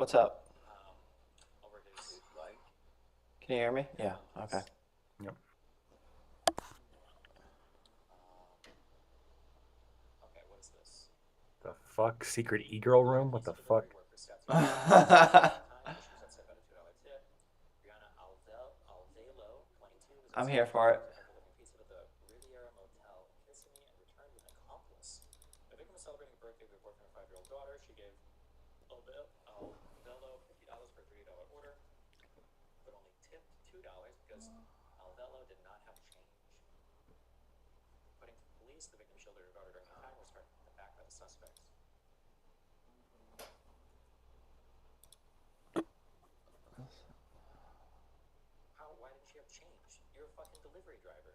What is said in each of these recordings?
What's up? Can you hear me? Yeah, okay. Yep. Okay, what is this? The fuck? Secret e-girl room? What the fuck? I'm here for it. The victim was celebrating a birthday with her boyfriend and 5-year-old daughter. She gave Alvello $50 for a $30 order, but only tipped $2 because Alvello did not have change. According to police, the victim shielded her daughter during the time was struck in the back by the suspects. Why didn't she have change? You're a fucking delivery driver.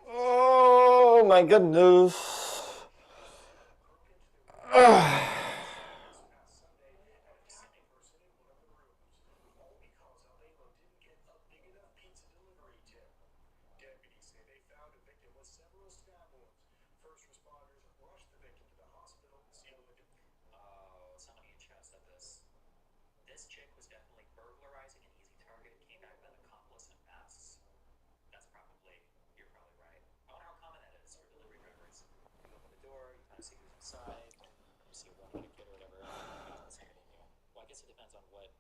Oh my goodness. Somebody in chat said this. This chick was definitely burglarizing an easy target and came back with an accomplice and masks. You're probably right. I wonder how common that is for delivery drivers. You open the door, you kind of see who's inside, you see a woman and a kid or whatever, and somebody new. Well, I guess it depends on what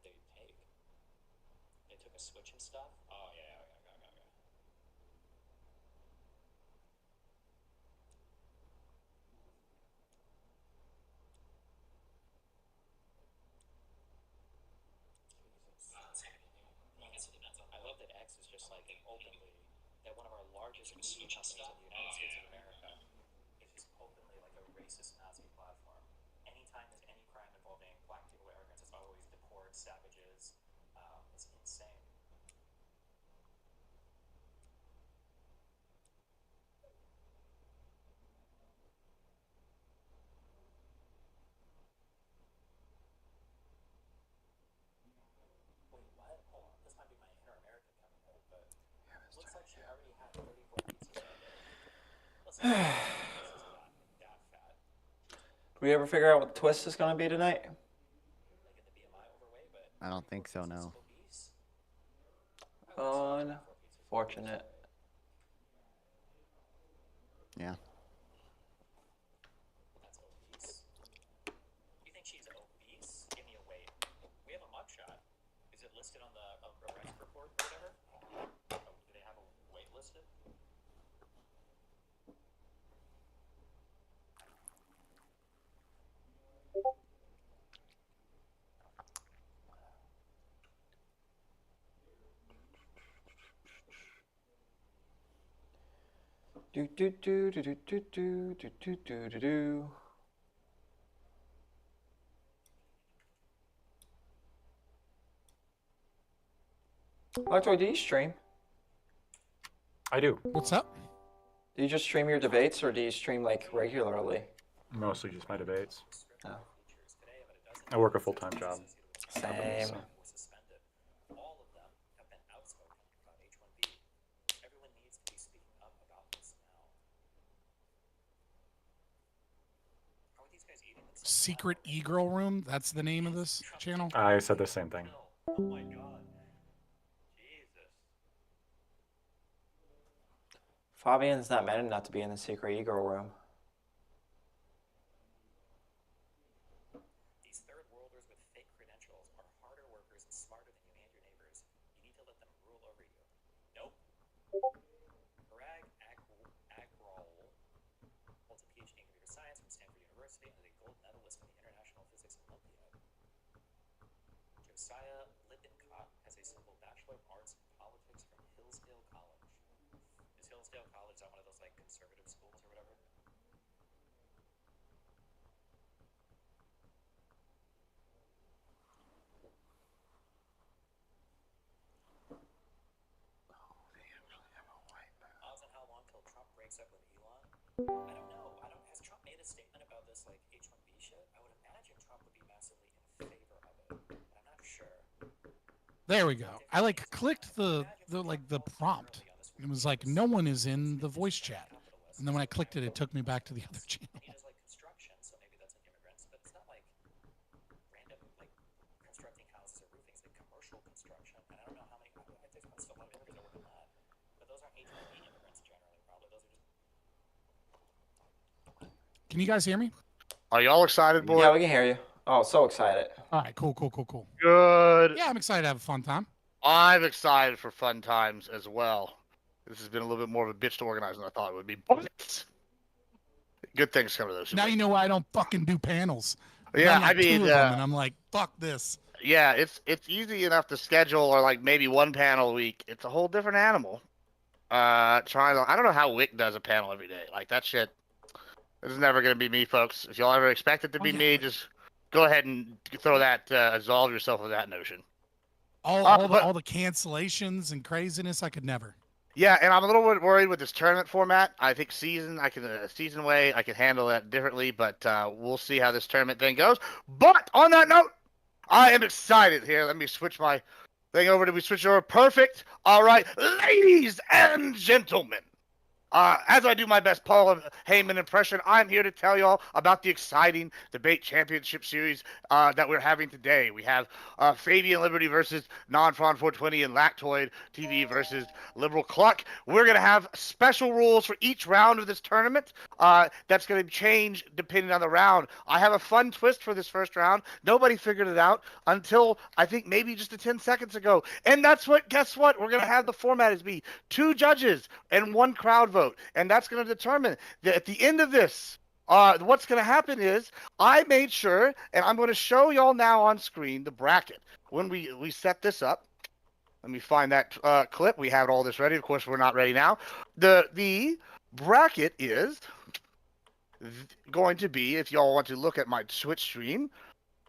did they take? They took a switch and stuff? Oh, yeah. I love that X is just like openly that one of our largest media companies in the United States of America is just openly like a racist Nazi platform. Anytime there's any crime involving black people or immigrants, it's always deport savages. It's insane. Wait, what? Hold on. This might be my inner American coming out, but looks like she already had 34 pizzas that day. Listen, this is not that fat. Do we ever figure out what the twist is going to be tonight? Like in the BMI overweight, but I don't think so, no. obese. Unfortunate. Yeah. That's obese. You think she's obese? Give me a weight. We have a mugshot. Is it listed on the arrest report or whatever? Oh, do they have a weight listed? Do do do do do do do do do do do do. Lactoid, do you stream? I do. What's up? Do you just stream your debates, or do you stream like regularly? Mostly just my debates. Oh. I work a full-time job. Same. So. All of them have been outspoken about H1B. Everyone needs to be speaking up about this now. How are these guys eating themselves? Secret e-girl room? That's the name of this channel? I said the same thing. Oh my god. Jesus. Fabian's not man enough to be in the secret e-girl room. These third worlders with fake credentials are harder workers and smarter than you and your neighbors. You need to let them rule over you. Nope. Parag Agrawal holds a PhD in computer science from Stanford University and is a gold medalist in the International Physics Olympiad. Josiah Lippincott has a simple Bachelor of Arts in Politics from Hillsdale College. Is Hillsdale College not one of those like conservative schools or whatever? Odds on how long till Trump breaks up with Elon? I don't know. Has Trump made a statement about this like H1B shit? I would imagine Trump would be massively in favor of it, but I'm not sure. There we go. I like clicked the prompt. It was like no one is in the voice chat. And then when I clicked it, it took me back to the other channel. He does like construction, so maybe that's an immigrants, but it's not like random like constructing houses or roofing. It's like commercial construction, and I don't know how many. I think there's still a lot of immigrants that work on that, but those aren't H-1B immigrants generally. Probably those are just. Can you guys hear me? Are y'all excited, boy? Yeah, we can hear you. Oh, so excited. All right, cool. Good. Yeah, I'm excited to have a fun time. I'm excited for fun times as well. This has been a little bit more of a bitch to organize than I thought it would be. But good things come to those. Now you know why I don't fucking do panels. I've Yeah, done, like, I mean, two of them, and I'm like, fuck this. yeah, it's easy enough to schedule, or like maybe one panel a week. It's a whole different animal. I don't know how Wick does a panel every day. Like that shit. This is never gonna be me, folks. If y'all ever expect it to be me, just go ahead and throw that, absolve yourself of that notion. All the cancellations and craziness, I could never. Yeah, and I'm a little bit worried with this tournament format. I think season way I can handle that differently, but we'll see how this tournament thing goes. But on that note, I am excited here. Let me switch my thing over. Did we switch over? Perfect. All right, ladies and gentlemen. As I do my best Paul Heyman impression, I'm here to tell y'all about the exciting debate championship series that we're having today. We have Fabian Liberty versus Non-Fron 420 and Lactoid TV versus Liberal Cluck. We're going to have special rules for each round of this tournament that's going to change depending on the round. I have a fun twist for this first round. Nobody figured it out until I think maybe just 10 seconds ago. And guess what? We're going to have the format as be 2 judges and 1 crowd vote. And that's going to determine that at the end of this, what's going to happen is I made sure, and I'm going to show y'all now on screen the bracket. When we set this up, let me find that clip. We have all this ready. Of course, we're not ready now. The bracket is going to be, if y'all want to look at my Twitch stream,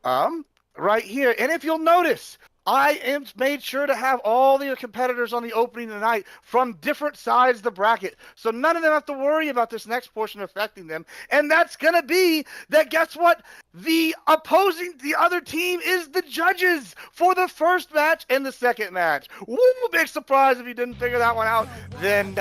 right here. And if you'll notice, I am made sure to have all the competitors on the opening tonight from different sides of the bracket. So none of them have to worry about this next portion affecting them. And that's going to be that, guess what? The other team is the judges for the first match and the second match. Woo, big surprise if you didn't figure that one out. Then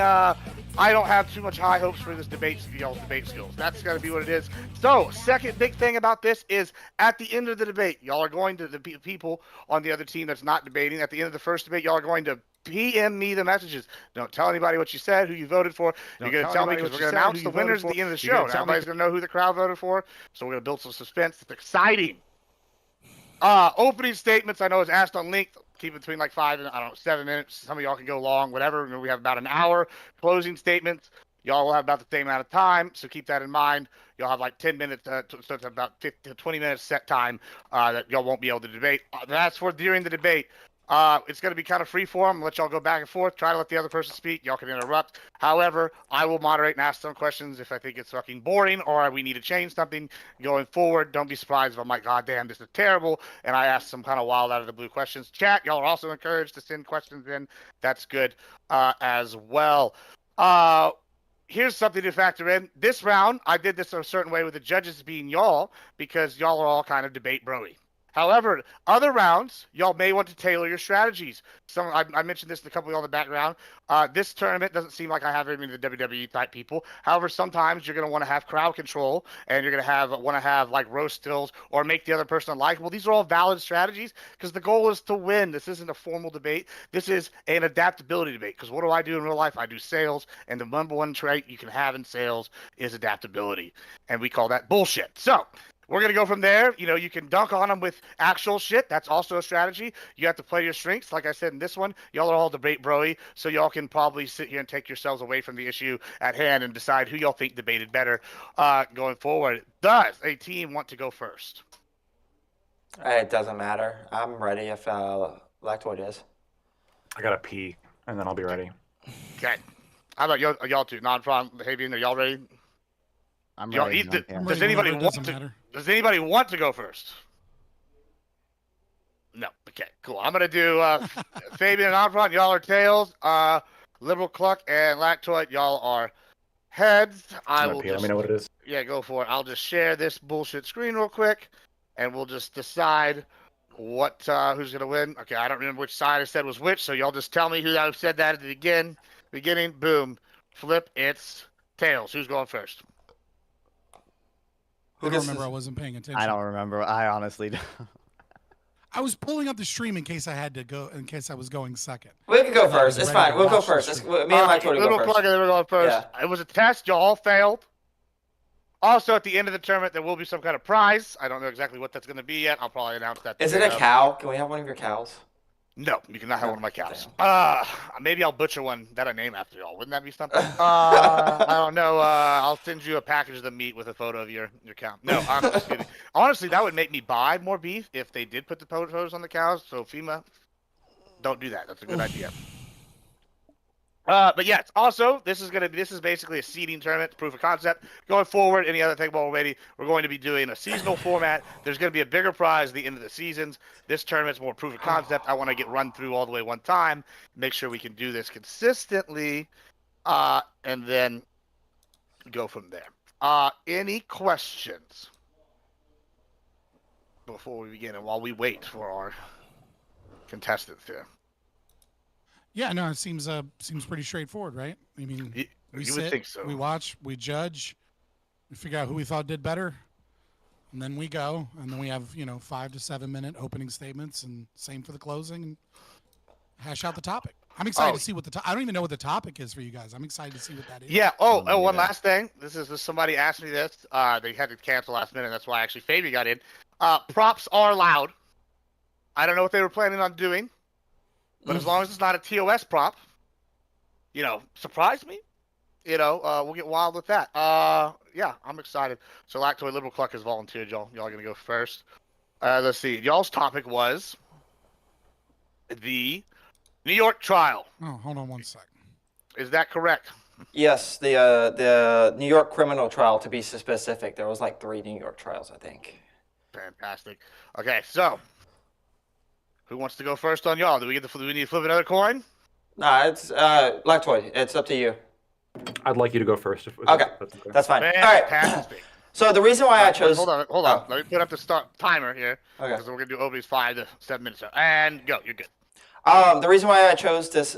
I don't have too much high hopes for this y'all's debate skills. That's going to be what it is. So, second big thing about this is at the end of the debate, y'all are going to, the people on the other team that's not debating, at the end of the first debate, y'all are going to PM me the messages. Don't tell anybody what you said, who you voted for. You're going to tell me because we're going to announce the winners at the end of the show. Everybody's going to know who the crowd voted for. So we're going to build some suspense. It's exciting. Opening statements, I know is asked on length. Keep it between like 5 and 7 minutes. Some of y'all can go long, whatever. We have about an hour. Closing statements, y'all will have about the same amount of time, so keep that in mind. Y'all have like 10 minutes, so it's about 15 to 20 minutes set time that y'all won't be able to debate. That's for during the debate. It's going to be kind of free form. Let y'all go back and forth. Try to let the other person speak. Y'all can interrupt. However, I will moderate and ask some questions if I think it's fucking boring or we need to change something going forward. Don't be surprised if I'm like, God damn, this is terrible, and I ask some kind of wild out of the blue questions. Chat, y'all are also encouraged to send questions in. That's good as well. Here's something to factor in. This round, I did this a certain way with the judges being y'all because y'all are all kind of debate broy. However, other rounds, y'all may want to tailor your strategies. I mentioned this in a couple of y'all in the background. This tournament doesn't seem like I have any of the WWE type people. However, sometimes you're going to want to have crowd control, and you're going to want to have like roast stills or make the other person unlikable. These are all valid strategies because the goal is to win. This isn't a formal debate. This is an adaptability debate because what do I do in real life? I do sales, and the number one trait you can have in sales is adaptability, and we call that bullshit. So we're going to go from there. You know, you can dunk on them with actual shit. That's also a strategy. You have to play your strengths. Like I said in this one, y'all are all debate broy, so y'all can probably sit here and take yourselves away from the issue at hand and decide who y'all think debated better going forward. Does a team want to go first? It doesn't matter. I'm ready if Lactoid is. I got to pee, and then I'll be ready. Okay. How about y'all two? Non-Fron, Havian, are y'all ready? I'm Y'all ready. eat I don't care. Does anybody Whatever, it want doesn't to? matter. Does anybody want to go first? No. Okay, cool. I'm gonna do Fabian and Non-Fron. Y'all are tails. Liberal Cluck and Lactoid. Y'all are heads. I will Pee. just Let me know what it is. yeah, go for it. I'll just share this bullshit screen real quick, and we'll just decide what who's gonna win. Okay, I don't remember which side I said was which, so y'all just tell me who I said that at the beginning. Boom, flip. It's Tails, who's going first? I don't gets remember. this- I wasn't paying attention. I don't remember. I honestly don't. I was pulling up the stream in case I had to go. In case I was going second. We can go So I first. was It's ready fine. to We'll go watch the first. stream. Me and Lactoid will Little go plug, first. they were going first. Yeah. It was a test. You all failed. Also, at the end of the tournament, there will be some kind of prize. I don't know exactly what that's going to be yet. I'll probably announce that. Is it a cow? Can we have one of your cows? No, you cannot have Oh, one of my cows. damn. Maybe I'll butcher one that I name after y'all. Wouldn't that be something? I don't know. I'll send you a package of the meat with a photo of your cow. No, I'm just kidding. Honestly, that would make me buy more beef if they did put the photos on the cows. So FEMA, don't do that. That's a good idea. But yes, also this is basically a seeding tournament, proof of concept. Going forward, any other thing while we're waiting, we're going to be doing a seasonal format. There's going to be a bigger prize at the end of the seasons. This tournament's more proof of concept. I want to get run through all the way one time, make sure we can do this consistently, and then go from there. Any questions before we begin and while we wait for our contestants here? Yeah, no, it seems pretty straightforward, right? I mean, You we would sit, think so. we watch, we judge, we figure out who we thought did better, and then we go, and then we have 5 to 7 minute opening statements, and same for the closing, and hash out the topic. I'm excited to see what I don't even know what the topic is for you guys. I'm excited to see what that is. Yeah. Oh, One yeah. last thing. This is somebody asked me this. They had to cancel last minute. That's why actually Fabian got in. Props are allowed. I don't know what they were planning on doing, but as long as it's not a TOS prop, surprise me. We'll get wild with that. Yeah, I'm excited. So Lactoid Liberal Cluck has volunteered. Y'all gonna go first. Let's see. Y'all's topic was the New York trial. Oh, hold on one sec. Is that correct? Yes, the New York criminal trial, to be specific. There was like 3 New York trials, I think. Fantastic. Okay, so who wants to go first on y'all? Do we need to flip another coin? Nah, it's Lactoid. It's up to you. I'd like you to go first. Okay, that's fine. All right. Fantastic. So the reason why I chose. Hold on. Oh. Let me put up the start timer here. Okay. Because we're gonna do openings 5 to 7 minutes. And go. You're good. The reason why I chose this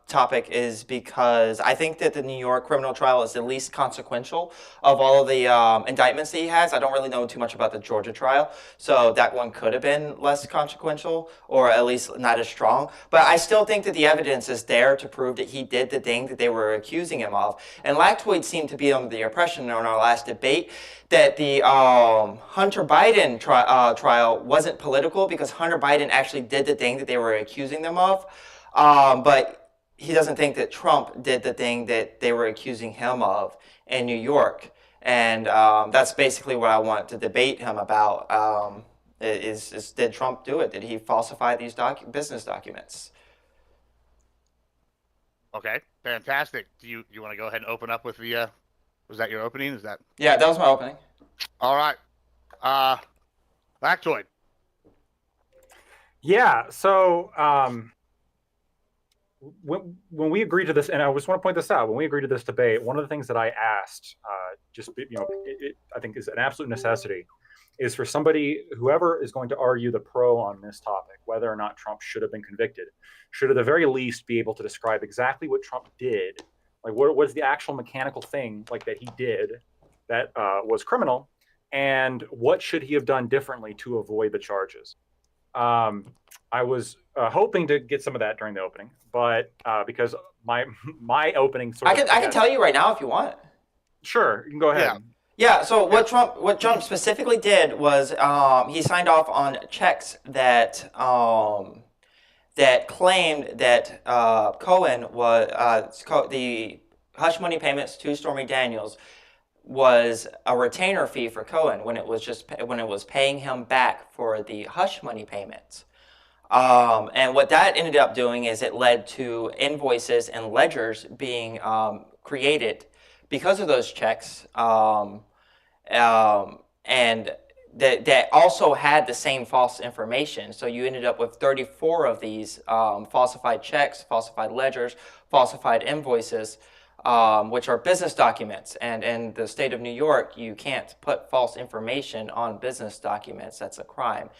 topic is because I think that the New York criminal trial is the least consequential of all of the indictments that he has. I don't really know too much about the Georgia trial, so that one could have been less consequential, or at least not as strong. But I still think that the evidence is there to prove that he did the thing that they were accusing him of. And Lactoid seemed to be under the impression in our last debate that the Hunter Biden trial wasn't political because Hunter Biden actually did the thing that they were accusing them of. But he doesn't think that Trump did the thing that they were accusing him of in New York. And that's basically what I want to debate him about. Is did Trump do it? Did he falsify these business documents? Okay. Fantastic. Do you want to go ahead and open up with the? Was that your opening? Is that? Yeah, that was my opening. All right. Lactoid. Yeah. So when we agreed to this, and I just want to point this out, when we agreed to this debate, one of the things that I asked, I think is an absolute necessity, is for whoever is going to argue the pro on this topic, whether or not Trump should have been convicted, should at the very least be able to describe exactly what Trump did, like what was the actual mechanical thing like that he did that was criminal, and what should he have done differently to avoid the charges. I was hoping to get some of that during the opening, but because my opening sort of, I can tell you right now if you want. Sure, you can go ahead. Yeah. So what Trump specifically did was he signed off on checks that that claimed that Cohen was the hush money payments to Stormy Daniels was a retainer fee for Cohen when it was paying him back for the hush money payments. And what that ended up doing is it led to invoices and ledgers being created because of those checks, and that also had the same false information. So you ended up with 34 of these falsified checks, falsified ledgers, falsified invoices, which are business documents. And in the state of New York, you can't put false information on business documents. That's a crime.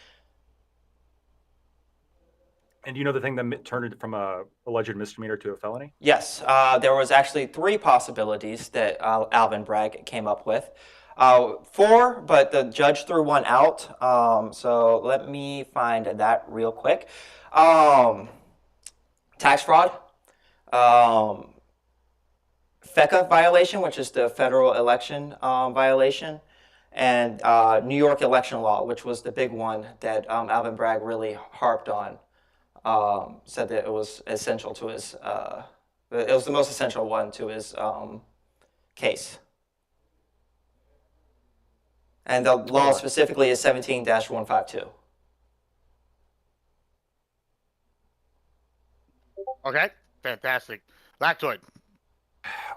And do you know the thing that turned it from a alleged misdemeanor to a felony? Yes, there was actually three possibilities that Alvin Bragg came up with. Four, but the judge threw one out. So let me find that real quick. Tax fraud, um, FECA violation, which is the federal election violation, and New York election law, which was the big one that Alvin Bragg really harped on. Said that it was essential to his, it was the most essential one to his case. And the law specifically is 17-152. Okay, fantastic. Lactoid.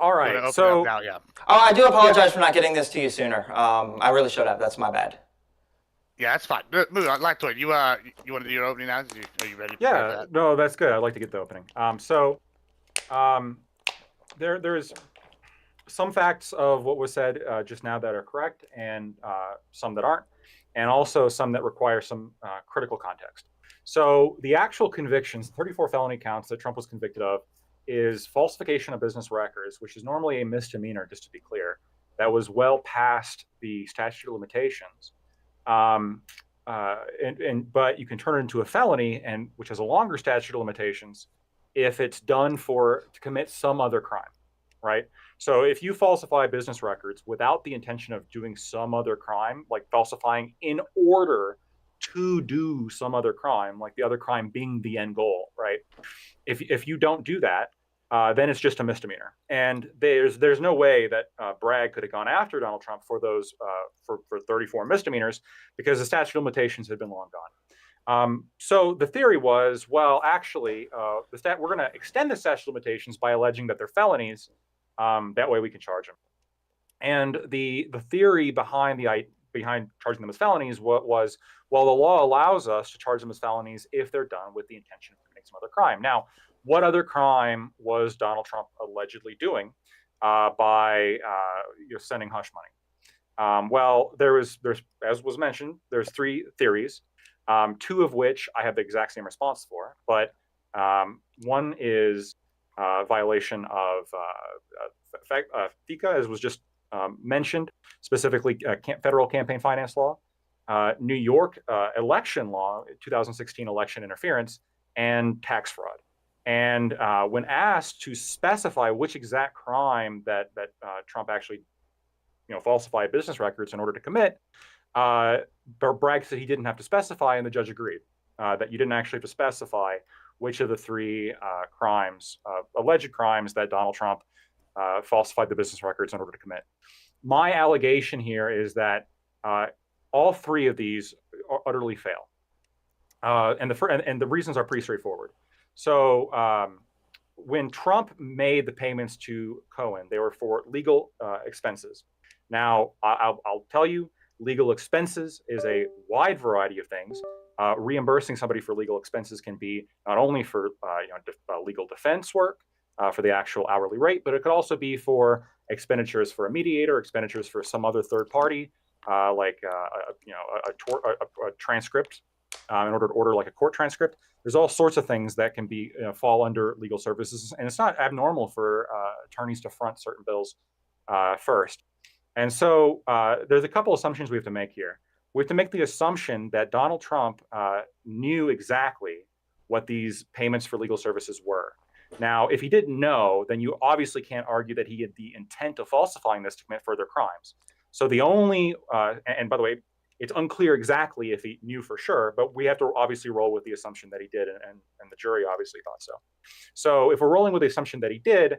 All Gonna right. open So it up now, yeah. Oh, I do apologize for not getting this to you sooner. I really should have. That's my bad. Yeah, that's fine. Move on. Lactoid, you want to do your opening now? Are you ready? For yeah, that? no, that's good. I'd like to get the opening. There's some facts of what was said just now that are correct, and some that aren't, and also some that require some critical context. So the actual convictions, 34 felony counts that Trump was convicted of, is falsification of business records, which is normally a misdemeanor, just to be clear. That was well past the statute of limitations. But you can turn it into a felony, and which has a longer statute of limitations, if it's done to commit some other crime, right? So if you falsify business records without the intention of doing some other crime, like falsifying in order to do some other crime, like the other crime being the end goal, right? If you don't do that, then it's just a misdemeanor. And there's no way that Bragg could have gone after Donald Trump for those for 34 misdemeanors, because the statute of limitations had been long gone. So the theory was, well, actually, we're going to extend the statute of limitations by alleging that they're felonies. That way we can charge them. And the theory behind charging them as felonies was, well, the law allows us to charge them as felonies if they're done with the intention of committing some other crime. Now, what other crime was Donald Trump allegedly doing by sending hush money? Well, there's as was mentioned, there's three theories, two of which I have the exact same response for, but one is violation of FICA, as was just mentioned, specifically federal campaign finance law, New York election law, 2016 election interference, and tax fraud. And when asked to specify which exact crime that Trump actually falsified business records in order to commit, Bragg said he didn't have to specify, and the judge agreed that you didn't actually have to specify which of the three alleged crimes that Donald Trump falsified the business records in order to commit. My allegation here is that all three of these utterly fail, and the reasons are pretty straightforward. So when Trump made the payments to Cohen, they were for legal expenses. Now, I'll tell you, legal expenses is a wide variety of things. Reimbursing somebody for legal expenses can be not only for legal defense work, for the actual hourly rate, but it could also be for expenditures for a mediator, expenditures for some other third party, like a transcript, in order to order like a court transcript. There's all sorts of things that can be fall under legal services, and it's not abnormal for attorneys to front certain bills first. And so there's a couple assumptions we have to make here. We have to make the assumption that Donald Trump knew exactly what these payments for legal services were. Now, if he didn't know, then you obviously can't argue that he had the intent of falsifying this to commit further crimes. So the only, and by the way, it's unclear exactly if he knew for sure, but we have to obviously roll with the assumption that he did, and the jury obviously thought so. So if we're rolling with the assumption that he did,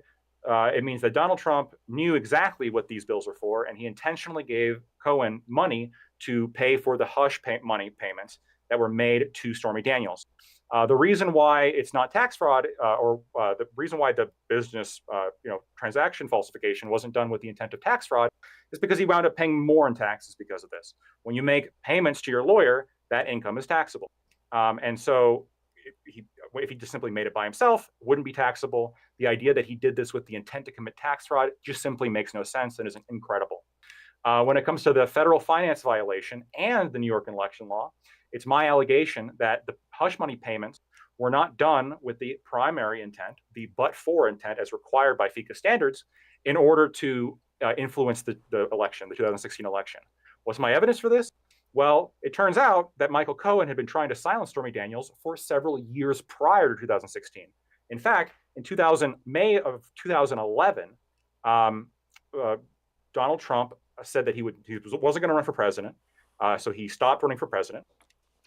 it means that Donald Trump knew exactly what these bills were for, and he intentionally gave Cohen money to pay for the hush money payments that were made to Stormy Daniels. The reason why it's not tax fraud, or the reason why the business transaction falsification wasn't done with the intent of tax fraud, is because he wound up paying more in taxes because of this. When you make payments to your lawyer, that income is taxable. And so if he just simply made it by himself, wouldn't be taxable. The idea that he did this with the intent to commit tax fraud just simply makes no sense and is incredible. When it comes to the federal finance violation and the New York election law, it's my allegation that the hush money payments were not done with the primary intent, the but-for intent as required by FICA standards, in order to influence the election, the 2016 election. What's my evidence for this? Well, it turns out that Michael Cohen had been trying to silence Stormy Daniels for several years prior to 2016. In fact, in May of 2011, Donald Trump said that he wasn't going to run for president, so he stopped running for president.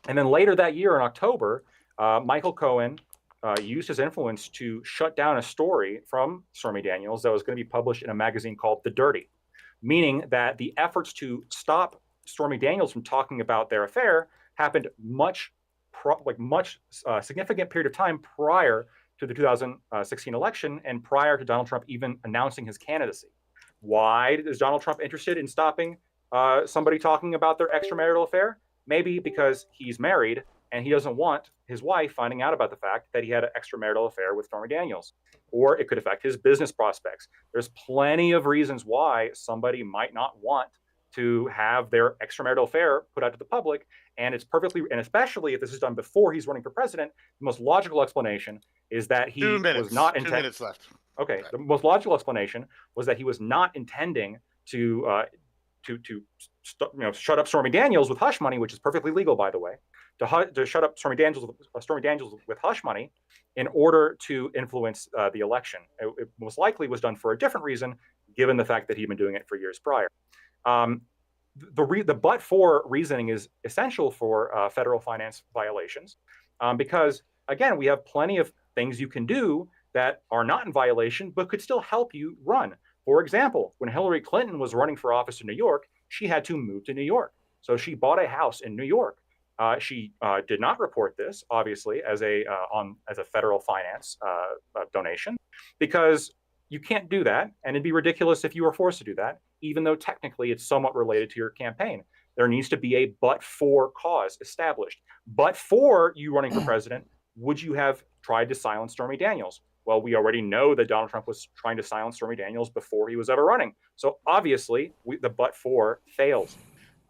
And then later that year in October, Michael Cohen used his influence to shut down a story from Stormy Daniels that was going to be published in a magazine called The Dirty, meaning that the efforts to stop Stormy Daniels from talking about their affair happened significant period of time prior to the 2016 election and prior to Donald Trump even announcing his candidacy. Why is Donald Trump interested in stopping somebody talking about their extramarital affair? Maybe because he's married and he doesn't want his wife finding out about the fact that he had an extramarital affair with Stormy Daniels, or it could affect his business prospects. There's plenty of reasons why somebody might not want to have their extramarital affair put out to the public, and it's perfectly, and especially if this is done before he's running for president, the most logical explanation is that he was not intending. 2 minutes left. Okay, the most logical explanation was that he was not intending to shut up Stormy Daniels with hush money, which is perfectly legal, by the way, to shut up Stormy Daniels with hush money in order to influence the election. It most likely was done for a different reason, given the fact that he'd been doing it for years prior. The but-for reasoning is essential for federal finance violations because, again, we have plenty of things you can do that are not in violation but could still help you run. For example, when Hillary Clinton was running for office in New York, she had to move to New York. So she bought a house in New York. She did not report this, obviously, as a federal finance donation, because you can't do that, and it'd be ridiculous if you were forced to do that, even though technically it's somewhat related to your campaign. There needs to be a but-for cause established. But for you running for president, would you have tried to silence Stormy Daniels? Well, we already know that Donald Trump was trying to silence Stormy Daniels before he was ever running. So obviously, the but-for fails.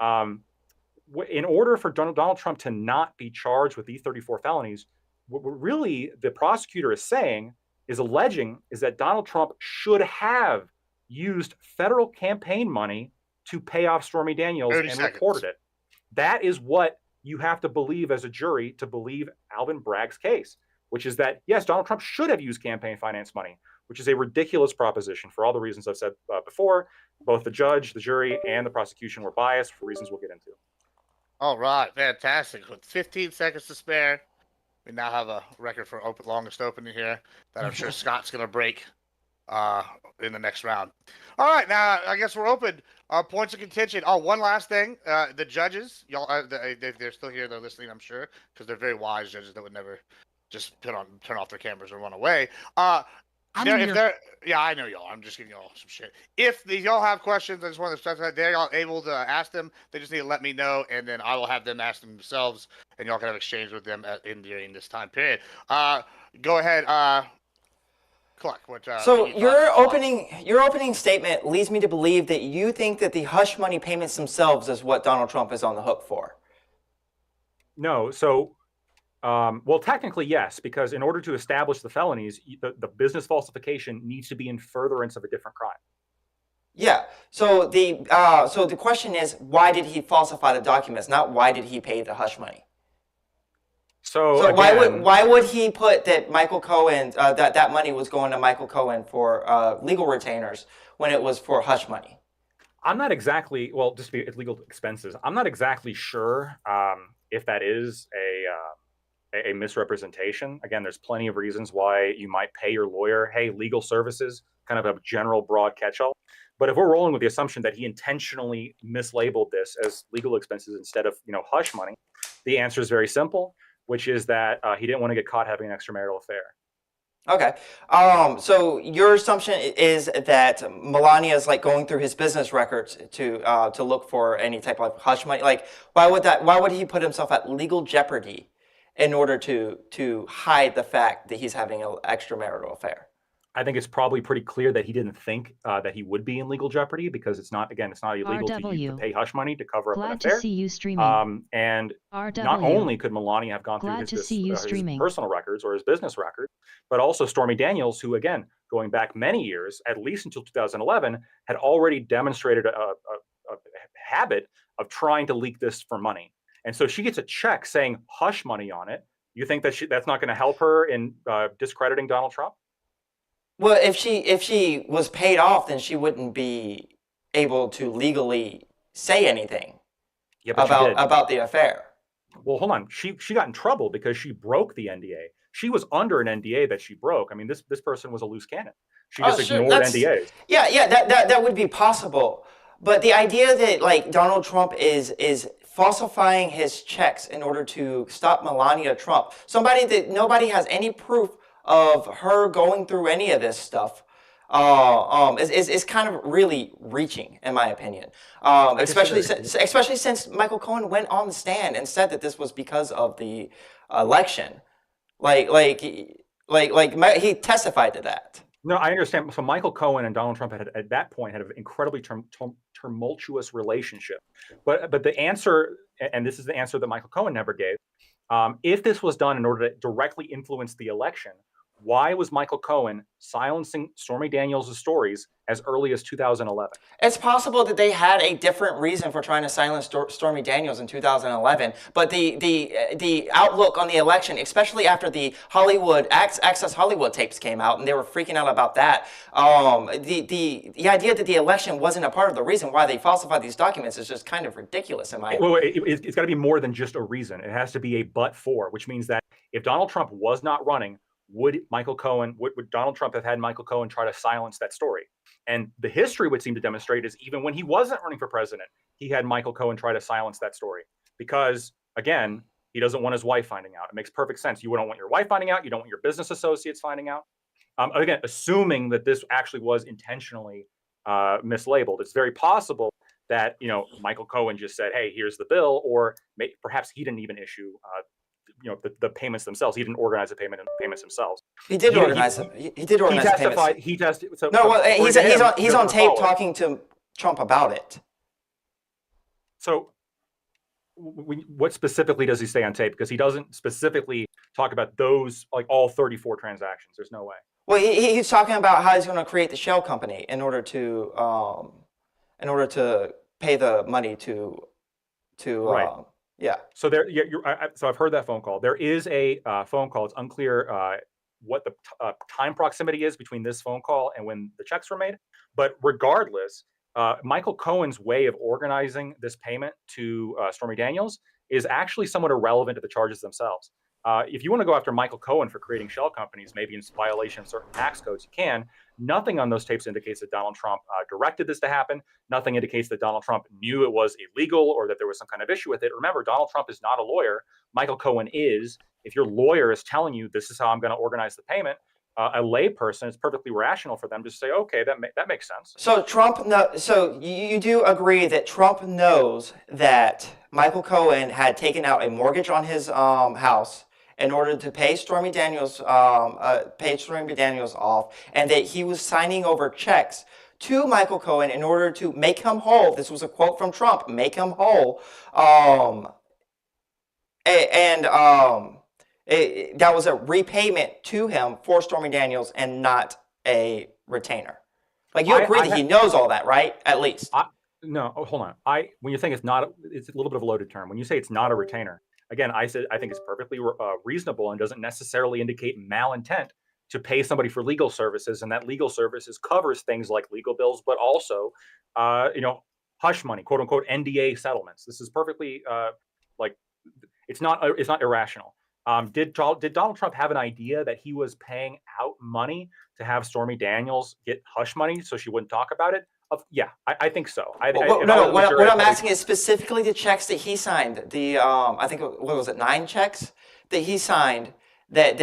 In order for Donald Trump to not be charged with these 34 felonies, what really the prosecutor is alleging is that Donald Trump should have used federal campaign money to pay off Stormy Daniels and reported it. That is what you have to believe as a jury to believe Alvin Bragg's case, which is that, yes, Donald Trump should have used campaign finance money, which is a ridiculous proposition for all the reasons I've said before. Both the judge, the jury, and the prosecution were biased for reasons we'll get into. All right, fantastic. With 15 seconds to spare, we now have a record for longest opening here that I'm sure Scott's going to break in the next round. All right, now I guess we're open. Points of contention. Oh, one last thing. The judges, y'all, they're still here. They're listening, I'm sure, because they're very wise judges that would never just turn off their cameras and run away. Yeah, I know y'all. I'm just giving y'all some shit. If y'all have questions, I just want to stress that they're y'all able to ask them. They just need to let me know, and then I will have them ask them themselves, and y'all can have exchange with them during this time period. Go ahead, Clark. So your opening statement leads me to believe that you think that the hush money payments themselves is what Donald Trump is on the hook for. No, so. Well, technically, yes, because in order to establish the felonies, the business falsification needs to be in furtherance of a different crime. Yeah. So the question is, why did he falsify the documents? Not why did he pay the hush money? So again, why would he put that Michael Cohen that money was going to Michael Cohen for legal retainers when it was for hush money? I'm not exactly just to be legal expenses. I'm not exactly sure if that is a misrepresentation. Again, there's plenty of reasons why you might pay your lawyer, hey, legal services, kind of a general broad catch-all. But if we're rolling with the assumption that he intentionally mislabeled this as legal expenses instead of, hush money, the answer is very simple, which is that he didn't want to get caught having an extramarital affair. Okay. So your assumption is that Melania is like going through his business records to look for any type of hush money. Like, why would he put himself at legal jeopardy in order to hide the fact that he's having an extramarital affair? I think it's probably pretty clear that he didn't think that he would be in legal jeopardy because it's not illegal to pay hush money to cover up an Glad affair. to see you streaming. And RW. not only could Melania have gone through Glad to see you his streaming. personal records or his business records, but also Stormy Daniels, who, again, going back many years, at least until 2011, had already demonstrated a habit of trying to leak this for money. And so she gets a check saying hush money on it. You think that that's not going to help her in discrediting Donald Trump? Well, if she was paid off, then she wouldn't be able to legally say anything about the affair. Well, hold on. She got in trouble because she broke the NDA. She was under an NDA that she broke. I mean, this person was a loose cannon. She just ignored NDAs. Yeah, that would be possible. But the idea that like Donald Trump is falsifying his checks in order to stop Melania Trump, somebody that nobody has any proof of her going through any of this stuff, is kind of really reaching, in my opinion. Especially since Michael Cohen went on the stand and said that this was because of the election. He testified to that. No, I understand. So Michael Cohen and Donald Trump had, at that point, had an incredibly tumultuous relationship. But the answer, and this is the answer that Michael Cohen never gave, if this was done in order to directly influence the election, why was Michael Cohen silencing Stormy Daniels' stories as early as 2011? It's possible that they had a different reason for trying to silence Stormy Daniels in 2011, but the outlook on the election, especially after the Access Hollywood tapes came out, and they were freaking out about that. The idea that the election wasn't a part of the reason why they falsified these documents is just kind of ridiculous in my opinion. Well, it's got to be more than just a reason. It has to be a but for, which means that if Donald Trump was not running, would Donald Trump have had Michael Cohen try to silence that story? And the history would seem to demonstrate is even when he wasn't running for president, he had Michael Cohen try to silence that story because, again, he doesn't want his wife finding out. It makes perfect sense. You don't want your wife finding out. You don't want your business associates finding out. Again, assuming that this actually was intentionally mislabeled, it's very possible that Michael Cohen just said, "Hey, here's the bill," or perhaps he didn't even issue the payments themselves. He didn't organize the payments themselves. He did organize them. He did organize the payments. He testified. So no, well, he's on tape talking to Trump about it. So, what specifically does he say on tape? Because he doesn't specifically talk about those, like all 34 transactions. There's no way. Well, he's talking about how he's going to create the shell company in order to pay the money to right. Yeah. So so I've heard that phone call. There is a phone call. It's unclear what the time proximity is between this phone call and when the checks were made. But regardless, Michael Cohen's way of organizing this payment to Stormy Daniels is actually somewhat irrelevant to the charges themselves. If you want to go after Michael Cohen for creating shell companies, maybe in violation of certain tax codes, you can. Nothing on those tapes indicates that Donald Trump directed this to happen. Nothing indicates that Donald Trump knew it was illegal or that there was some kind of issue with it. Remember, Donald Trump is not a lawyer. Michael Cohen is. If your lawyer is telling you this is how I'm going to organize the payment, a layperson, it's perfectly rational for them to say, okay, that makes sense. So so you do agree that Trump knows that Michael Cohen had taken out a mortgage on his house in order to pay Stormy Daniels off, and that he was signing over checks to Michael Cohen in order to make him whole. This was a quote from Trump: "Make him whole." That was a repayment to him for Stormy Daniels and not a retainer. Like, you agree that he knows all that, right? At least. No, hold on. When you're saying it's a little bit of a loaded term. When you say it's not a retainer, again, I think it's perfectly reasonable and doesn't necessarily indicate malintent to pay somebody for legal services, and that legal services covers things like legal bills, but also, hush money, quote unquote, NDA settlements. This is perfectly it's not irrational. Did Donald Trump have an idea that he was paying out money to have Stormy Daniels get hush money so she wouldn't talk about it? Yeah, I think so. What I'm asking is specifically the checks that he signed. I think, what was it, 9 checks that he signed that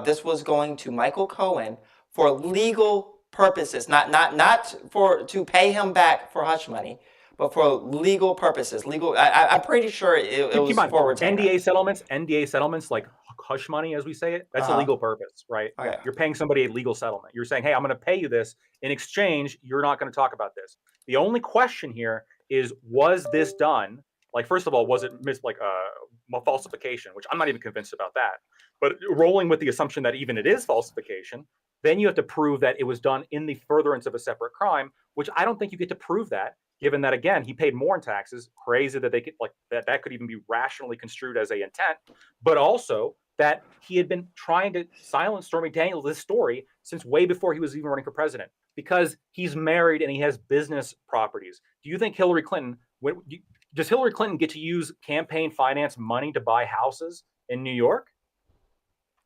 this was going to Michael Cohen for legal purposes, not for to pay him back for hush money, but for legal purposes. I'm pretty sure it Keep was in mind, for retainer. NDA settlements, like hush money, as we say it, that's a Uh-huh. legal purpose, right? Okay. You're paying somebody a legal settlement. You're saying, hey, I'm going to pay you this. In exchange, you're not going to talk about this. The only question here is, was this done? Like, first of all, was it a falsification, which I'm not even convinced about that. But rolling with the assumption that even it is falsification, then you have to prove that it was done in the furtherance of a separate crime, which I don't think you get to prove that, given that, again, he paid more in taxes. Crazy that they could that could even be rationally construed as a intent, but also that he had been trying to silence Stormy Daniels' this story since way before he was even running for president, because he's married and he has business properties. Do you think Hillary Clinton, does Hillary Clinton get to use campaign finance money to buy houses in New York?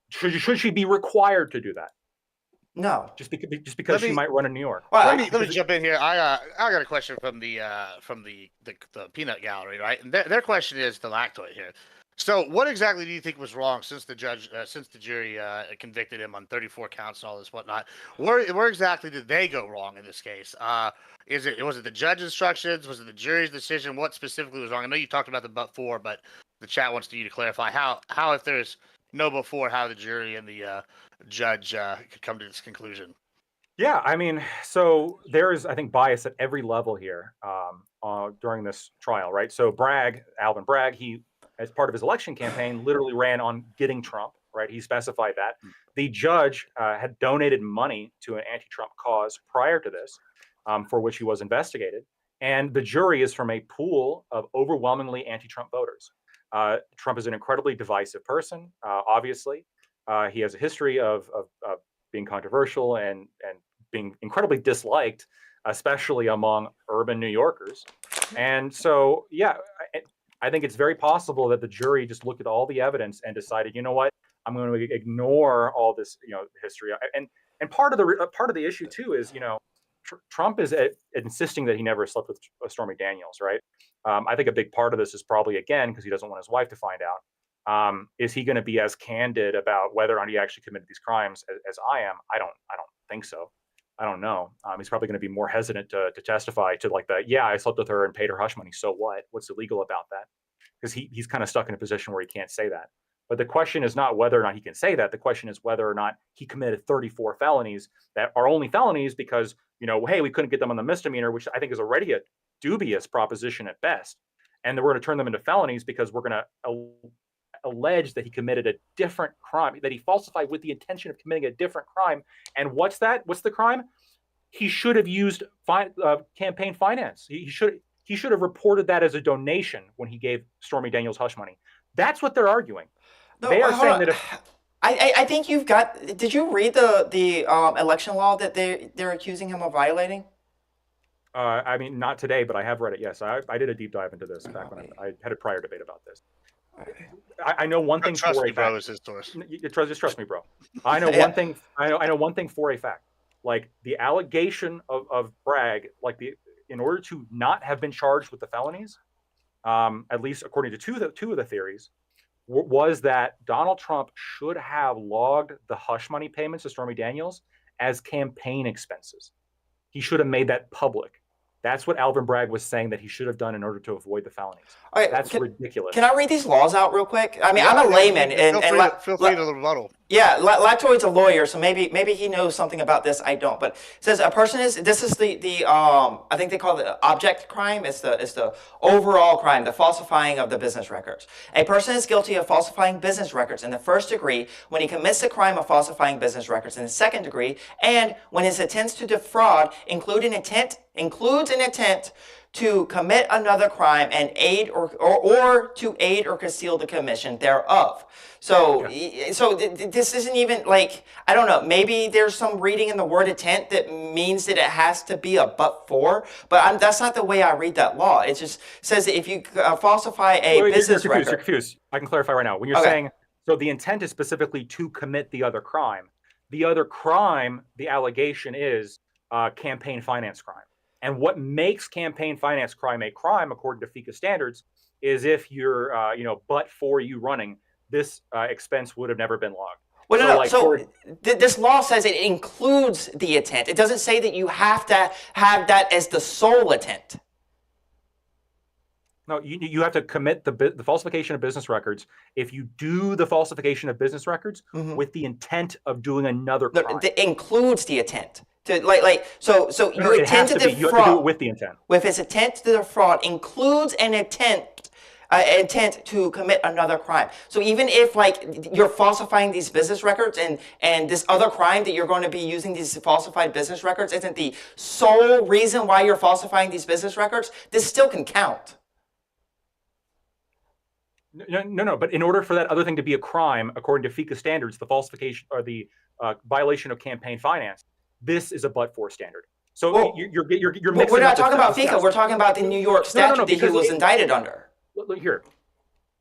Should she be required to do that? No. Just because she might run in New York. Well, right? Let me jump in here. I got a question from the peanut gallery, right? And their question is the Lactoid here. So, what exactly do you think was wrong since the jury convicted him on 34 counts and all this whatnot? Where exactly did they go wrong in this case? Was it the judge's instructions? Was it the jury's decision? What specifically was wrong? I know you talked about the but-for, but the chat wants you to clarify how if there's no but-for, how the jury and the judge could come to this conclusion. Yeah, I mean, so there is, I think, bias at every level here during this trial, right? So Alvin Bragg, he, as part of his election campaign, literally ran on getting Trump, right? He specified that. The judge had donated money to an anti-Trump cause prior to this, for which he was investigated. And the jury is from a pool of overwhelmingly anti-Trump voters. Trump is an incredibly divisive person, obviously. He has a history of being controversial and being incredibly disliked, especially among urban New Yorkers. And so, yeah, I think it's very possible that the jury just looked at all the evidence and decided, you know what, I'm going to ignore all this, history. And part of the issue too is, Trump is insisting that he never slept with Stormy Daniels, right? I think a big part of this is probably, again, because he doesn't want his wife to find out. Is he going to be as candid about whether or not he actually committed these crimes as I am? I don't think so. I don't know. He's probably going to be more hesitant to testify to I slept with her and paid her hush money. So what? What's illegal about that? Because he's kind of stuck in a position where he can't say that. But the question is not whether or not he can say that. The question is whether or not he committed 34 felonies that are only felonies because, hey, we couldn't get them on the misdemeanor, which I think is already a dubious proposition at best. And then we're going to turn them into felonies because we're going to allege that he committed a different crime, that he falsified with the intention of committing a different crime. And what's that? What's the crime? He should have used campaign finance. He should have reported that as a donation when he gave Stormy Daniels hush money. That's what they're arguing. No, they are saying on. that I think you've got. Did you read the election law that they're accusing him of violating? I mean, not today, but I have read it. Yes, I did a deep dive into this back when I had a prior debate about this. I know one thing Trust for me, a bro, fact. is his source. Just trust me, bro. I know one thing. I know one thing for a fact. Like the allegation of Bragg, in order to not have been charged with the felonies, at least according to two of the theories, was that Donald Trump should have logged the hush money payments to Stormy Daniels as campaign expenses. He should have made that public. That's what Alvin Bragg was saying that he should have done in order to avoid the felonies. All right, That's ridiculous. Can I read these laws out real quick? I mean, I'm a layman, Feel free to rebuttal. Yeah, Lactoid's a lawyer, so maybe he knows something about this. I don't, but it says a person is. This is the I think they call it object crime. It's the overall crime, the falsifying of the business records. A person is guilty of falsifying business records in the first degree when he commits the crime of falsifying business records in the second degree, and when his attempts to defraud includes an intent to commit another crime and aid or to aid or conceal the commission thereof. So, this isn't even I don't know. Maybe there's some reading in the word intent that means that it has to be a but-for, but that's not the way I read that law. It just says that if you falsify a business record. You're confused. I can clarify right now. When you're saying, so the intent is specifically to commit the other crime. The other crime, the allegation is campaign finance crime. And what makes campaign finance crime a crime, according to FICA standards, is if you're, but for you running, this expense would have never been logged. Well, So, no, no. like, So for- this law says it includes the intent. It doesn't say that you have to have that as the sole intent. No, you have to commit the falsification of business records if you do the falsification of business records with the intent of doing another No, crime. it includes the intent to so No, you it has intend to to be. You have to do it defraud with the intent. with his intent to defraud includes an intent to commit another crime. So even if like you're falsifying these business records and this other crime that you're going to be using these falsified business records isn't the sole reason why you're falsifying these business records, this still can count. No. But in order for that other thing to be a crime, according to FICA standards, the falsification or the violation of campaign finance, this is a but-for standard. So Well, you're But mixing we're not up the talking about steps. FICA. We're talking about the New York statute that he because was indicted under. Look here.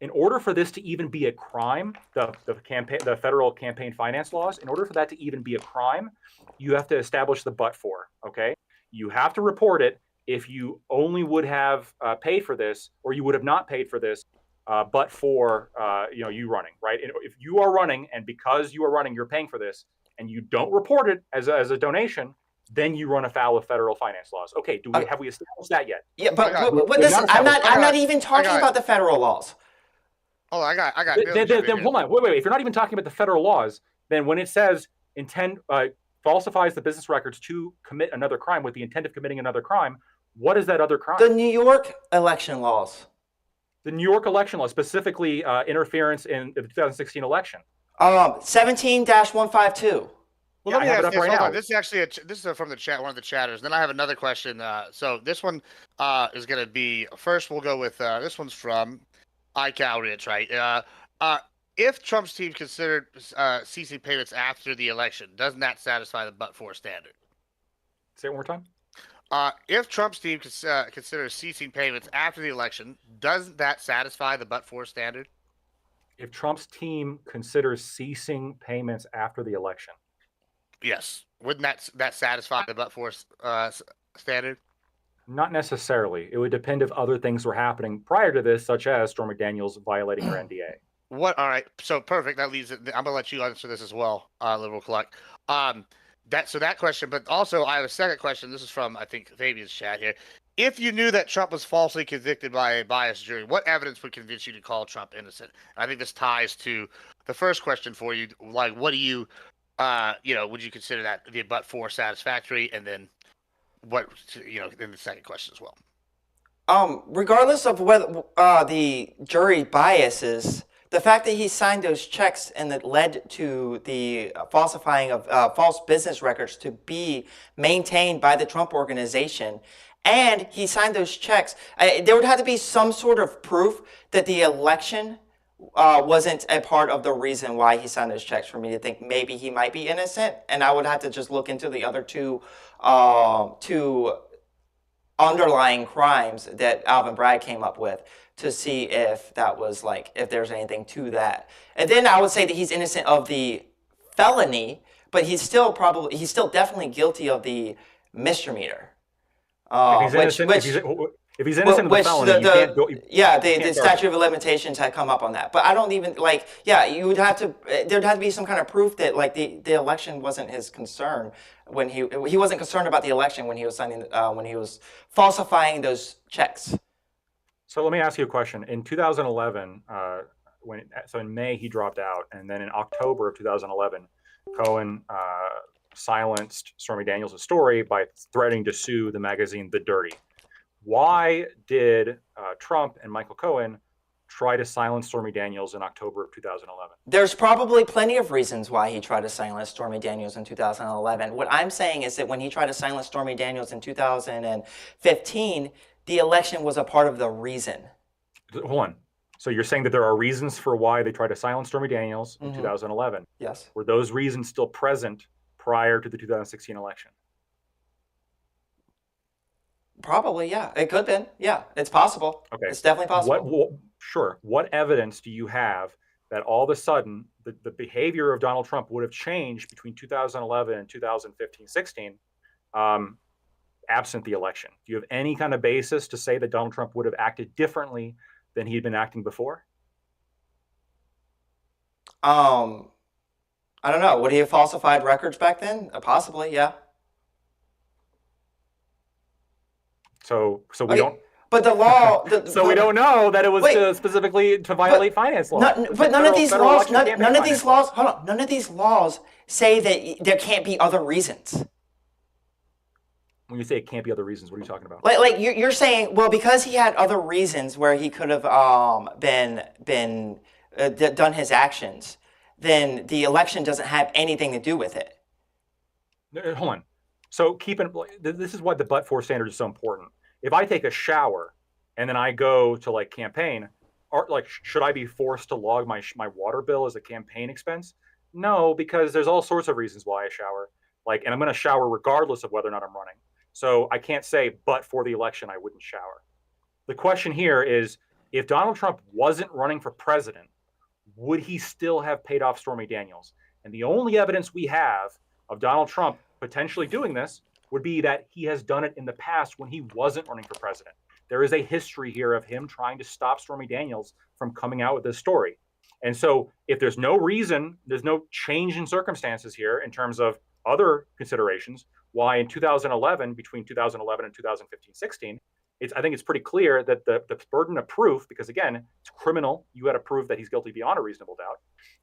In order for this to even be a crime, the federal campaign finance laws, in order for that to even be a crime, you have to establish the but-for. Okay, you have to report it if you only would have paid for this, or you would have not paid for this, but for you running, right? And if you are running, and because you are running, you're paying for this, and you don't report it as a donation, then you run afoul of federal finance laws. Okay, have we established that yet? Yeah, but We're listen, not I'm not even talking about the federal laws. Oh, I got. Then hold on, wait. If you're not even talking about the federal laws, then when it says falsifies the business records to commit another crime with the intent of committing another crime, what is that other crime? The New York election laws. The New York election law, specifically interference in the 2016 election. 17-152. Well, let me ask this. Hold on. This is actually this is from the chat, one of the chatters. Then I have another question. So this one is going to be first. We'll go with this one's from iCal Rich, right? If Trump's team considered ceasing payments after the election, doesn't that satisfy the but-for standard? Say it one more time. If Trump's team considers ceasing payments after the election, doesn't that satisfy the but-for standard? If Trump's team considers ceasing payments after the election. Yes. Wouldn't that satisfy the but-for standard? Not necessarily. It would depend if other things were happening prior to this, such as Stormy Daniels violating her NDA. What? All right. So perfect. That leaves it. I'm gonna let you answer this as well, Liberal Collect. That question, but also I have a second question. This is from I think Fabian's chat here. If you knew that Trump was falsely convicted by a biased jury, what evidence would convince you to call Trump innocent? I think this ties to the first question for you. Like, what do you, would you consider that the but-for satisfactory, and then what, in the second question as well. Regardless of whether the jury biases, the fact that he signed those checks and that led to the falsifying of false business records to be maintained by the Trump organization, and he signed those checks, there would have to be some sort of proof that the election wasn't a part of the reason why he signed those checks for me to think maybe he might be innocent. And I would have to just look into the other two underlying crimes that Alvin Bragg came up with to see if that was if there's anything to that. And then I would say that he's innocent of the felony, but he's still definitely guilty of the misdemeanor. If he's innocent of the felony, you can't go. The statute of limitations had come up on that. But I don't even you would have to. There'd have to be some kind of proof that the election wasn't his concern when he wasn't concerned about the election when he was signing when he was falsifying those checks. So let me ask you a question. In 2011, in May he dropped out, and then in October of 2011, Cohen silenced Stormy Daniels' story by threatening to sue the magazine The Dirty. Why did Trump and Michael Cohen try to silence Stormy Daniels in October of 2011? There's probably plenty of reasons why he tried to silence Stormy Daniels in 2011. What I'm saying is that when he tried to silence Stormy Daniels in 2015, the election was a part of the reason. Hold on. So you're saying that there are reasons for why they tried to silence Stormy Daniels in 2011. Yes. Were those reasons still present prior to the 2016 election? Probably, yeah. It could have been. Yeah, it's possible. Okay. It's definitely possible. What evidence do you have that all of a sudden the behavior of Donald Trump would have changed between 2011 and 2015-16, absent the election? Do you have any kind of basis to say that Donald Trump would have acted differently than he had been acting before? I don't know. Would he have falsified records back then? Possibly, yeah. So we Okay, don't. But the law. So we don't know that it was Wait, specifically to violate finance law. But none of these laws. Election campaign None of these finance laws. Hold on. None of these laws say that there can't be other reasons. When you say it can't be other reasons, what are you talking about? Like you're saying, well, because he had other reasons where he could have been done his actions, then the election doesn't have anything to do with it. Hold on. So this is why the but-for standard is so important. If I take a shower and then I go to like campaign, should I be forced to log my water bill as a campaign expense? No, because there's all sorts of reasons why I shower. And I'm going to shower regardless of whether or not I'm running. So I can't say, but for the election, I wouldn't shower. The question here is, if Donald Trump wasn't running for president, would he still have paid off Stormy Daniels? And the only evidence we have of Donald Trump potentially doing this would be that he has done it in the past when he wasn't running for president. There is a history here of him trying to stop Stormy Daniels from coming out with this story. And so if there's no reason, there's no change in circumstances here in terms of other considerations, why in 2011, between 2011 and 2015-16, I think it's pretty clear that the burden of proof, because again, it's criminal, you got to prove that he's guilty beyond a reasonable doubt.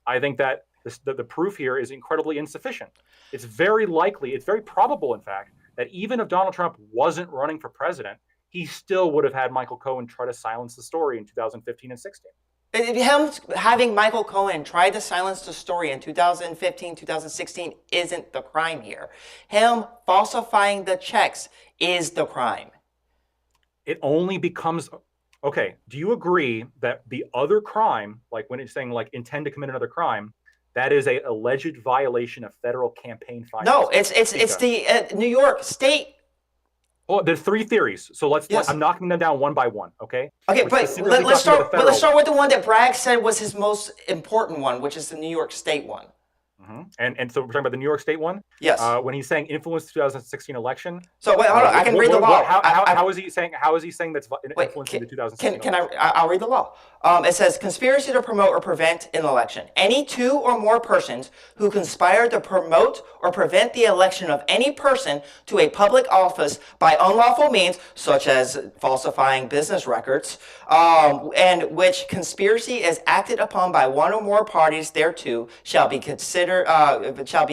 I think that the proof here is incredibly insufficient. It's very likely, it's very probable, in fact, that even if Donald Trump wasn't running for president, he still would have had Michael Cohen try to silence the story in 2015 and 16. Him having Michael Cohen try to silence the story in 2015, 2016 isn't the crime here. Him falsifying the checks is the crime. It only becomes, okay, do you agree that the other crime, like when it's saying like intend to commit another crime, that is a alleged violation of federal campaign finance? No, it's the New York State. Well, there's three theories, so I'm knocking them down one by one, okay? Okay, but let's start with the one that Bragg said was his most important one, which is the New York State one. Mm-hmm. And so we're talking about the New York State one? Yes. When he's saying influence the 2016 election. So wait, hold on. I can read the law. How is he saying that's influencing the 2016 election? I'll read the law. It says conspiracy to promote or prevent an election. Any two or more persons who conspire to promote or prevent the election of any person to a public office by unlawful means, such as falsifying business records, and which conspiracy is acted upon by one or more parties thereto, shall be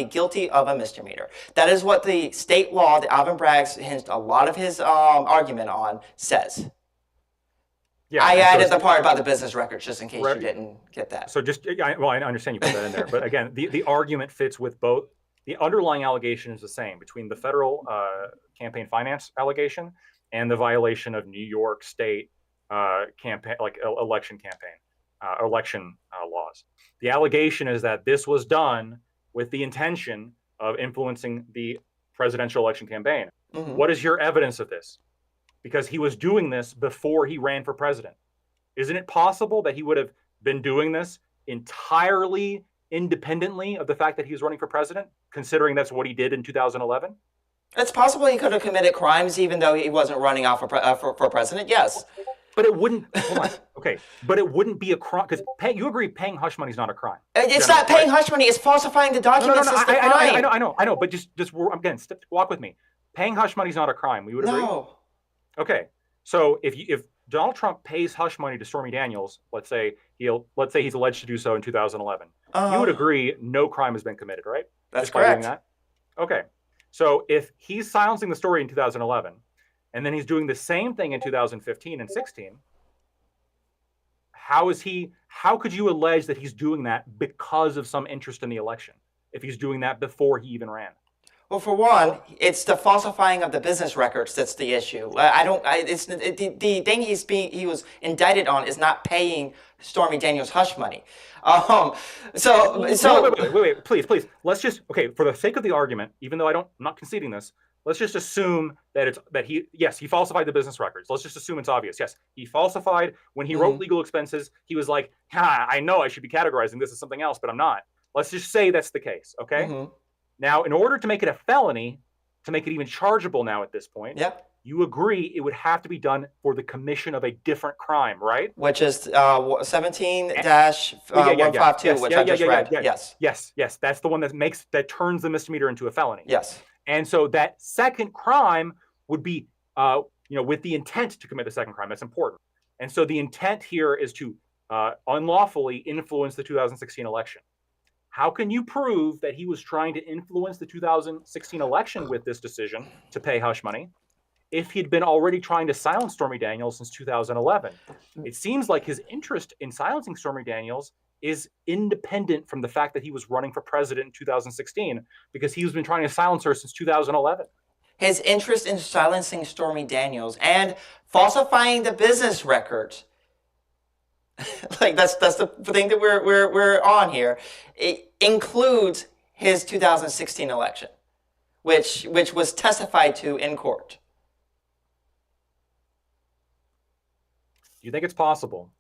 guilty of a misdemeanor. That is what the state law that Alvin Bragg's hinged a lot of his argument on says. Yeah, I added the part about the business records just in case you didn't get that. So I understand you put that in there, but again, the argument fits with both. The underlying allegation is the same between the federal campaign finance allegation and the violation of New York State campaign, like election laws. The allegation is that this was done with the intention of influencing the presidential election campaign. Mm-hmm. What is your evidence of this? Because he was doing this before he ran for president. Isn't it possible that he would have been doing this entirely independently of the fact that he was running for president, considering that's what he did in 2011? It's possible he could have committed crimes even though he wasn't running off for president, yes. But it wouldn't, hold on, okay, but it wouldn't be a crime, because you agree paying hush money is not a crime. It's not paying hush money, it's falsifying the documents. No, I know, but just again, walk with me. Paying hush money is not a crime, we would agree? No. Okay, so if Donald Trump pays hush money to Stormy Daniels, let's say he's alleged to do so in 2011, you would agree no crime has been committed, right? That's correct. That? Okay, so if he's silencing the story in 2011, and then he's doing the same thing in 2015 and 16, how could you allege that he's doing that because of some interest in the election, if he's doing that before he even ran? Well, for one, it's the falsifying of the business records that's the issue. The thing he was indicted on is not paying Stormy Daniels hush money. Wait, please. Let's just, okay, for the sake of the argument, even though I'm not conceding this, let's just assume that he falsified the business records. Let's just assume it's obvious. Yes, he falsified. When he wrote legal expenses, he was like, I know I should be categorizing this as something else, but I'm not. Let's just say that's the case, okay? Mm-hmm. Now, in order to make it a felony, to make it even chargeable now at this point, you agree it would have to be done for the commission of a different crime, right? Which is 17-152, Yes, which I just read. Yes. Yes. That's the one that turns the misdemeanor into a felony. Yes. And so that second crime would be, with the intent to commit the second crime. That's important. And so the intent here is to unlawfully influence the 2016 election. How can you prove that he was trying to influence the 2016 election with this decision to pay hush money if he'd been already trying to silence Stormy Daniels since 2011? It seems like his interest in silencing Stormy Daniels is independent from the fact that he was running for president in 2016, because he's been trying to silence her since 2011. His interest in silencing Stormy Daniels and falsifying the business records, like that's the thing that we're on here. It includes his 2016 election, which was testified to in court. Do you think it's possible?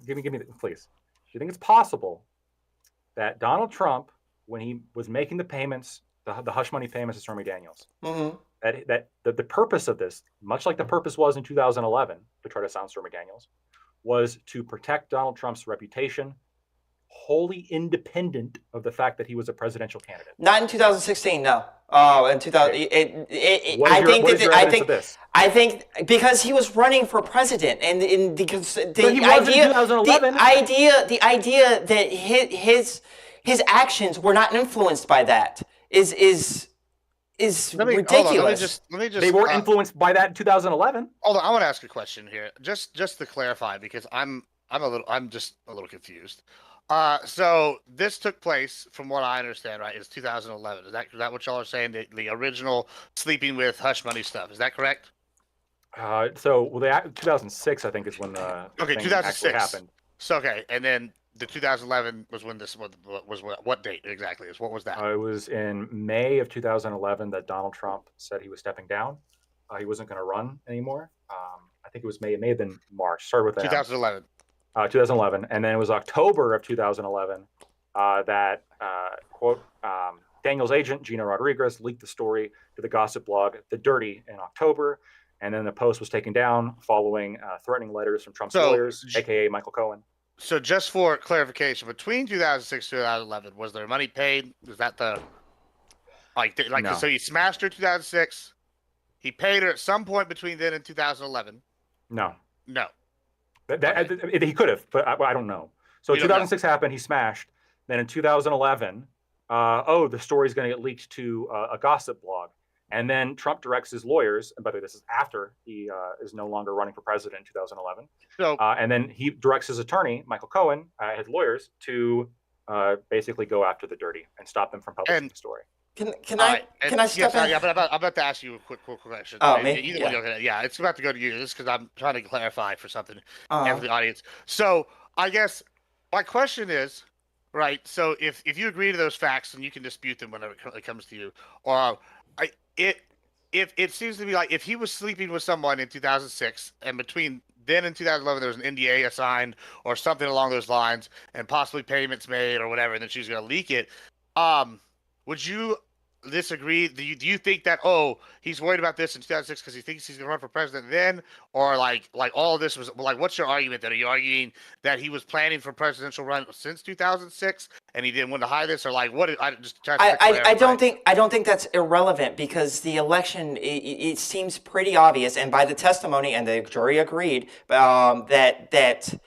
Give me, please. Do you think it's possible that Donald Trump, when he was making the payments, the hush money payments to Stormy Daniels, that the purpose of this, much like the purpose was in 2011 to try to silence Stormy Daniels, was to protect Donald Trump's reputation, wholly independent of the fact that he was a presidential candidate? Not in 2016, no. Oh, in 2000, I think because he was running for president, and because the idea that his actions were not influenced by that is ridiculous. Let me just. They were influenced by that in 2011. Hold on, I want to ask a question here, just to clarify, because I'm just a little confused. So this took place, from what I understand, right, is 2011. Is that what y'all are saying? The original sleeping with hush money stuff. Is that correct? 2006, I think, is when the thing 2006 actually happened. So and then the 2011 was when this was what date exactly? What was that? It was in May of 2011 that Donald Trump said he was stepping down. He wasn't going to run anymore. I think it was May. It may have been March. Started with 2011. 2011, and then it was October of 2011 that quote Daniel's agent Gina Rodriguez leaked the story to the gossip blog The Dirty in October, and then the post was taken down following threatening letters from Trump's lawyers, aka Michael Cohen. So just for clarification, between 2006 and 2011, was there money paid? Was that the no. So he smashed her 2006. He paid her at some point between then and 2011. No. Okay. He could have, but I don't know. So 2006 happened. He smashed. Then in 2011, the story's going to get leaked to a gossip blog. And then Trump directs his lawyers, and by the way, this is after he is no longer running for president in 2011. So, and then he directs his attorney, Michael Cohen, his lawyers, to basically go after The Dirty and stop them from publishing the story. Can I step in? Yeah, but I'm about to ask you a quick question. Oh, me? Yeah, it's about to go to you. This because I'm trying to clarify for something for the audience. So I guess my question is, right? So if you agree to those facts, and you can dispute them whenever it comes to you, or it seems to be like if he was sleeping with someone in 2006, and between then and 2011 there was an NDA assigned or something along those lines, and possibly payments made or whatever, and then she's going to leak it. Would you disagree? Do you think that he's worried about this in 2006 because he thinks he's going to run for president then, or like all of this was like, what's your argument? That are you arguing that he was planning for presidential run since 2006 and he didn't want to hide this, or like what? I don't think that's irrelevant, because the election it seems pretty obvious, and by the testimony, and the jury agreed that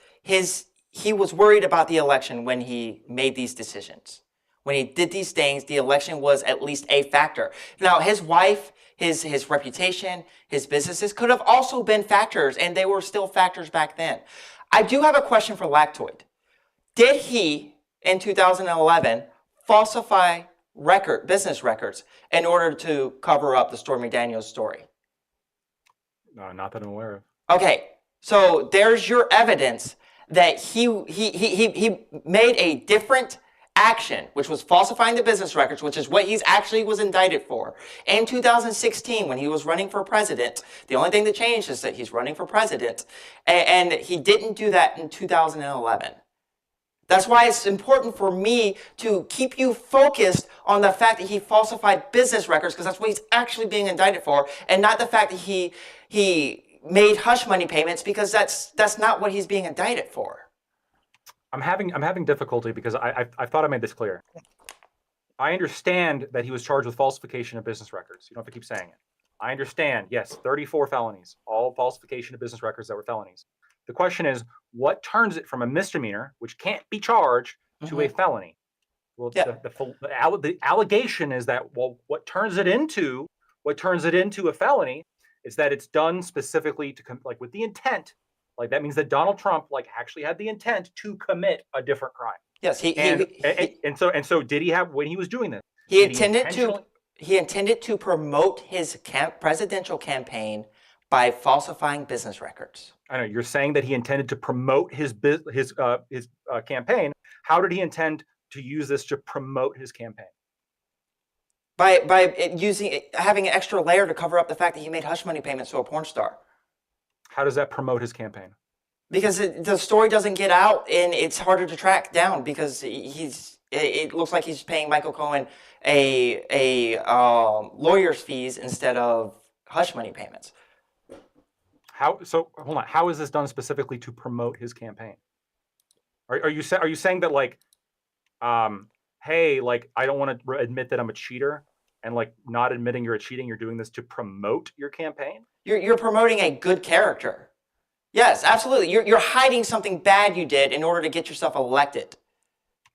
he was worried about the election when he made these decisions. When he did these things, the election was at least a factor. Now, his wife, his reputation, his businesses could have also been factors, and they were still factors back then. I do have a question for Lactoid. Did he, in 2011, falsify business records in order to cover up the Stormy Daniels story? No, not that I'm aware of. Okay, so there's your evidence that he made a different action, which was falsifying the business records, which is what he's actually was indicted for. In 2016, when he was running for president, the only thing that changed is that he's running for president, and he didn't do that in 2011. That's why it's important for me to keep you focused on the fact that he falsified business records, because that's what he's actually being indicted for, and not the fact that he made hush money payments, because that's not what he's being indicted for. I'm having difficulty because I thought I made this clear. I understand that he was charged with falsification of business records. You don't have to keep saying it. I understand. Yes, 34 felonies, all falsification of business records that were felonies. The question is, what turns it from a misdemeanor, which can't be charged, to a felony? Well, Yeah. the allegation is that, well, what turns it into a felony is that it's done specifically to like with the intent. Like that means that Donald Trump like actually had the intent to commit a different crime. Yes, and so did he have, when he was doing this? He intended to promote his presidential campaign by falsifying business records. I know you're saying that he intended to promote his campaign. How did he intend to use this to promote his campaign? By having an extra layer to cover up the fact that he made hush money payments to a porn star. How does that promote his campaign? Because the story doesn't get out, and it's harder to track down because it looks like he's paying Michael Cohen a lawyer's fees instead of hush money payments. Hold on. How is this done specifically to promote his campaign? Are you saying that like, hey, like I don't want to admit that I'm a cheater, and like not admitting you're cheating, you're doing this to promote your campaign? You're promoting a good character. Yes, absolutely. You're hiding something bad you did in order to get yourself elected.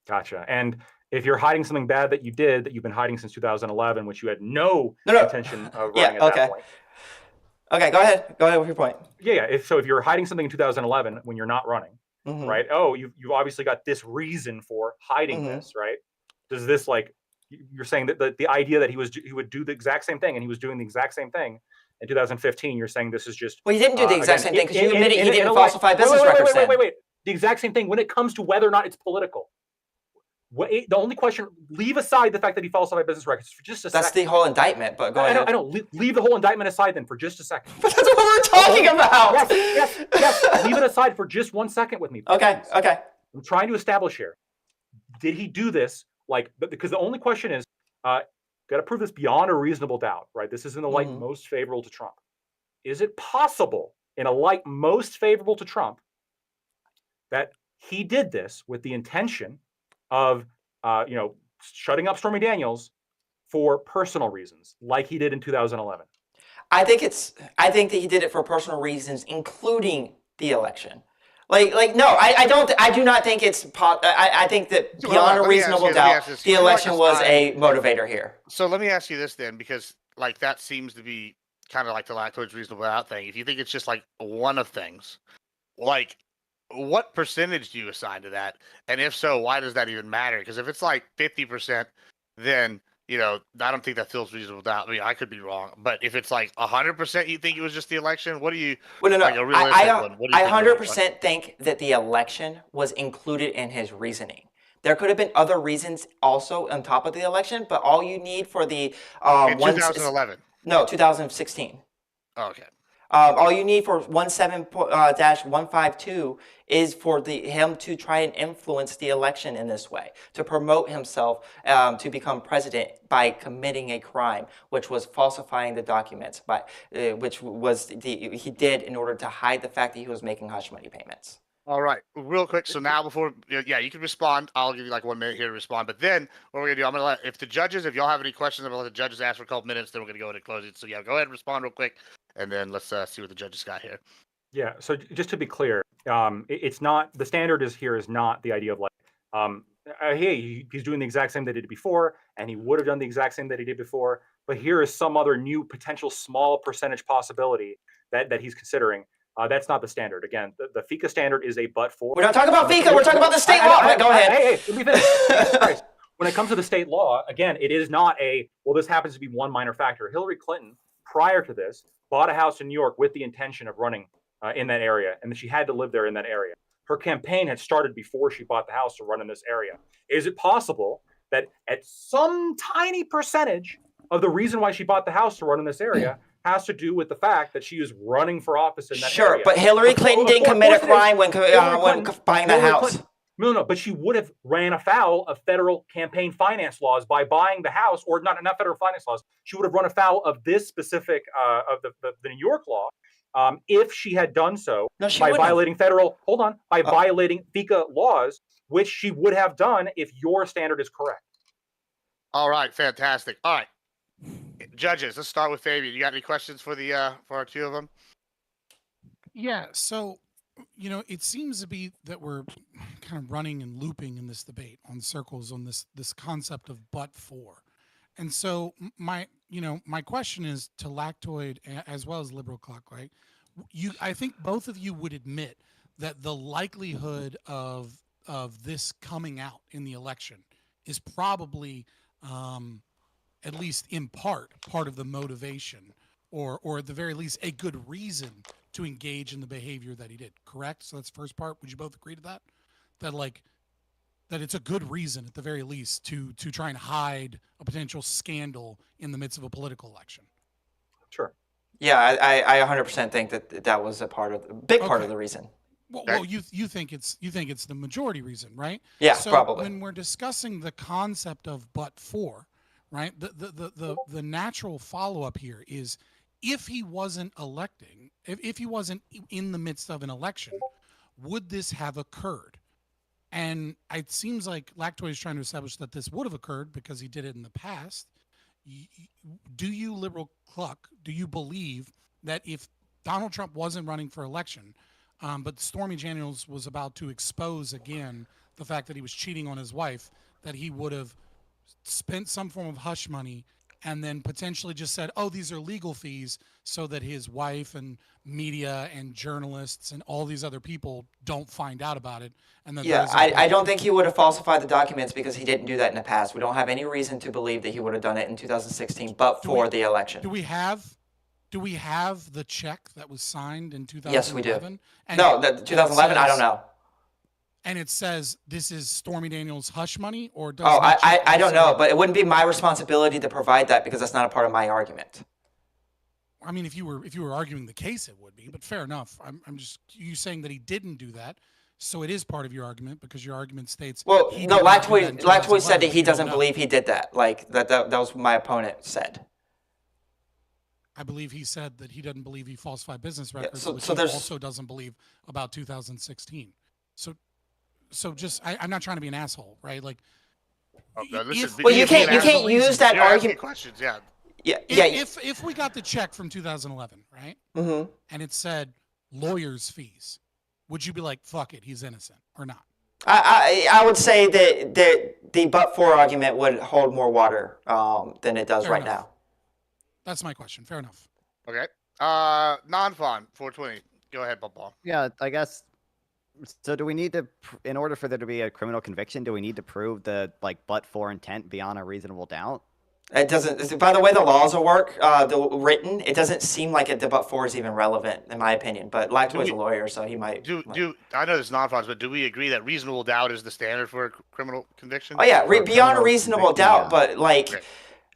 Gotcha. And if you're hiding something bad that you did, that you've been hiding since 2011, which you had no intention of running at that point. Okay, go ahead. Go ahead with your point. Yeah. If you're hiding something in 2011 when you're not running, right? Oh, you've obviously got this reason for hiding this, right? Does this like, you're saying that the idea that he would do the exact same thing, and he was doing the exact same thing in 2015, you're saying this is just... Well, he didn't do the exact same thing, because you admitted he didn't falsify business records then. Wait. The exact same thing when it comes to whether or not it's political. The only question, leave aside the fact that he falsified business records for just a second. That's the whole indictment, but go ahead. I know. Leave the whole indictment aside then for just a second. But that's what we're talking about! Yes. Leave it aside for just 1 second with me. Okay. I'm trying to establish here. Did he do this? Like, because the only question is, got to prove this beyond a reasonable doubt, right? This is in the light most favorable to Trump. Is it possible, in a light most favorable to Trump, that he did this with the intention of, shutting up Stormy Daniels for personal reasons, like he did in 2011? I think that he did it for personal reasons, including the election. I do not think it's. I think that beyond a reasonable doubt, the election was a motivator here. So let me ask you this then, because like that seems to be kind of like the Lactoid's reasonable doubt thing. If you think it's just like one of things, like what percentage do you assign to that? And if so, why does that even matter? Because if it's like 50%, then I don't think that feels reasonable doubt. I mean, I could be wrong, but if it's like 100%, you think it was just the election? What do you? Well, no. Like a realistic one, what do you I 100% think that the election was included in his reasoning. There could have been other reasons also on top of the election, but all you need for the in 2011. No, 2016. Oh, okay. All you need for 17-152 is for him to try and influence the election in this way, to promote himself to become president by committing a crime, which was falsifying the documents, he did in order to hide the fact that he was making hush money payments. All right, real quick. So now you can respond. I'll give you like 1 minute here to respond. But then what we're gonna do, I'm gonna if y'all have any questions, I'm gonna let the judges ask for a couple minutes. Then we're gonna go ahead and close it. So yeah, go ahead and respond real quick, and then let's see what the judges got here. Yeah. So just to be clear, it's not the standard is not the idea of like, hey, he's doing the exact same that he did before, and he would have done the exact same that he did before. But here is some other new potential small percentage possibility that he's considering. That's not the standard. Again, the FICA standard is a but for. We're not talking about FICA. We're talking about the state law. Go ahead. Hey, let me finish. When it comes to the state law, again, it is not this happens to be one minor factor. Hillary Clinton, prior to this, bought a house in New York with the intention of running in that area, and that she had to live there in that area. Her campaign had started before she bought the house to run in this area. Is it possible that at some tiny percentage of the reason why she bought the house to run in this area has to do with the fact that she is running for office in that area? Sure, but Hillary Clinton didn't commit a crime when buying that house. No, but she would have ran afoul of federal campaign finance laws by buying the house, or not federal finance laws. She would have run afoul of this specific of the New York law if she had done so No, she by wouldn't have. violating violating FICA laws, which she would have done if your standard is correct. All right, fantastic. All right, judges, let's start with Fabian. You got any questions for our two of them? Yeah. So, it seems to be that we're kind of running and looping in this debate on circles on this concept of but for. And so my question is to Lactoid as well as Liberal Clock, right? I think both of you would admit that the likelihood of this coming out in the election is probably at least in part of the motivation, or at the very least a good reason to engage in the behavior that he did. Correct? So that's the first part. Would you both agree to that? That it's a good reason at the very least to try and hide a potential scandal in the midst of a political election. Sure. Yeah, I 100% think that was a part of the reason. Well, you think it's the majority reason, right? Yeah, so probably. When we're discussing the concept of but for, right? The natural follow up here is, if he wasn't electing, if he wasn't in the midst of an election, would this have occurred? And it seems like Lactoid is trying to establish that this would have occurred because he did it in the past. Do you, Liberal Cluck, do you believe that if Donald Trump wasn't running for election, but Stormy Daniels was about to expose again the fact that he was cheating on his wife, that he would have spent some form of hush money and then potentially just said, oh, these are legal fees, so that his wife and media and journalists and all these other people don't find out about it? And then Yeah, I don't think he would have falsified the documents because he didn't do that in the past. We don't have any reason to believe that he would have done it in 2016, but for the election. Do we have the check that was signed in 2011? Yes, we do. And No, 2011, I don't know. And it says this is Stormy Daniels' hush money, or does Oh, I don't know, but it wouldn't be my responsibility to provide that because that's not a part of my argument. I mean, if you were arguing the case, it would be. But fair enough. I'm just, you saying that he didn't do that, so it is part of your argument because your argument states. Well, he no, did not do that in Lactoid said 2011, that he but you don't doesn't know. believe he did that. Like that was what my opponent said. I believe he said that he doesn't believe he falsified business records, so which he there's- also doesn't believe about 2016. So just, I'm not trying to be an asshole, right? Like, Well, you can't use that argument. Questions, yeah. Yeah. If we got the check from 2011, right? Mm-hmm. And it said lawyers' fees, would you be like, fuck it, he's innocent, or not? I would say that the but-for argument would hold more water than it does Fair right enough. now. That's my question. Fair enough. Okay. Non-fun 420. Go ahead, Bubba. Yeah, I guess. So do we need to, in order for there to be a criminal conviction, do we need to prove the but for intent beyond a reasonable doubt? It doesn't. By the way, the laws will work. The written, it doesn't seem like the but-for is even relevant in my opinion. But Lactoid's a lawyer, so he might. I know this is non-funds, but do we agree that reasonable doubt is the standard for a criminal conviction? Oh yeah, beyond a reasonable doubt. Yeah. But like. Okay.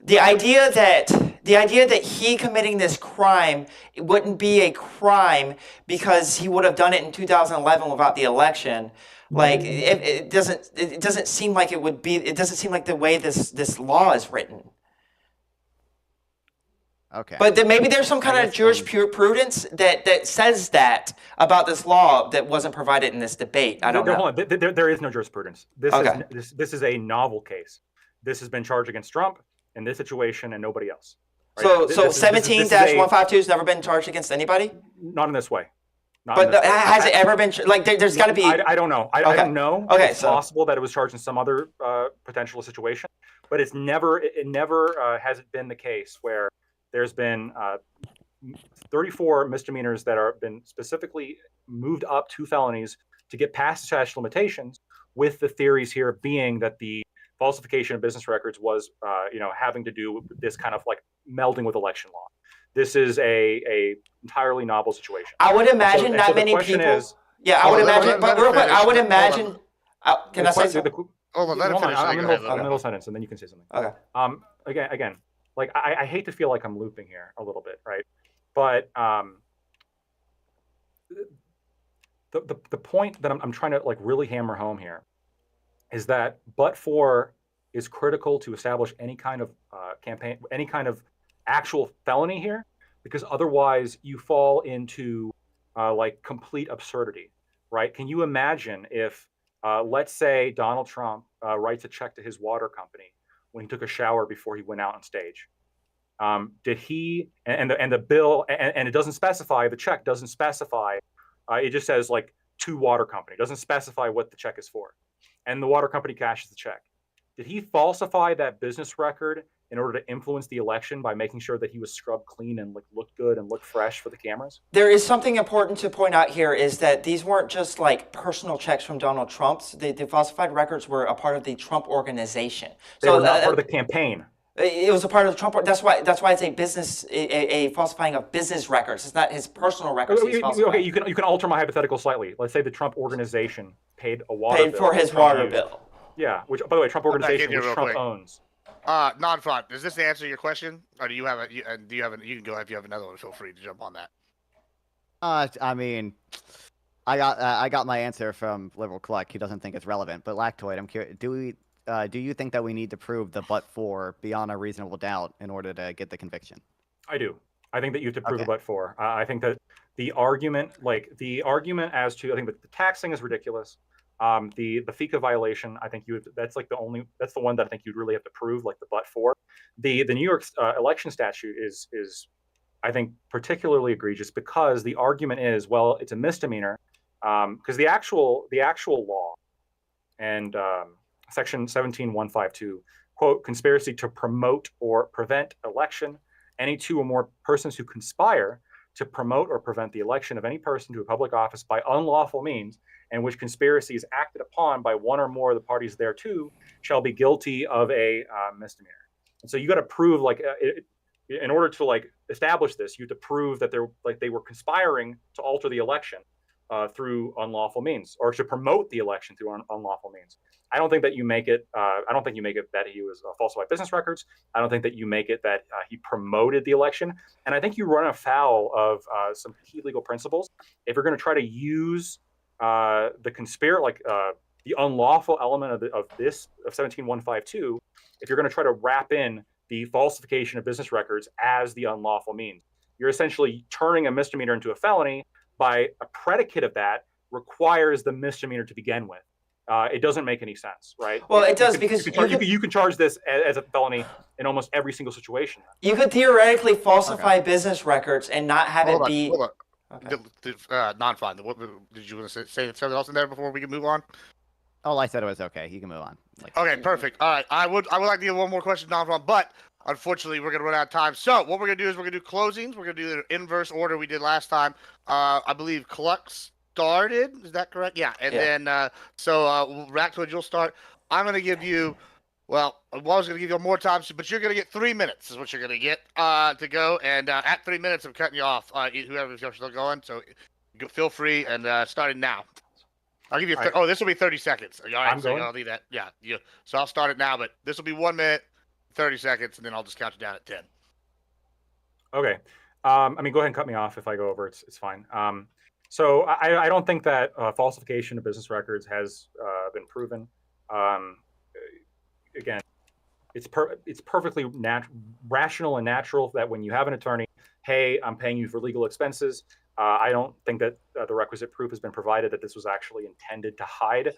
The idea that he committing this crime, it wouldn't be a crime because he would have done it in 2011 without the election. Like it doesn't seem like it would be. It doesn't seem like the way this law is written. Okay. But then maybe there's some kind of jurisprudence that says that about this law that wasn't provided in this debate. I don't know. Hold on. There is no jurisprudence. Okay. This is a novel case. This has been charged against Trump in this situation and nobody else. Right? So 17-152 has never been charged against anybody? Not in this way. Has it ever been like there's got to be? I don't know. I don't know. Okay, it's possible that it was charged in some other potential situation, but it never has it been the case where there's been 34 misdemeanors that are been specifically moved up to felonies to get past the statute of limitations, with the theories here being that the falsification of business records was, having to do with this kind of like melding with election law. This is a entirely novel situation. I would imagine not many people. I would imagine, but real quick, I would imagine. Can I say something? Hold on, let him finish. I'm in the middle sentence, and then you can say something. Okay. Again, like I hate to feel like I'm looping here a little bit, right? But the point that I'm trying to like really hammer home here is that but for is critical to establish any kind of campaign, any kind of actual felony here, because otherwise you fall into like complete absurdity, right? Can you imagine if, let's say, Donald Trump writes a check to his water company when he took a shower before he went out on stage? Did he and the bill and it doesn't specify, the check doesn't specify, it just says like to water company, it doesn't specify what the check is for, and the water company cashes the check. Did he falsify that business record in order to influence the election by making sure that he was scrubbed clean and like looked good and looked fresh for the cameras? There is something important to point out here is that these weren't just like personal checks from Donald Trump's. The falsified records were a part of the Trump organization. They were not part of the campaign. It was a part of the Trump. That's why it's a business, a falsifying of business records. It's not his personal records. Okay, you can alter my hypothetical slightly. Let's say the Trump organization paid a water paid bill for his water bill. Yeah, which by the way, Trump organization, which Trump owns. Non-fraud. Does this answer your question, or do you have a? You can go if you have another one. Feel free to jump on that. I mean, I got my answer from Liberal Cluck. He doesn't think it's relevant. But Lactoid, I'm curious. Do you think that we need to prove the but for beyond a reasonable doubt in order to get the conviction? I do. I think that you have to prove Okay. the but for. I think that the argument as to, I think that the taxing is ridiculous. The FICA violation, I think that's the one that I think you'd really have to prove, like the but for. The New York election statute is I think particularly egregious because the argument is, well, it's a misdemeanor, because the actual law and section 17152, quote, conspiracy to promote or prevent election, any two or more persons who conspire to promote or prevent the election of any person to a public office by unlawful means, and which conspiracy is acted upon by one or more of the parties thereto, shall be guilty of a misdemeanor. And so you got to prove, like, in order to like establish this, you have to prove that they were conspiring to alter the election through unlawful means, or to promote the election through unlawful means. I don't think that you make it. I don't think you make it that he was falsified business records. I don't think that you make it that he promoted the election. And I think you run afoul of some key legal principles if you're going to try to use the unlawful element of 17152. If you're going to try to wrap in the falsification of business records as the unlawful means, you're essentially turning a misdemeanor into a felony by a predicate of that requires the misdemeanor to begin with. It doesn't make any sense, right? Well, it does you can charge this as a felony in almost every single situation. You could theoretically falsify business records and not have it be. Hold on. Okay. Non-fraud. Did you want to say something else in there before we can move on? Oh, I said it was okay. You can move on. Okay, perfect. All right, I would like to give one more question, non-fraud, but unfortunately we're gonna run out of time. So what we're gonna do is we're gonna do closings. We're gonna do the inverse order we did last time. I believe Cluck started. Is that correct? Yeah. And then Ractoid, you'll start. I'm gonna give you. Well, I was going to give you more time, but you're going to get 3 minutes is what you're going to get to go. And at 3 minutes, I'm cutting you off, whoever's still going. So feel free and starting now. I'll give you this will be 30 seconds. All right, so I'll leave that. Yeah. So I'll start it now, but this will be 1 minute, 30 seconds, and then I'll just count you down at 10. Okay. I mean, go ahead and cut me off if I go over. It's fine. So I don't think that falsification of business records has been proven. Again, it's perfectly rational and natural that when you have an attorney, hey, I'm paying you for legal expenses. I don't think that the requisite proof has been provided that this was actually intended to hide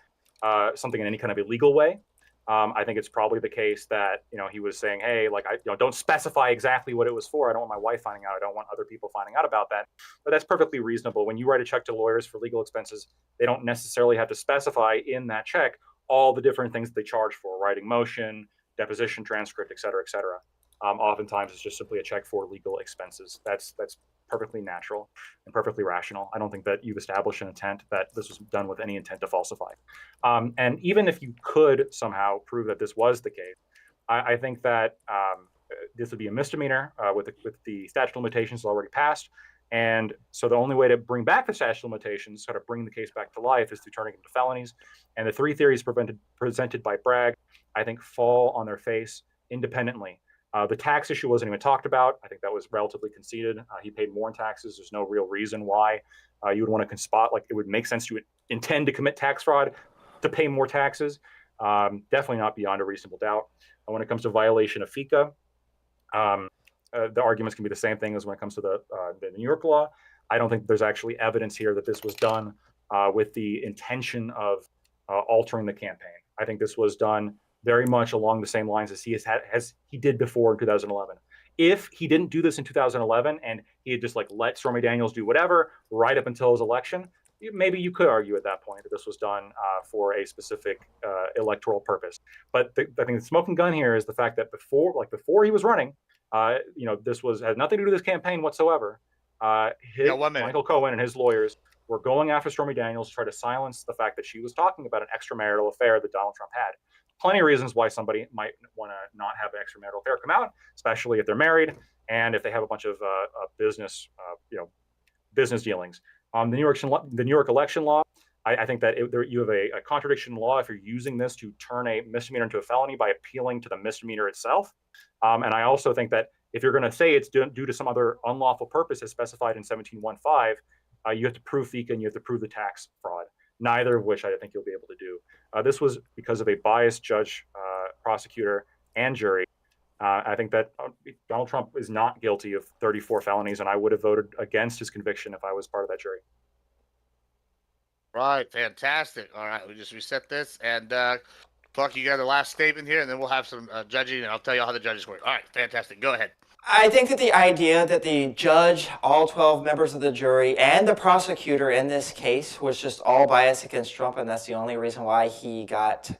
something in any kind of illegal way. I think it's probably the case that he was saying, hey, like don't specify exactly what it was for. I don't want my wife finding out. I don't want other people finding out about that. But that's perfectly reasonable. When you write a check to lawyers for legal expenses, they don't necessarily have to specify in that check all the different things that they charge for: writing motion, deposition transcript, et cetera, et cetera. Oftentimes, it's just simply a check for legal expenses. That's perfectly natural and perfectly rational. I don't think that you've established an intent that this was done with any intent to falsify. And even if you could somehow prove that this was the case, I think that this would be a misdemeanor with the statute of limitations already passed. And so the only way to bring back the statute of limitations, sort of bring the case back to life, is through turning it into felonies. And the three theories presented by Bragg, I think, fall on their face independently. The tax issue wasn't even talked about. I think that was relatively conceded. He paid more in taxes. There's no real reason why you would want to spot, like it would make sense to intend to commit tax fraud to pay more taxes. Definitely not beyond a reasonable doubt. When it comes to violation of FICA, the arguments can be the same thing as when it comes to the New York law. I don't think there's actually evidence here that this was done with the intention of altering the campaign. I think this was done very much along the same lines as he did before in 2011. If he didn't do this in 2011 and he had just like let Stormy Daniels do whatever right up until his election, maybe you could argue at that point that this was done for a specific electoral purpose. But I think the smoking gun here is the fact that before he was running, this had nothing to do with his campaign whatsoever. Michael Cohen and his lawyers were going after Stormy Daniels to try to silence the fact that she was talking about an extramarital affair that Donald Trump had. Plenty of reasons why somebody might want to not have an extramarital affair come out, especially if they're married and if they have a bunch of business dealings. The New York election law, I think that you have a contradiction in law if you're using this to turn a misdemeanor into a felony by appealing to the misdemeanor itself. And I also think that if you're going to say it's due to some other unlawful purpose as specified in 1715, you have to prove FICA and you have to prove the tax fraud, neither of which I think you'll be able to do. This was because of a biased judge, prosecutor, and jury. I think that Donald Trump is not guilty of 34 felonies, and I would have voted against his conviction if I was part of that jury. Right, fantastic. All right, we just reset this, and Clark, you got the last statement here, and then we'll have some judging, and I'll tell you how the judges work. All right, fantastic. Go ahead. I think that the idea that the judge, all 12 members of the jury, and the prosecutor in this case was just all biased against Trump, and that's the only reason why he got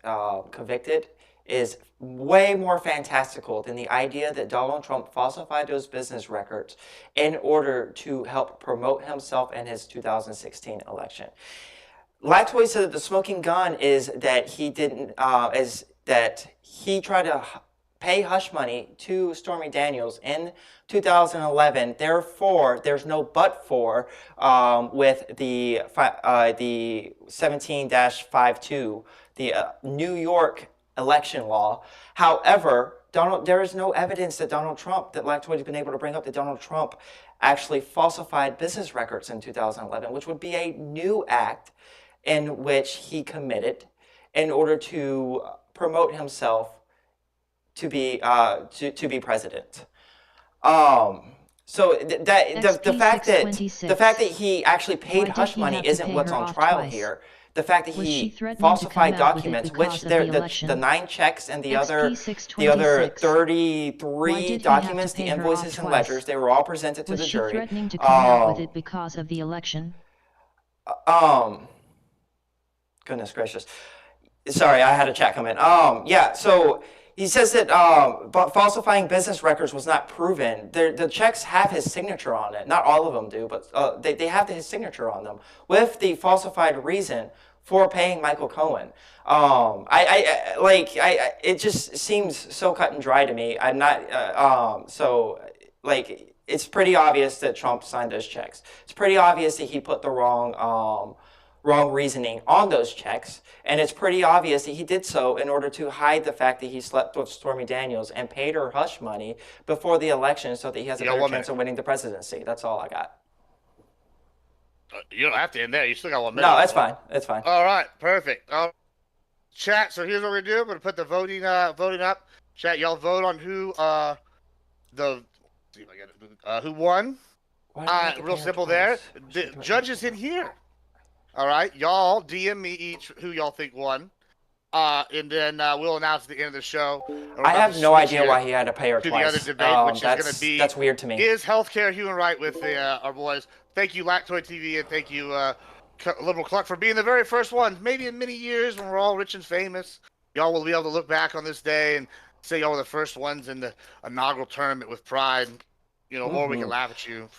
convicted, is way more fantastical than the idea that Donald Trump falsified those business records in order to help promote himself in his 2016 election. Lactoid said that the smoking gun is that he tried to pay hush money to Stormy Daniels in 2011. Therefore, there's no but for with the 17-52, the New York election law. However, there is no evidence that Lactoid has been able to bring up that Donald Trump actually falsified business records in 2011, which would be a new act in which he committed in order to promote himself to be president. So the fact that he actually paid hush money isn't what's on trial here. The fact that he falsified documents, which the 9 checks and the other 33 documents, the invoices and ledgers, they were all presented to the jury. Was she threatening to come out with it because of the election? Goodness gracious. Sorry, I had a chat come in. Yeah, so he says that falsifying business records was not proven. The checks have his signature on it. Not all of them do, but they have his signature on them with the falsified reason for paying Michael Cohen. It just seems so cut and dry to me. I'm not it's pretty obvious that Trump signed those checks. It's pretty obvious that he put the wrong reasoning on those checks, and it's pretty obvious that he did so in order to hide the fact that he slept with Stormy Daniels and paid her hush money before the election so that he has a better chance of winning the presidency. That's all I got. You don't have to end there. You still got 1 minute. No, that's fine. It's fine. All right, perfect. Chat. So here's what we're gonna do. I'm gonna put the voting up. Chat, y'all vote on who who won. Real simple there. The judges in here. All right, y'all DM me each who y'all think won, and then we'll announce at the end of the show. I have no idea why he had to pay her twice. The other debate, which is going to be that's weird to me. Is healthcare human right with our boys? Thank you, Lactoid TV, and thank you, Liberal Cluck, for being the very first one. Maybe in many years when we're all rich and famous, y'all will be able to look back on this day and say y'all were the first ones in the inaugural tournament with pride. Or we can laugh at you.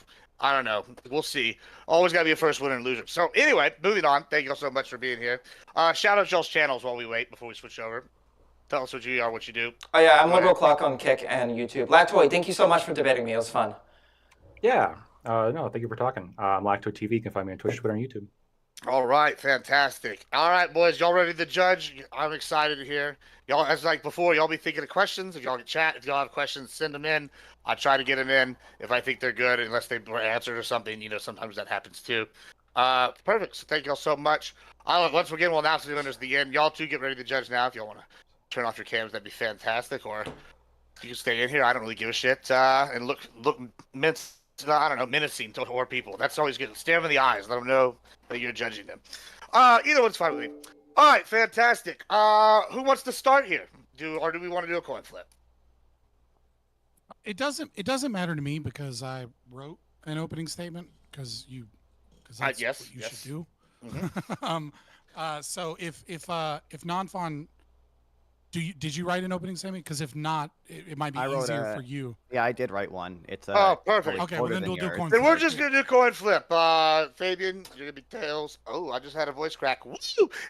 I don't know. We'll see. Always got to be a first winner and loser. So anyway, moving on. Thank you all so much for being here. Shout out y'all's channels while we wait before we switch over. Tell us what you are, what you do. Oh yeah, I'm Liberal Clock on Kick and YouTube. Lactoid, thank you so much for debating me. It was fun. Yeah. No, thank you for talking. I'm Lactoid TV. You can find me on Twitch, Twitter, and YouTube. All right, fantastic. All right, boys, y'all ready to judge? I'm excited to hear. Y'all, as like before, y'all be thinking of questions. If y'all can chat, if y'all have questions, send them in. I try to get them in if I think they're good, unless they were answered or something. Sometimes that happens too. Perfect. So thank y'all so much. Once again, we'll announce the winners at the end. Y'all two get ready to judge now. If y'all want to turn off your cams, that'd be fantastic. Or you can stay in here. I don't really give a shit. And look I don't know, menacing to more people. That's always good. Stare them in the eyes. Let them know that you're judging them. Either one's fine with me. All right, fantastic. Who wants to start here? Do we want to do a coin flip? It doesn't matter to me because I wrote an opening statement because that's yes, what you yes. should do. Mm-hmm. So if non-fun, did you write an opening statement? Because if not, it might be I wrote easier for you. Yeah, I did write one. It's perfect. Okay, well shorter then than we'll do yours. coin Then flip. we're just gonna do coin flip. Fabian, you're gonna be tails. Oh, I just had a voice crack. Woo!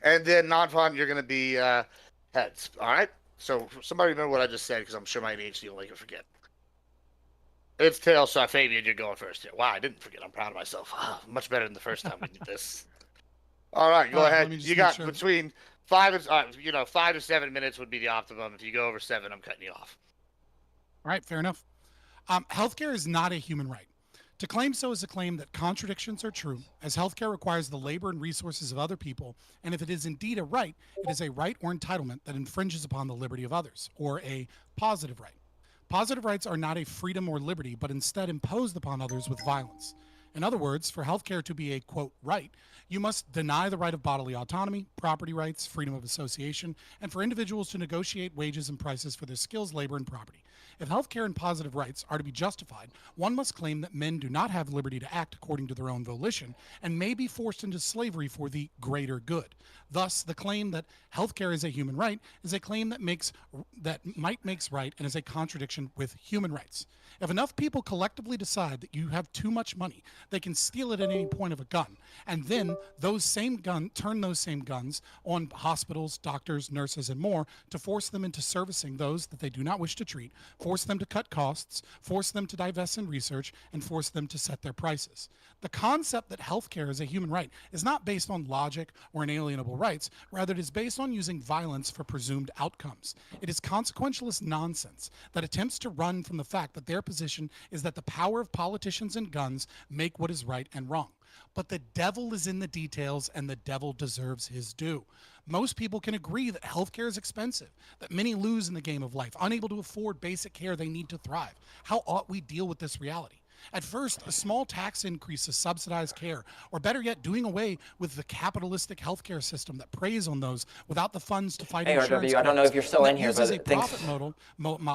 And then non-fun, you're gonna be heads. All right. So somebody remember what I just said because I'm sure my ADHD will make it forget. It's tails. So Fabian, you're going first here. Wow, I didn't forget. I'm proud of myself. Much better than the first time we did this. All right, go All right, ahead. let me just You make got sure. between 5 to 7 minutes would be the optimum. If you go over 7, I'm cutting you off. All right, fair enough. Healthcare is not a human right. To claim so is a claim that contradictions are true, as healthcare requires the labor and resources of other people, and if it is indeed a right, it is a right or entitlement that infringes upon the liberty of others, or a positive right. Positive rights are not a freedom or liberty, but instead imposed upon others with violence. In other words, for healthcare to be a, quote, right, you must deny the right of bodily autonomy, property rights, freedom of association, and for individuals to negotiate wages and prices for their skills, labor, and property. If healthcare and positive rights are to be justified, one must claim that men do not have liberty to act according to their own volition and may be forced into slavery for the greater good. Thus, the claim that healthcare is a human right is a claim that might makes right and is a contradiction with human rights. If enough people collectively decide that you have too much money, they can steal it at any point of a gun, and then turn those same guns on hospitals, doctors, nurses, and more to force them into servicing those that they do not wish to treat, force them to cut costs, force them to divest in research, and force them to set their prices. The concept that healthcare is a human right is not based on logic or inalienable rights, rather it is based on using violence for presumed outcomes. It is consequentialist nonsense that attempts to run from the fact that their position is that the power of politicians and guns make what is right and wrong. But the devil is in the details, and the devil deserves his due. Most people can agree that healthcare is expensive, that many lose in the game of life, unable to afford basic care they need to thrive. How ought we deal with this reality? At first, a small tax increase to subsidize care, or better yet, doing away with the capitalistic healthcare system that preys on those without the funds to fight Hey, insurance RW, I don't know claims, if you're still and in that here, uses but a thanks profit model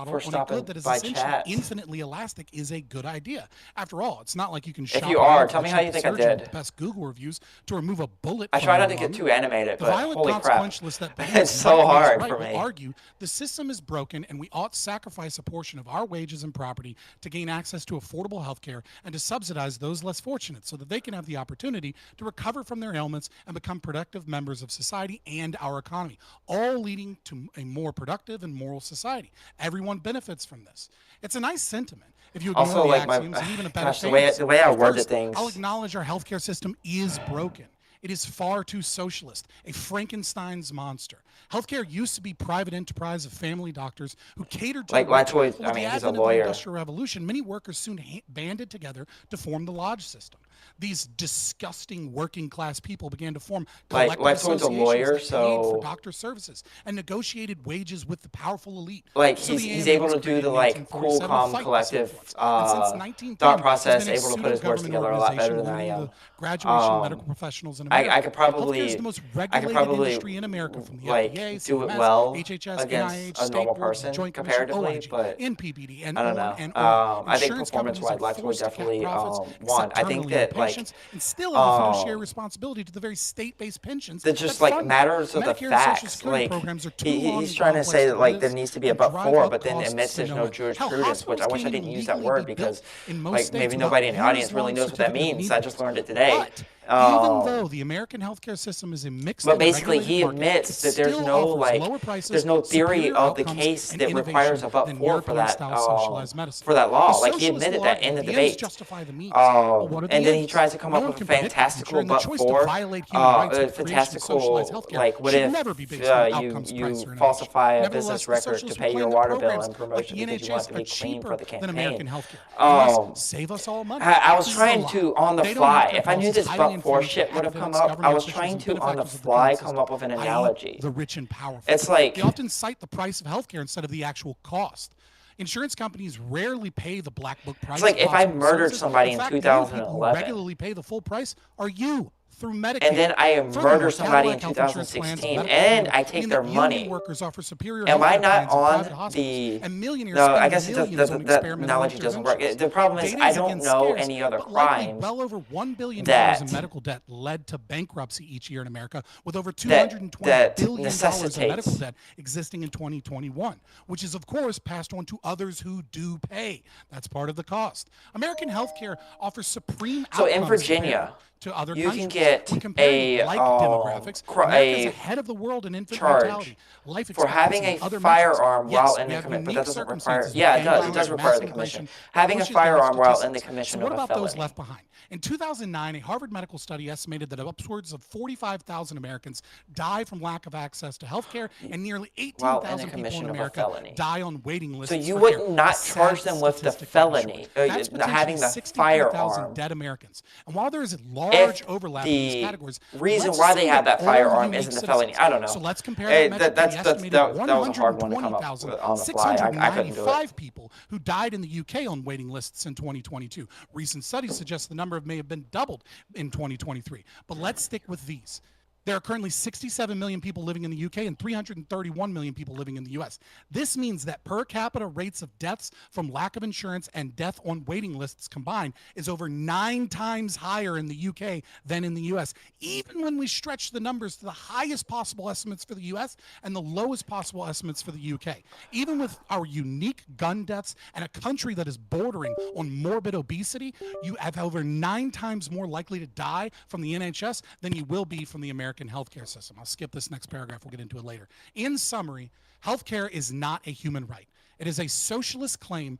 for on a stopping good that is by essentially chat. infinitely elastic is a good idea. After all, it's not like you can If shop you are, around tell for me the how you cheapest think I surgeon did. with the best Google reviews to remove a bullet I from try your not to get lung. too animated, The but violent holy crap. consequentialists that believe It's so might makes hard right for will me. argue the system is broken and we ought to sacrifice a portion of our wages and property to gain access to affordable health care and to subsidize those less fortunate so that they can have the opportunity to recover from their ailments and become productive members of society and our economy, all leading to a more productive and moral society. Everyone benefits from this. It's a nice sentiment if you ignore Also, the like axioms and even a better gosh, the fantasy. way I worded First, things. I'll acknowledge our healthcare system is broken. It is far too socialist, a Frankenstein's monster. Healthcare used to be private enterprise of family doctors who catered to Like the rich. Lactoid, But I with mean, the he's a advent of the lawyer. Industrial Revolution, many workers soon banded together to form the lodge system. These disgusting working class people began to form Like collective Lactoid's a associations lawyer, that paid for so doctor services and negotiated wages with the powerful elite. like So the he's AMA able was to do created the in like cool, 1847 to calm, fight this collective influence. And since thought 1910, process, has been a able to put his words pseudo-government together a lot better organization than I leading am. the graduation of medical professionals in America. I could Healthcare is probably the most I could regulated probably industry in America, from the like FDA, do it CMS, well HHS, against NIH, a state normal boards, person Joint Commission, comparatively, OIG, but NPPD, and I don't on know. and on. I think Insurance companies performance-wise, are Lactoid forced to cap definitely profits, won. accept I think terminally ill that like patients, and still have a fiduciary responsibility to the very state-based pensions that just that like fund matters of the Medicare and Social facts. Security Like programs are too long he's and trying to complex say to that like there list needs to be a and but drive for, up but then costs admits to there's no no end. Hell, jurisprudence, which I hospitals wish I can't didn't even use that legally word be because built in most like states maybe without nobody in the audience really years-long knows what that certificate of means. I need just forms. learned it today. But Even though the American healthcare system is a mixed But and basically, regulated he market, admits it that there's still no offers lower prices, there's no theory superior of the outcomes, case and that requires innovation a but than for European-style socialized medicine. for that law. The Like he socialists admitted will that in argue the the ends debate. justify the means. But what are the And then he ends? tries to come No up one with a can predict the future, fantastical and the but choice to for violate human rights with the creation of socialized fantastical healthcare what should if never be based on you outcomes, price, or innovation. falsify a Nevertheless, business the record to socialists pay will your claim that water bill programs and like promotion the because you want NHS to are be clean for cheaper the than campaign. American healthcare, and thus save us all money. I was This is a trying lie. to on the State-owned fly. healthcare If I knew policies this highly but for influence shit the would have come academics, up, I government was officials, trying and to on the benefactors of the current fly system, come up with an i.e. analogy. the rich and powerful. It's like They often cite the price of healthcare instead of the actual cost. Insurance companies rarely pay the black book price. it's like if I possible murdered services. somebody in in fact, the only people who 2011. regularly pay the full price are you through Medicaid. And then I Furthermore, murder somebody in Cadillac health insurance plans 2016, medical and freedom I take mean their that money. union workers offer superior Am I healthcare not plans in on private hospitals, the? and millionaires No, I spend guess millions on that experimental analogy doesn't work. interventions. The problem is Data I is don't again know scarce, any other but likely crimes well over $1 billion that in medical debt led to bankruptcy each year in America, with over that $220 billion in medical necessitates. debt existing in 2021, which is of course passed on to others who do pay. That's part of the cost. American healthcare offers supreme So in outcomes Virginia, compared to other you countries. can get When comparing a like demographics, America is a ahead of the world in infant charge mortality, life for having expectancy, a and other firearm metrics. while Yes, in we the have commission, but unique that doesn't require. circumstances with Yeah, it gang does. It violence does and require mass the commission. immigration that Having a pushes down firearm while in the statistics. commission So what of a about those felony. left behind? In 2009, a Harvard medical study estimated that upwards of 45,000 Americans die from lack of access to health care, and nearly While in the 18,000 people commission in of a America felony. die on waiting lists. So you for wouldn't care. not A sad charge them with the statistic to be sure. felony, That's having potentially the 63,000 firearm. dead Americans. And while there is a large overlap in these The categories, reason let's why they assume have that all firearm unique isn't the felony. citizens. I don't know. So let's compare Hey, that metric to the estimated that was a hard one to come up with 120,000 on the fly. I couldn't do it. people who died in the UK on waiting lists in 2022. Recent studies suggest the number may have been doubled in 2023. But let's stick with these. There are currently 67 million people living in the UK and 331 million people living in the US. This means that per capita rates of deaths from lack of insurance and death on waiting lists combined is over 9 times higher in the UK than in the US, even when we stretch the numbers to the highest possible estimates for the US and the lowest possible estimates for the UK. Even with our unique gun deaths and a country that is bordering on morbid obesity, you have over 9 times more likely to die from the NHS than you will be from the American healthcare system. I'll skip this next paragraph. We'll get into it later. In summary, healthcare is not a human right. It is a socialist claim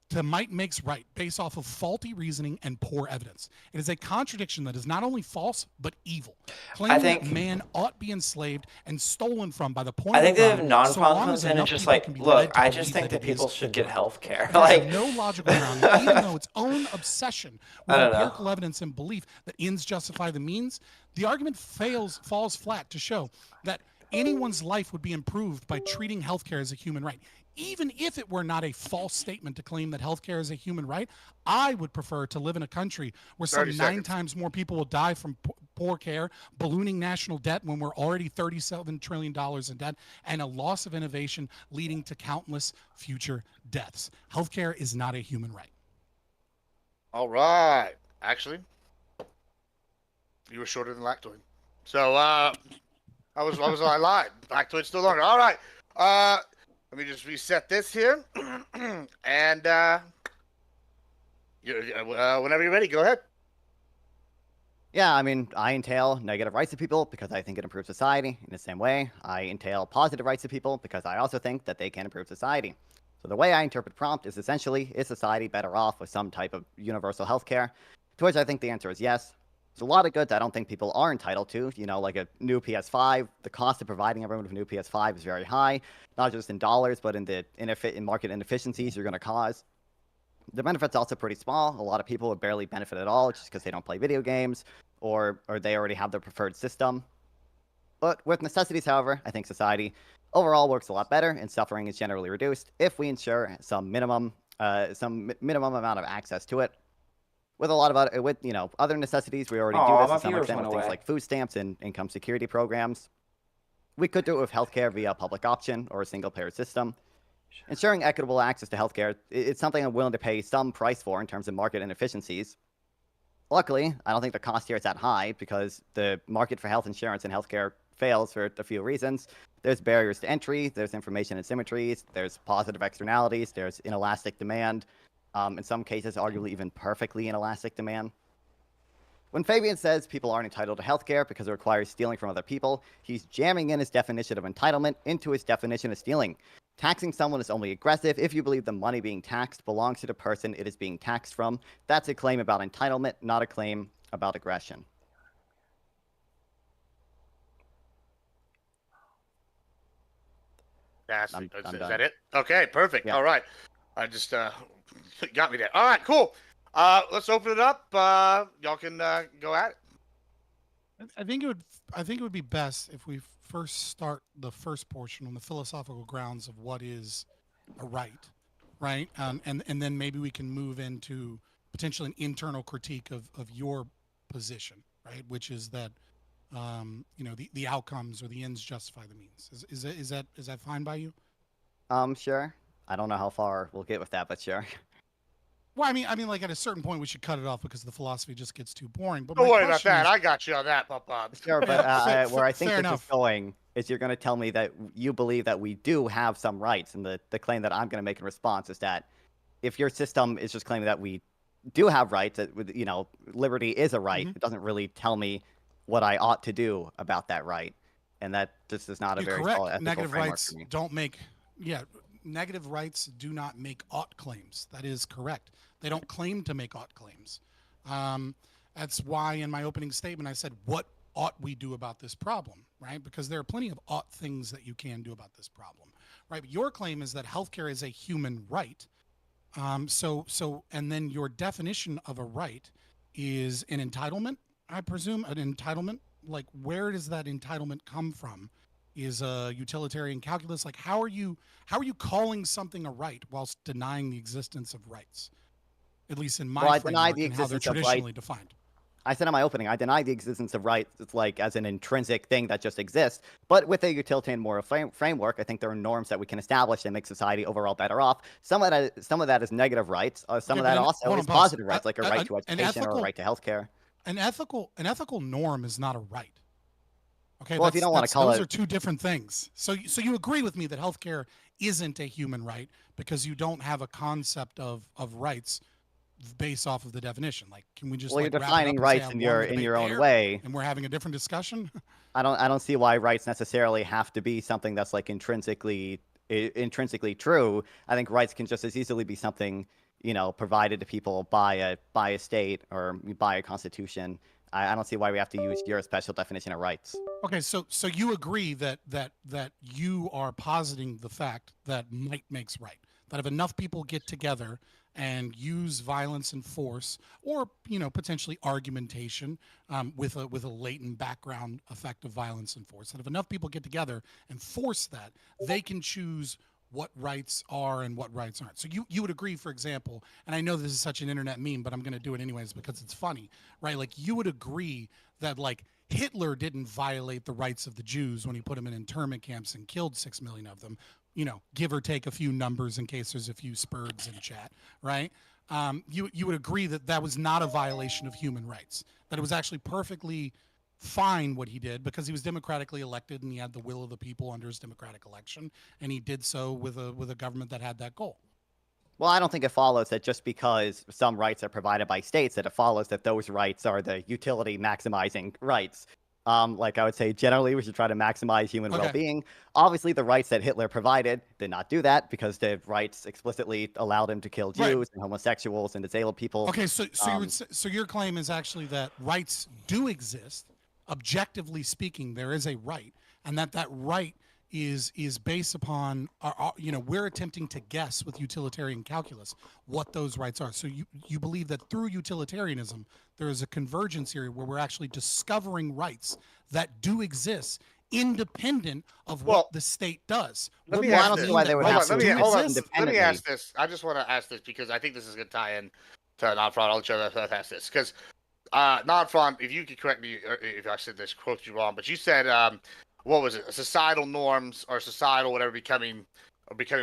to might makes right based off of faulty reasoning and poor evidence. It is a contradiction that is not only false but evil. Claiming that man ought be enslaved and stolen from by the point I think of that if gun, non-fun so long comes as in and enough just people like, can be look, led to I just believe think that it people is should get right. health care. There is Like, no logical ground, even though its own obsession with I don't know. empirical evidence and belief that ends justify the means, the argument falls flat to show that anyone's life would be improved by treating healthcare as a human right. Even if it were not a false statement to claim that healthcare is a human right, I would prefer to live in a country where some 9 times more people will die from poor care, ballooning national debt when we're already $37 trillion in debt, and a loss of innovation leading to countless future deaths. Healthcare is not a human right. All right. Actually, you were shorter than Lactoid. So I lied. Lactoid's still longer. All right. Let me just reset this here, and whenever you're ready, go ahead. Yeah, I mean, I entail negative rights of people because I think it improves society. In the same way, I entail positive rights of people because I also think that they can improve society. So the way I interpret prompt is essentially, is society better off with some type of universal health care? To which I think the answer is yes. There's a lot of goods I don't think people are entitled to, like a new PS5. The cost of providing everyone with a new PS5 is very high, not just in dollars, but in the in market inefficiencies you're going to cause. The benefit's also pretty small. A lot of people would barely benefit at all just because they don't play video games or they already have their preferred system. But with necessities, however, I think society overall works a lot better and suffering is generally reduced if we ensure some minimum amount of access to it. With a lot of other necessities, we already do this to some extent with things like food stamps and income security programs. We could do it with healthcare via a public option or a single-payer system. Ensuring equitable access to healthcare, it's something I'm willing to pay some price for in terms of market inefficiencies. Luckily, I don't think the cost here is that high because the market for health insurance and healthcare fails for a few reasons. There's barriers to entry, there's information asymmetries, there's positive externalities, there's inelastic demand. In some cases, arguably even perfectly inelastic demand. When Fabian says people aren't entitled to healthcare because it requires stealing from other people, he's jamming in his definition of entitlement into his definition of stealing. Taxing someone is only aggressive if you believe the money being taxed belongs to the person it is being taxed from. That's a claim about entitlement, not a claim about aggression. That's, I'm is done. that it? Okay, perfect. Yeah. All right. I just got me there. All right, cool. Let's open it up. Y'all can go at it. I think it would be best if we first start the first portion on the philosophical grounds of what is a right, right? And then maybe we can move into potentially an internal critique of your position, right? Which is that the outcomes or the ends justify the means. Is that fine by you? Sure. I don't know how far we'll get with that, but sure. Well, I mean, like at a certain point, we should cut it off because the philosophy just gets too boring. But Don't my worry about question that. is- I got you on that, Papa. Sure, but where I think fair this is enough. going is you're going to tell me that you believe that we do have some rights, and the claim that I'm going to make in response is that if your system is just claiming that we do have rights, that liberty is a right, it doesn't really tell me what I ought to do about that right, and that just is not a You're very correct. solid ethical Negative framework rights for me. don't make, negative rights do not make ought claims. That is correct. They don't claim to make ought claims. That's why in my opening statement I said, what ought we do about this problem, right? Because there are plenty of ought things that you can do about this problem, right? But your claim is that healthcare is a human right. And then your definition of a right is an entitlement, I presume, an entitlement. Like, where does that entitlement come from? Is a utilitarian calculus? Like, how are you calling something a right whilst denying the existence of rights? At least in my Well, I deny framework the and how they're existence of traditionally defined. I said in my opening, I deny the existence of rights. It's like as an intrinsic thing that just exists. But with a utilitarian moral framework, I think there are norms that we can establish that make society overall better off. Some of that is negative rights. Some of that also is positive rights, like a right to education or a right to healthcare. An ethical norm is not a right. Okay, well, if you don't want to call those it, are two different things. So you agree with me that healthcare isn't a human right because you don't have a concept of rights based off of the definition. Like, can we just well, like you're wrap it up defining and rights say, in I won your the debate own there, way. and we're having a different discussion? I don't see why rights necessarily have to be something that's like intrinsically true. I think rights can just as easily be something provided to people by a state or by a constitution. I don't see why we have to use your special definition of rights. Okay, so you agree that you are positing the fact that might makes right. That if enough people get together and use violence and force, or potentially argumentation with a latent background effect of violence and force, that if enough people get together and force that, they can choose what rights are and what rights aren't. So you would agree, for example, and I know this is such an internet meme, but I'm going to do it anyways because it's funny, right? Like, you would agree that like Hitler didn't violate the rights of the Jews when he put them in internment camps and killed 6 million of them, give or take a few numbers in case there's a few spurgs in chat, right? You would agree that that was not a violation of human rights, that it was actually perfectly fine what he did because he was democratically elected and he had the will of the people under his democratic election, and he did so with a government that had that goal. Well, I don't think it follows that just because some rights are provided by states that it follows that those rights are the utility maximizing rights. Like I would say, generally we should try to maximize human well-being. Obviously, the rights that Hitler provided did not do that because the rights explicitly allowed him to kill Jews and homosexuals and disabled people. Okay, so your claim is actually that rights do exist. Objectively speaking, there is a right, and that right is based upon we're attempting to guess with utilitarian calculus what those rights are. So you believe that through utilitarianism there is a convergence here where we're actually discovering rights that do exist independent of what the state does. Let me ask this. Let me ask this. I just want to ask this because I think this is going to tie in to non-fraud. I'll let you ask this because non-fraud, if you could correct me if I said this, quote you wrong, but you said what was it? Societal norms or societal whatever becoming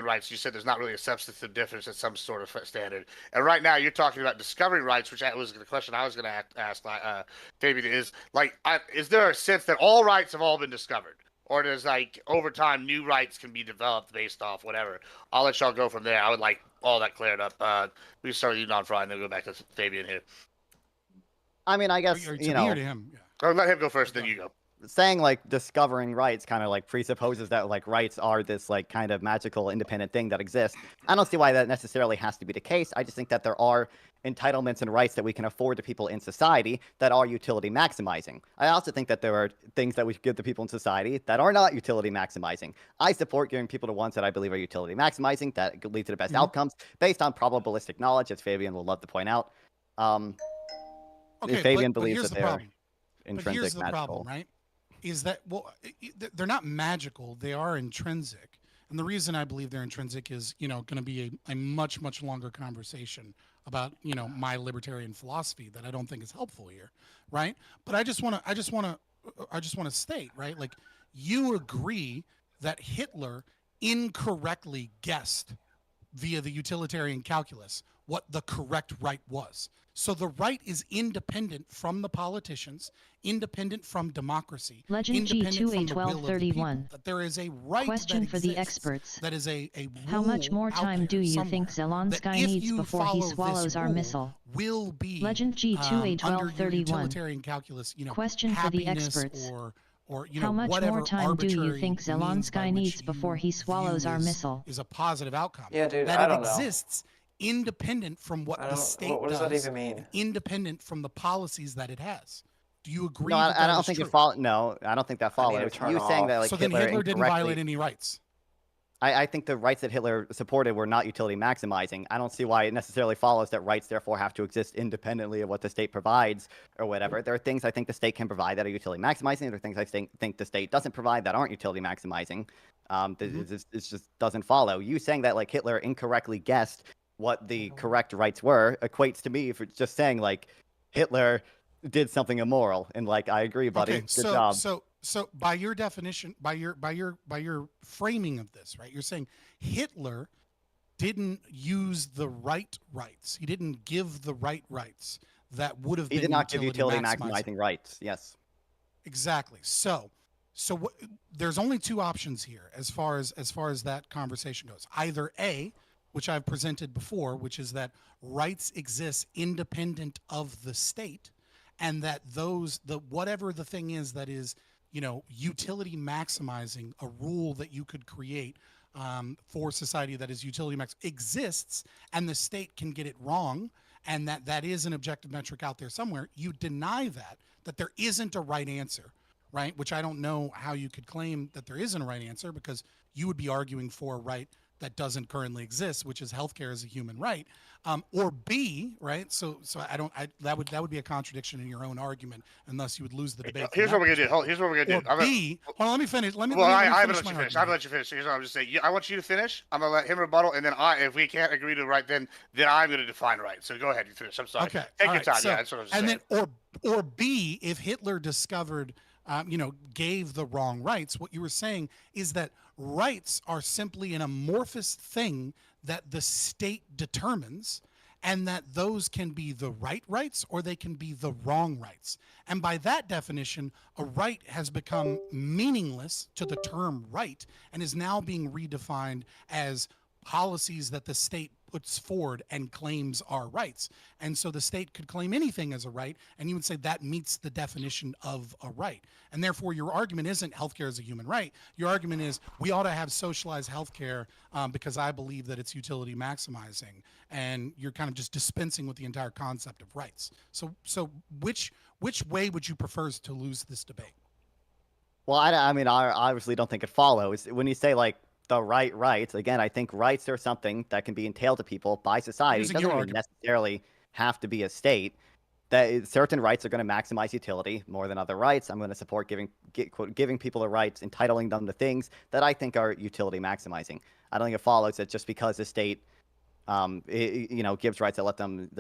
rights. You said there's not really a substantive difference at some sort of standard. And right now you're talking about discovering rights, which was the question I was going to ask. David, is there a sense that all rights have all been discovered, or does like over time new rights can be developed based off whatever? I'll let y'all go from there. I would like all that cleared up. We can start with you, non-fraud, and then go back to Fabian here. I mean, I guess, Or to you me or know, to him? Yeah. Oh, let him go first, then you go. saying like discovering rights kind of like presupposes that like rights are this like kind of magical independent thing that exists. I don't see why that necessarily has to be the case. I just think that there are entitlements and rights that we can afford to people in society that are utility maximizing. I also think that there are things that we should give to people in society that are not utility maximizing. I support giving people the ones that I believe are utility maximizing that lead to the best outcomes based on probabilistic knowledge, as Fabian will love to point out. Okay, Fabian but believes here's that the they're problem. But intrinsic here's the magical. problem, right? Is that, well, they're not magical. They are intrinsic. And the reason I believe they're intrinsic is, going to be a much, much longer conversation about, my libertarian philosophy that I don't think is helpful here, right? But I just want to state, right? Like, you agree that Hitler incorrectly guessed via the utilitarian calculus what the correct right was. So the right is independent from the politicians, independent from democracy, Legend independent from the will of the people. G281231. That there is a right Question that for the exists, experts. that is a rule How much more out time there do you somewhere, think that Zelensky if needs you before he follow swallows this our rule, missile? will be Legend under your G281231. utilitarian calculus, Question for the happiness experts. or How much whatever more time do you arbitrary think means by Zelensky which needs before you he swallows view our missile? is a positive outcome. Yeah, dude, That I it don't know. exists independent from what I the don't. state What does that even mean? and independent from the policies that it has. Do you agree No, that I that don't is think true? it follows. No, I don't think that I need to follows. turn You saying that off. like So then Hitler didn't incorrectly. violate any rights. I think the rights that Hitler supported were not utility maximizing. I don't see why it necessarily follows that rights therefore have to exist independently of what the state provides or whatever. There are things I think the state can provide that are utility maximizing. There are things I think the state doesn't provide that aren't utility maximizing. It just doesn't follow. You saying that like Hitler incorrectly guessed what the correct rights were equates to me for just saying like Hitler did something immoral and like I agree, buddy. Okay, Good job. So by your definition, by your framing of this, right? You're saying Hitler didn't use the right rights. He didn't give the right rights that would have He been did not give utility maximizing. maximizing rights. Yes. Exactly. So there's only two options here as far as that conversation goes. Either A, which I've presented before, which is that rights exist independent of the state, and that whatever the thing is that is, utility maximizing, a rule that you could create for society that is utility max exists, and the state can get it wrong, and that is an objective metric out there somewhere. You deny that there isn't a right answer, right? Which I don't know how you could claim that there isn't a right answer, because you would be arguing for a right that doesn't currently exist, which is healthcare as a human right, or B, right? So that would be a contradiction in your own argument, and thus you would lose the debate. Here's what we're gonna do. Here's what we're gonna do. Or B, hold on, let me finish. Let me I finish haven't let my you finish. argument. I haven't let you finish. Here's what I'm just saying. I want you to finish. I'm gonna let him rebuttal, and then if we can't agree to right, then I'm gonna define right. So go ahead, you finish. I'm sorry. Okay. Take all your right, time. so- Yeah, that's what I was and saying. then or B, if Hitler discovered, gave the wrong rights, what you were saying is that rights are simply an amorphous thing that the state determines, and that those can be the right rights or they can be the wrong rights. And by that definition, a right has become meaningless to the term right and is now being redefined as policies that the state puts forward and claims are rights. And so the state could claim anything as a right, and you would say that meets the definition of a right. And therefore, your argument isn't healthcare as a human right. Your argument is we ought to have socialized healthcare because I believe that it's utility maximizing. And you're kind of just dispensing with the entire concept of rights. So which way would you prefer to lose this debate? Well, I mean, I obviously don't think it follows. When you say, like, the rights, again, I think rights are something that can be entailed to people by society. It Using doesn't your even argument. necessarily have to be a state. That certain rights are going to maximize utility more than other rights. I'm going to support giving people the rights, entitling them to things that I think are utility maximizing. I don't think it follows that just because the state, gives rights that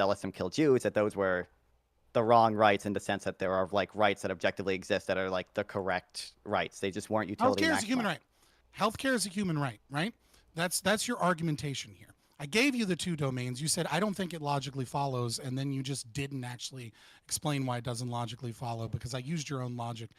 lets them kill Jews, that those were the wrong rights in the sense that there are like rights that objectively exist that are like the correct rights. They just weren't utility Healthcare is a human maximizing. right. Healthcare is a human right, right? That's your argumentation here. I gave you the two domains. You said I don't think it logically follows, and then you just didn't actually explain why it doesn't logically follow, because I used your own logic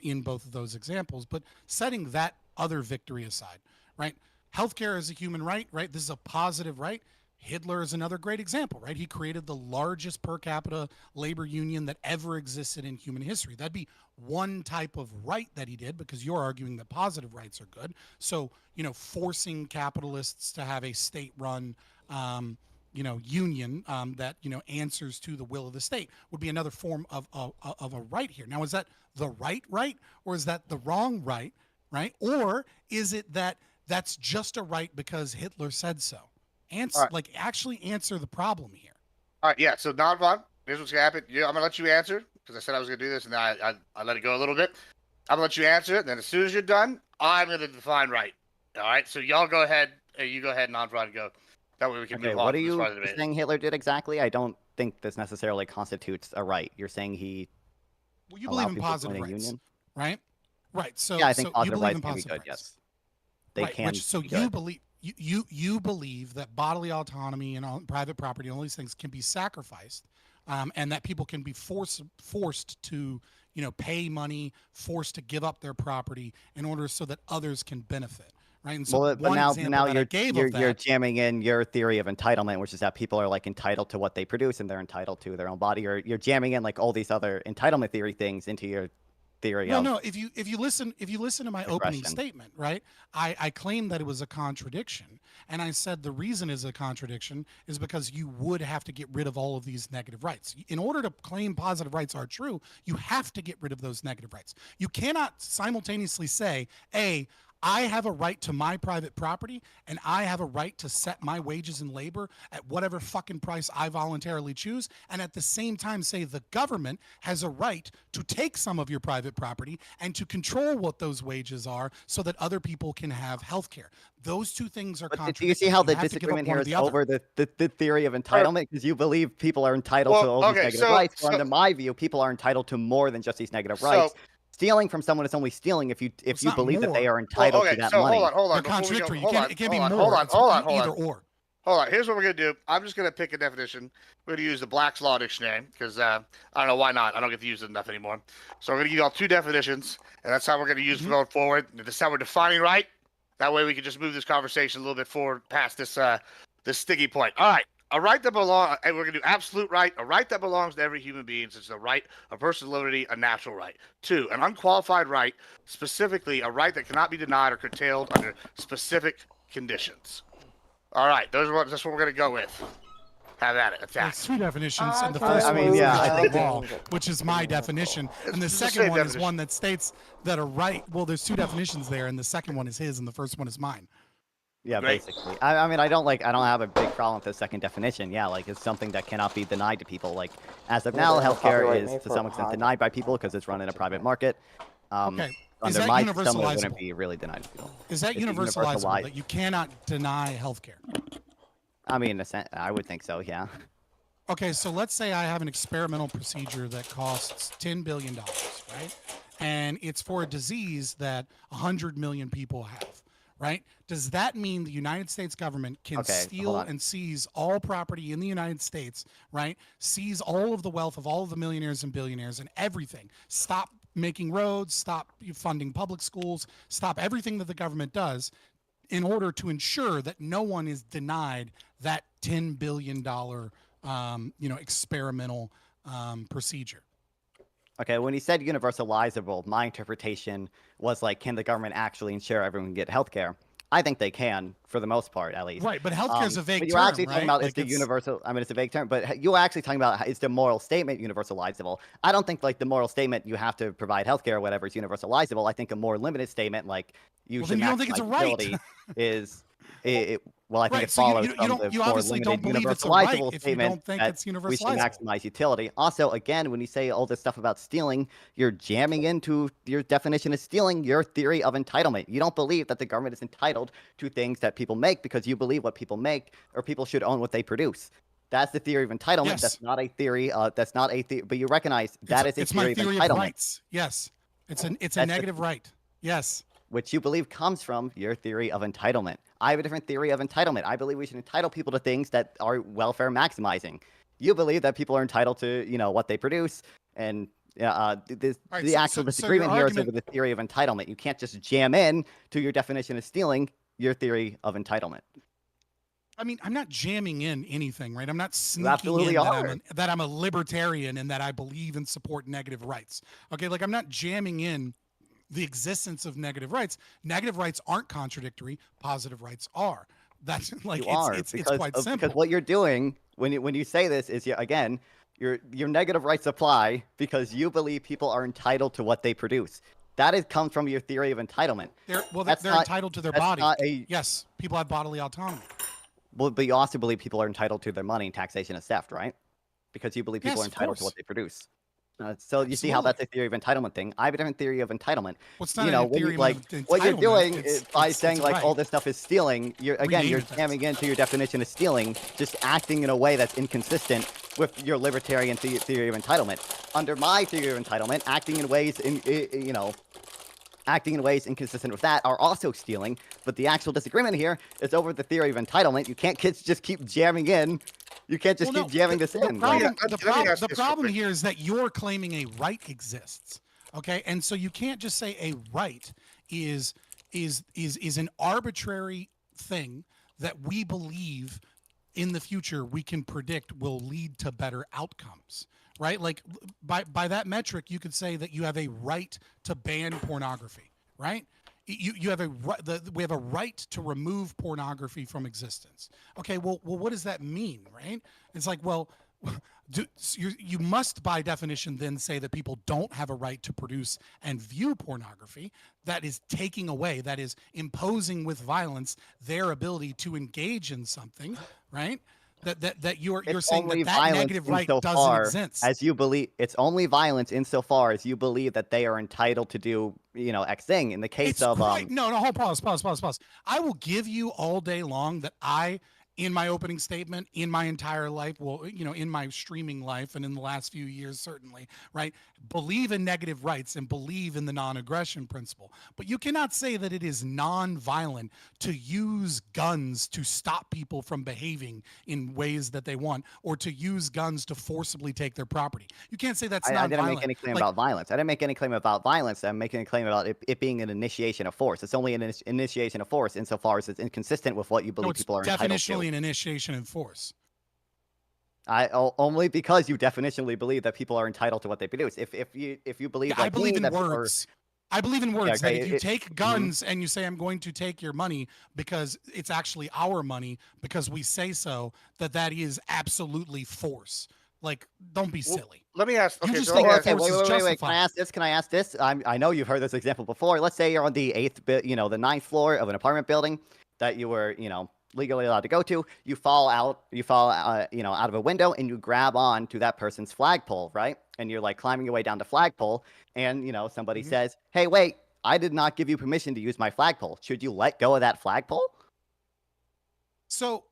in both of those examples. But setting that other victory aside, right? Healthcare is a human right, right? This is a positive right. Hitler is another great example, right? He created the largest per capita labor union that ever existed in human history. That'd be one type of right that he did, because you're arguing that positive rights are good. So, forcing capitalists to have a state-run, union that, answers to the will of the state would be another form of a right here. Now, is that the right, or is that the wrong right? Or is it that that's just a right because Hitler said so? Actually answer the problem here. All right, yeah. So, Nonvon, here's what's gonna happen. I'm gonna let you answer because I said I was gonna do this, and then I let it go a little bit. I'm gonna let you answer it, and then as soon as you're done, I'm gonna define right. All right. So y'all go ahead. You go ahead, Nonvon, go. That way we can move on. What are to this you part of the debate. saying Hitler did exactly? I don't think this necessarily constitutes a right. You're saying Well, you believe in people to positive join a rights, union? right? Right. So Yeah, I think you positive believe rights in can be positive good. rights. Yes, they Right, can. so be you good. believe you believe that bodily autonomy and private property and all these things can be sacrificed, and that people can be forced to pay money, forced to give up their property in order so that others can benefit. Right. And so But now you're you're jamming in your theory of entitlement, which is that people are like entitled to what they produce and they're entitled to their own body. Or you're jamming in like all these other entitlement theory things into your theory of No. If you listen to my opening aggression. statement, right, I claimed that it was a contradiction, and I said the reason is a contradiction is because you would have to get rid of all of these negative rights. In order to claim positive rights are true, you have to get rid of those negative rights. You cannot simultaneously say, I have a right to my private property, and I have a right to set my wages and labor at whatever fucking price I voluntarily choose, and at the same time say the government has a right to take some of your private property and to control what those wages are so that other people can have health care. Those two things are But contradictory. do you see how the have to give up disagreement one here or is the other. over the theory of entitlement? Because you believe people are entitled to Well, all these okay, negative rights. Or under my view, people are entitled to more than just these negative rights. Stealing from someone is only stealing if you not believe that they more. are entitled to that money. Hold on. They're contradictory. Hold on. It can't be Hold more. on. It's Hold on. either or. Hold on. Here's what we're gonna do. I'm just gonna pick a definition. We're gonna use the Black's Law Dictionary because I don't know why not. I don't get to use it enough anymore. So we're gonna give y'all two definitions, and that's how we're gonna use going forward. This is how we're defining right. That way we can just move this conversation a little bit forward past this this sticky point. All right. A right that belongs, and we're going to do absolute right, a right that belongs to every human being, such as a right, a person's liberty, a natural right. 2, an unqualified right, specifically a right that cannot be denied or curtailed under specific conditions. All right, that's what we're going to go with. Have at it. Attack. There's two definitions, and the first one is law, which is my definition, and the second one is one that states that a right. Well, there's two definitions there, and the second one is his, and the first one is mine. Yeah, basically. I mean, I don't have a big problem with the second definition. Yeah, like it's something that cannot be denied to people. Like as of now, healthcare is to some extent denied by people because it's run in a private market. Okay. Is Under that my system, it universalizable? wouldn't be really denied to people. Is that universalizable? That you cannot deny healthcare? I mean, I would think so. Yeah. Okay, so let's say I have an experimental procedure that costs $10 billion, right? And it's for a disease that 100 million people have. Right? Does that mean the United States government can steal and seize all property in the United States, right? Seize all of the wealth of all of the millionaires and billionaires and everything. Stop making roads, stop funding public schools, stop everything that the government does in order to ensure that no one is denied that $10 billion, experimental procedure. Okay, when he said universalizable, my interpretation was like, can the government actually ensure everyone can get healthcare? I think they can, for the most part, at least. Right, but healthcare is a vague term, you're actually talking about like it's the universal. I mean, it's a vague term, but you're actually talking about is the moral statement universalizable? I don't think like the moral statement you have to provide healthcare or whatever is universalizable. I think a more limited statement like you should don't think it's a right. is well, I think right, it follows so from the you more obviously limited don't believe it's a right universalizable if you don't statement think that it's we should universalizable. maximize utility. Also, again, when you say all this stuff about stealing, you're jamming into your definition of stealing your theory of entitlement. You don't believe that the government is entitled to things that people make because you believe what people make or people should own what they produce. That's the theory of entitlement. Yes. That's not a theory. That's not a theory. But you recognize that is a it's my theory of entitlement. of rights. Yes, it's a negative right. Yes. Which you believe comes from your theory of entitlement. I have a different theory of entitlement. I believe we should entitle people to things that are welfare maximizing. You believe that people are entitled to, what they produce, and the actual disagreement here is over the theory of entitlement. You can't just jam in to your definition of stealing your theory of entitlement. I mean, I'm not jamming in anything, right? I'm not sneaking absolutely in are. that I'm a libertarian and that I believe and support negative rights. Okay, like I'm not jamming in the existence of negative rights. Negative rights aren't contradictory. Positive rights are. That's like You are it's because quite of, simple. because what you're doing when you say this is again your negative rights apply because you believe people are entitled to what they produce. Comes from your theory of entitlement. They're That's they're not- entitled to their that's body. not a- Yes, people have bodily autonomy. Well, but you also believe people are entitled to their money, and taxation is theft, right? Because you believe people Yes, are of entitled to course. what they produce. So you see how that's a theory of entitlement thing. I have a different theory of entitlement. Well, it's not You know, a when theory you like of entitlement. what you're doing It's- is by it's saying a like right. all this stuff is stealing. You're Rename it jamming into your definition of stealing, just acting in a way that's inconsistent with your libertarian theory of entitlement. Under my theory of entitlement, acting in ways acting in ways inconsistent with that are also stealing. But the actual disagreement here is over the theory of entitlement. You can't just keep jamming in. You can't just keep jamming this in. The problem here is that you're claiming a right exists. Okay, and so you can't just say a right is an arbitrary thing that we believe in the future we can predict will lead to better outcomes, right? Like by that metric, you could say that you have a right to ban pornography, right? You have we have a right to remove pornography from existence. Okay, well, what does that mean, right? It's like, well, you must by definition then say that people don't have a right to produce and view pornography. That is taking away, that is imposing with violence their ability to engage in something, right? That you're saying that negative right doesn't exist. As you believe, it's only violence insofar as you believe that they are entitled to do, X thing. In the case of no, pause. I will give you all day long that in my opening statement, in my entire life, well, in my streaming life and in the last few years, certainly, right, believe in negative rights and believe in the non-aggression principle. But you cannot say that it is non-violent to use guns to stop people from behaving in ways that they want, or to use guns to forcibly take their property. You can't say that's non-violent. I didn't make any claim about violence. I didn't make any claim about violence. I'm making a claim about it being an initiation of force. It's only an initiation of force insofar as it's inconsistent with what you believe people are entitled to. Definitionally an initiation in force. Only because you definitionally believe that people are entitled to what they produce. If you believe, I believe in words. I believe in words that if you take guns and you say, I'm going to take your money because it's actually our money because we say so, that is absolutely force. Like, don't be silly. Let me ask. Okay, you just think wait. Can I ask this? I know you've heard this example before. Let's say you're on the the 9th floor of an apartment building that you were, legally allowed to go to. You fall out of a window and you grab on to that person's flagpole, right? And you're like climbing your way down the flagpole, and somebody says, "Hey, wait, I did not give you permission to use my flagpole. Should you let go of that flagpole?" So,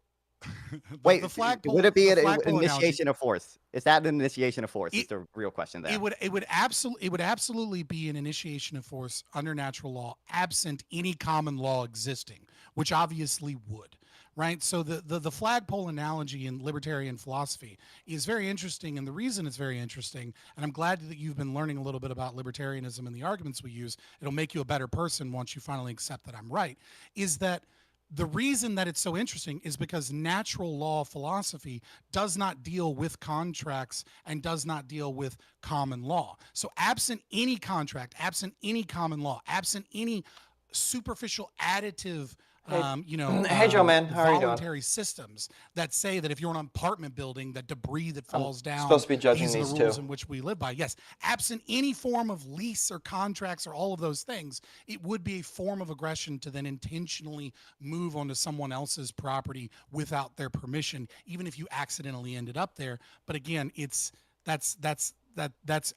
wait, the flagpole, would it be an analogy, initiation of force? Is that an initiation of force? Is the real question there. It would absolutely be an initiation of force under natural law, absent any common law existing, which obviously would. Right, so the flagpole analogy in libertarian philosophy is very interesting, and the reason it's very interesting, and I'm glad that you've been learning a little bit about libertarianism and the arguments we use. It'll make you a better person once you finally accept that I'm right. Is that the reason that it's so interesting is because natural law philosophy does not deal with contracts and does not deal with common law. So absent any contract, absent any common law, absent any superficial additive Hey, Joe, man, how are you doing? voluntary systems that say that if you're in an apartment building, that debris that falls down, supposed to be judging these are these the rules too. in which we live by. Yes, absent any form of lease or contracts or all of those things, it would be a form of aggression to then intentionally move onto someone else's property without their permission, even if you accidentally ended up there. But again, that's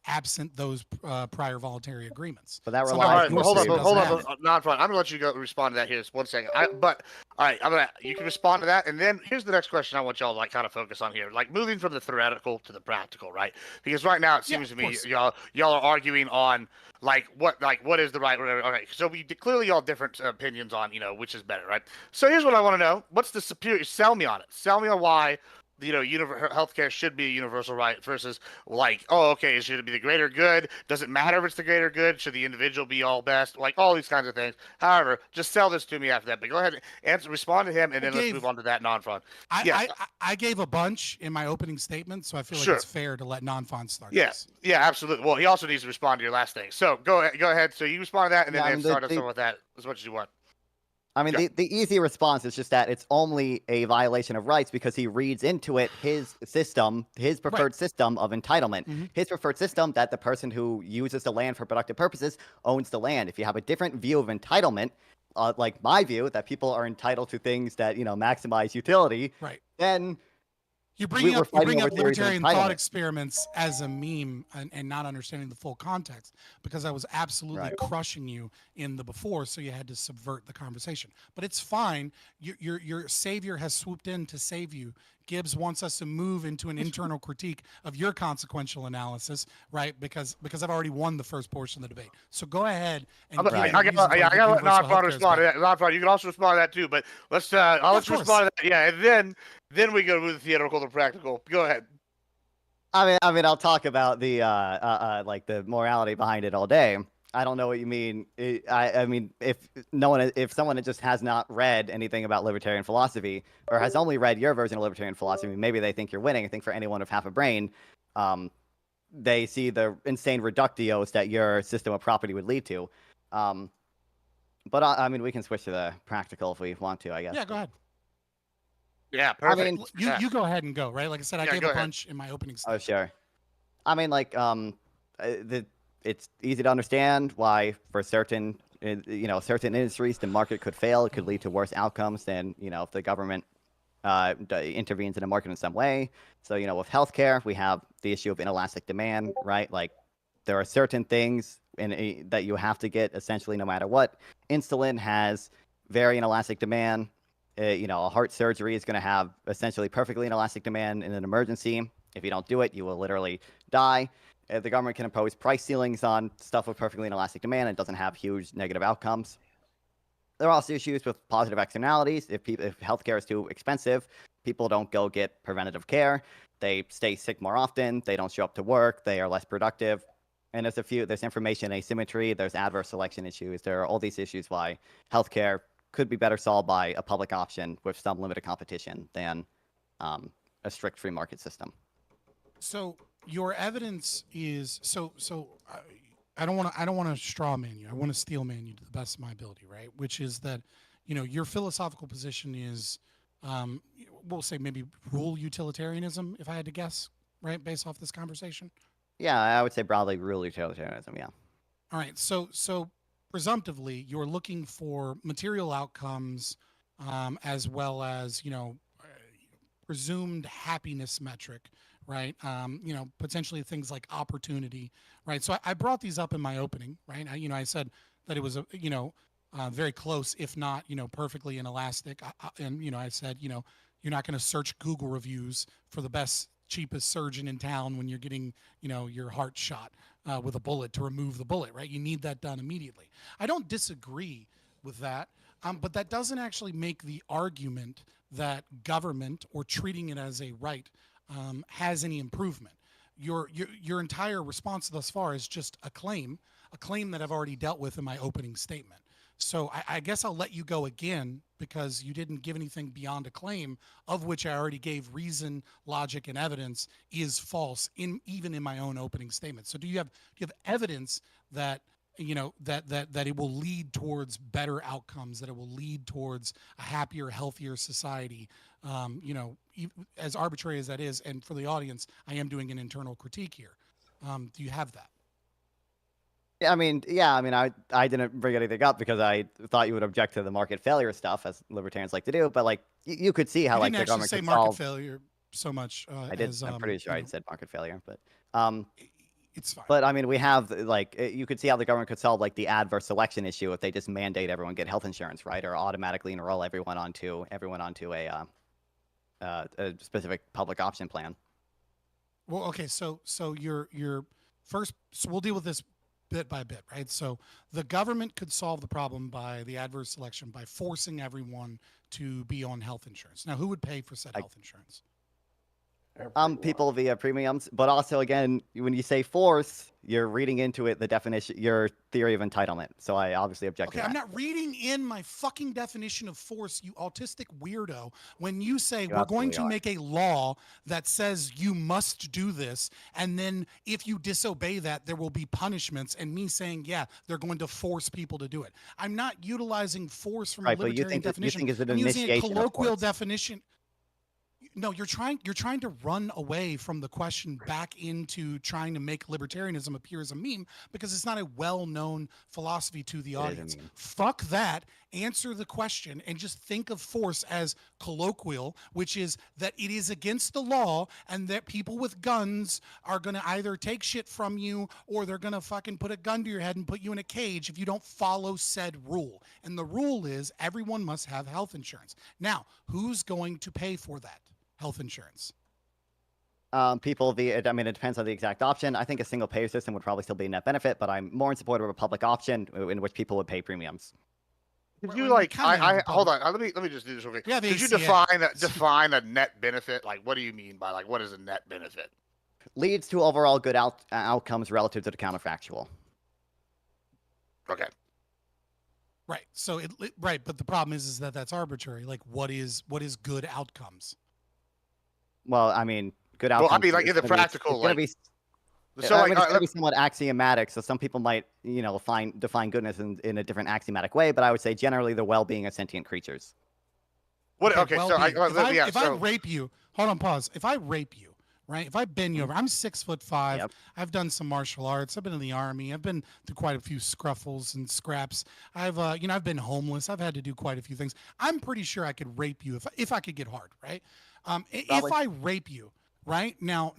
absent those prior voluntary agreements. But that So relies. Hold on. have I'm gonna let you go respond to that here. Just 1 second. But all right, you can respond to that, and then here's the next question I want y'all to like kind of focus on here, like moving from the theoretical to the practical, right? Because right now it seems to me y'all are arguing on what is the right, whatever. All right, so we clearly y'all different opinions on which is better, right? So here's what I want to know: what's the superior? Sell me on it. Sell me on why healthcare should be a universal right versus like, oh, okay, should it be the greater good? Does it matter if it's the greater good? Should the individual be all best? Like all these kinds of things. However, just sell this to me after that. But go ahead and respond to him, and then let's move on to that non-fun. Yes, I gave a bunch in my opening statement, so I feel like Sure. it's fair to let non-font start. Yes, this. yeah, absolutely. Well, he also needs to respond to your last thing. So go ahead. So you respond to that, and Yeah, I then mean, start us with that as much as you want. I mean, Yeah. the easy response is just that it's only a violation of rights because he reads into it his system, his preferred system of entitlement. Mhm. His preferred system that the person who uses the land for productive purposes owns the land. If you have a different view of entitlement, like my view, that people are entitled to things that, maximize utility, Right. then You we bring were up fighting over theories of libertarian thought entitlement. experiments as a meme and not understanding the full context because I was absolutely Right. crushing you in the before, so you had to subvert the conversation. But it's fine. Your savior has swooped in to save you. Gibbs wants us to move into an internal critique of your consequential analysis, right? Because I've already won the first portion of the debate. So go ahead and give I me got reasons why to let universal non-fun healthcare is respond to better. that. Non-fun, you can also respond to that too. But let's I'll let you course. respond to that. Yeah, and then we go to the theoretical to practical. Go ahead. I mean, I'll talk about the like the morality behind it all day. I don't know what you mean. I mean, if someone just has not read anything about libertarian philosophy or has only read your version of libertarian philosophy, maybe they think you're winning. I think for anyone of half a brain, they see the insane reductios that your system of property would lead to. But I mean, we can switch to the practical if we want to, I guess. Yeah, go ahead. Yeah, perfect. mean, You go ahead and go, right? Like I said, I Yeah, gave go a ahead. bunch in my opening Oh, statement. sure. I mean, like, it's easy to understand why for certain, certain industries, the market could fail. It could lead to worse outcomes than, if the government intervenes in a market in some way. So, with healthcare, we have the issue of inelastic demand, right? Like, there are certain things that you have to get essentially no matter what. Insulin has very inelastic demand. A heart surgery is going to have essentially perfectly inelastic demand in an emergency. If you don't do it, you will literally die. The government can impose price ceilings on stuff with perfectly inelastic demand and doesn't have huge negative outcomes. There are also issues with positive externalities. If healthcare is too expensive, people don't go get preventative care. They stay sick more often. They don't show up to work. They are less productive. And there's information asymmetry. There's adverse selection issues. There are all these issues why healthcare could be better solved by a public option with some limited competition than a strict free market system. So your evidence is I don't want to straw man you. I want to steel man you to the best of my ability, right? Which is that your philosophical position is we'll say maybe rule utilitarianism, if I had to guess, right, based off this conversation. Yeah, I would say broadly rule utilitarianism. Yeah. All right. So presumptively, you're looking for material outcomes as well as presumed happiness metric, right? Potentially things like opportunity, right? So I brought these up in my opening, right? I said that it was very close, if not perfectly inelastic, and I said you're not going to search Google reviews for the best cheapest surgeon in town when you're getting your heart shot with a bullet to remove the bullet, right? You need that done immediately. I don't disagree with that, but that doesn't actually make the argument that government or treating it as a right has any improvement. Your entire response thus far is just a claim that I've already dealt with in my opening statement. So I guess I'll let you go again because you didn't give anything beyond a claim, of which I already gave reason, logic, and evidence is false even in my own opening statement. So do you have evidence that that it will lead towards better outcomes, that it will lead towards a happier, healthier society? As arbitrary as that is, and for the audience, I am doing an internal critique here. Do you have that? I mean, I didn't bring anything up because I thought you would object to the market failure stuff, as libertarians like to do. But like, you could see how You like didn't the actually government say could market solve. failure so much. I did. I'm pretty sure I said market failure, but it's fine. But I mean, we have like you could see how the government could solve like the adverse selection issue if they just mandate everyone get health insurance, right, or automatically enroll everyone onto a specific public option plan. Well, okay, so your first, so we'll deal with this bit by bit, right? So the government could solve the problem by the adverse selection by forcing everyone to be on health insurance. Now, who would pay for said health insurance? People via premiums, but also again, when you say force, you're reading into it the definition, your theory of entitlement. So I obviously object Okay, to that. I'm not reading in my fucking definition of force, you autistic weirdo. When you say You we're going absolutely to are. make a law that says you must do this, and then if you disobey that, there will be punishments, and me saying, yeah, they're going to force people to do it. I'm not utilizing force from Right, a but you libertarian think definition. it's an I'm using a initiation of colloquial force. definition. No, you're trying to run away from the question back into trying to make libertarianism appear as a meme because it's not a well-known philosophy to the a audience. meme. Fuck that. Answer the question and just think of force as colloquial, which is that it is against the law and that people with guns are going to either take shit from you or they're going to fucking put a gun to your head and put you in a cage if you don't follow said rule. And the rule is everyone must have health insurance. Now, who's going to pay for that health insurance? People via, I mean, it depends on the exact option. I think a single payer system would probably still be a net benefit, but I'm more in support of a public option in which people would pay premiums. Could Well, you we like? kinda have I the hold public- on. Let me just do this real quick. Yeah, the Could you ACA. define a net benefit? Like, what do you mean by like what is a net benefit? Leads to overall good outcomes relative to the counterfactual. Okay. Right. So right, but the problem is that that's arbitrary. Like what is good outcomes? Well, I mean, good Well, outcomes. I mean, like is in the gonna be- practical, it's gonna like. be, So I like, mean, it's gonna be somewhat axiomatic. So some people might, define goodness in a different axiomatic way. But I would say generally the well-being of sentient creatures. what? Okay. So well-being. yeah. If I So rape you, hold on, pause. If I rape you, right? If I bend you over, I'm 6'5". Yep. I've done some martial arts. I've been in the army. I've been through quite a few scruffles and scraps. I've been homeless. I've had to do quite a few things. I'm pretty sure I could rape you if I could get hard, right? If Probably. I rape you, right now,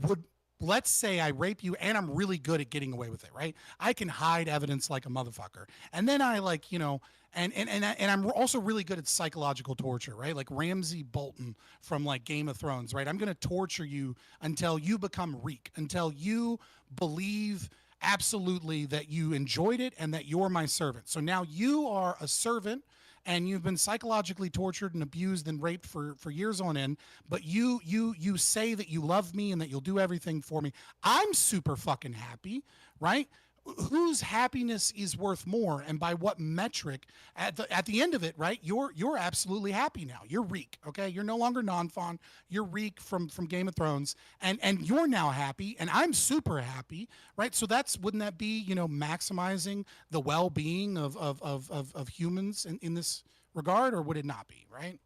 would let's say I rape you and I'm really good at getting away with it, right? I can hide evidence like a motherfucker, and then I like and I'm also really good at psychological torture, right? Like Ramsay Bolton from like Game of Thrones, right? I'm gonna torture you until you become reek, until you believe absolutely that you enjoyed it and that you're my servant. So now you are a servant and you've been psychologically tortured and abused and raped for years on end, but you say that you love me and that you'll do everything for me. I'm super fucking happy, right? Whose happiness is worth more, and by what metric? At the end of it, right? You're absolutely happy now. You're Reek, okay? You're no longer non-fawn. You're Reek from Game of Thrones, and you're now happy, and I'm super happy, right? So wouldn't that be maximizing the well-being of humans in this regard, or would it not be, right?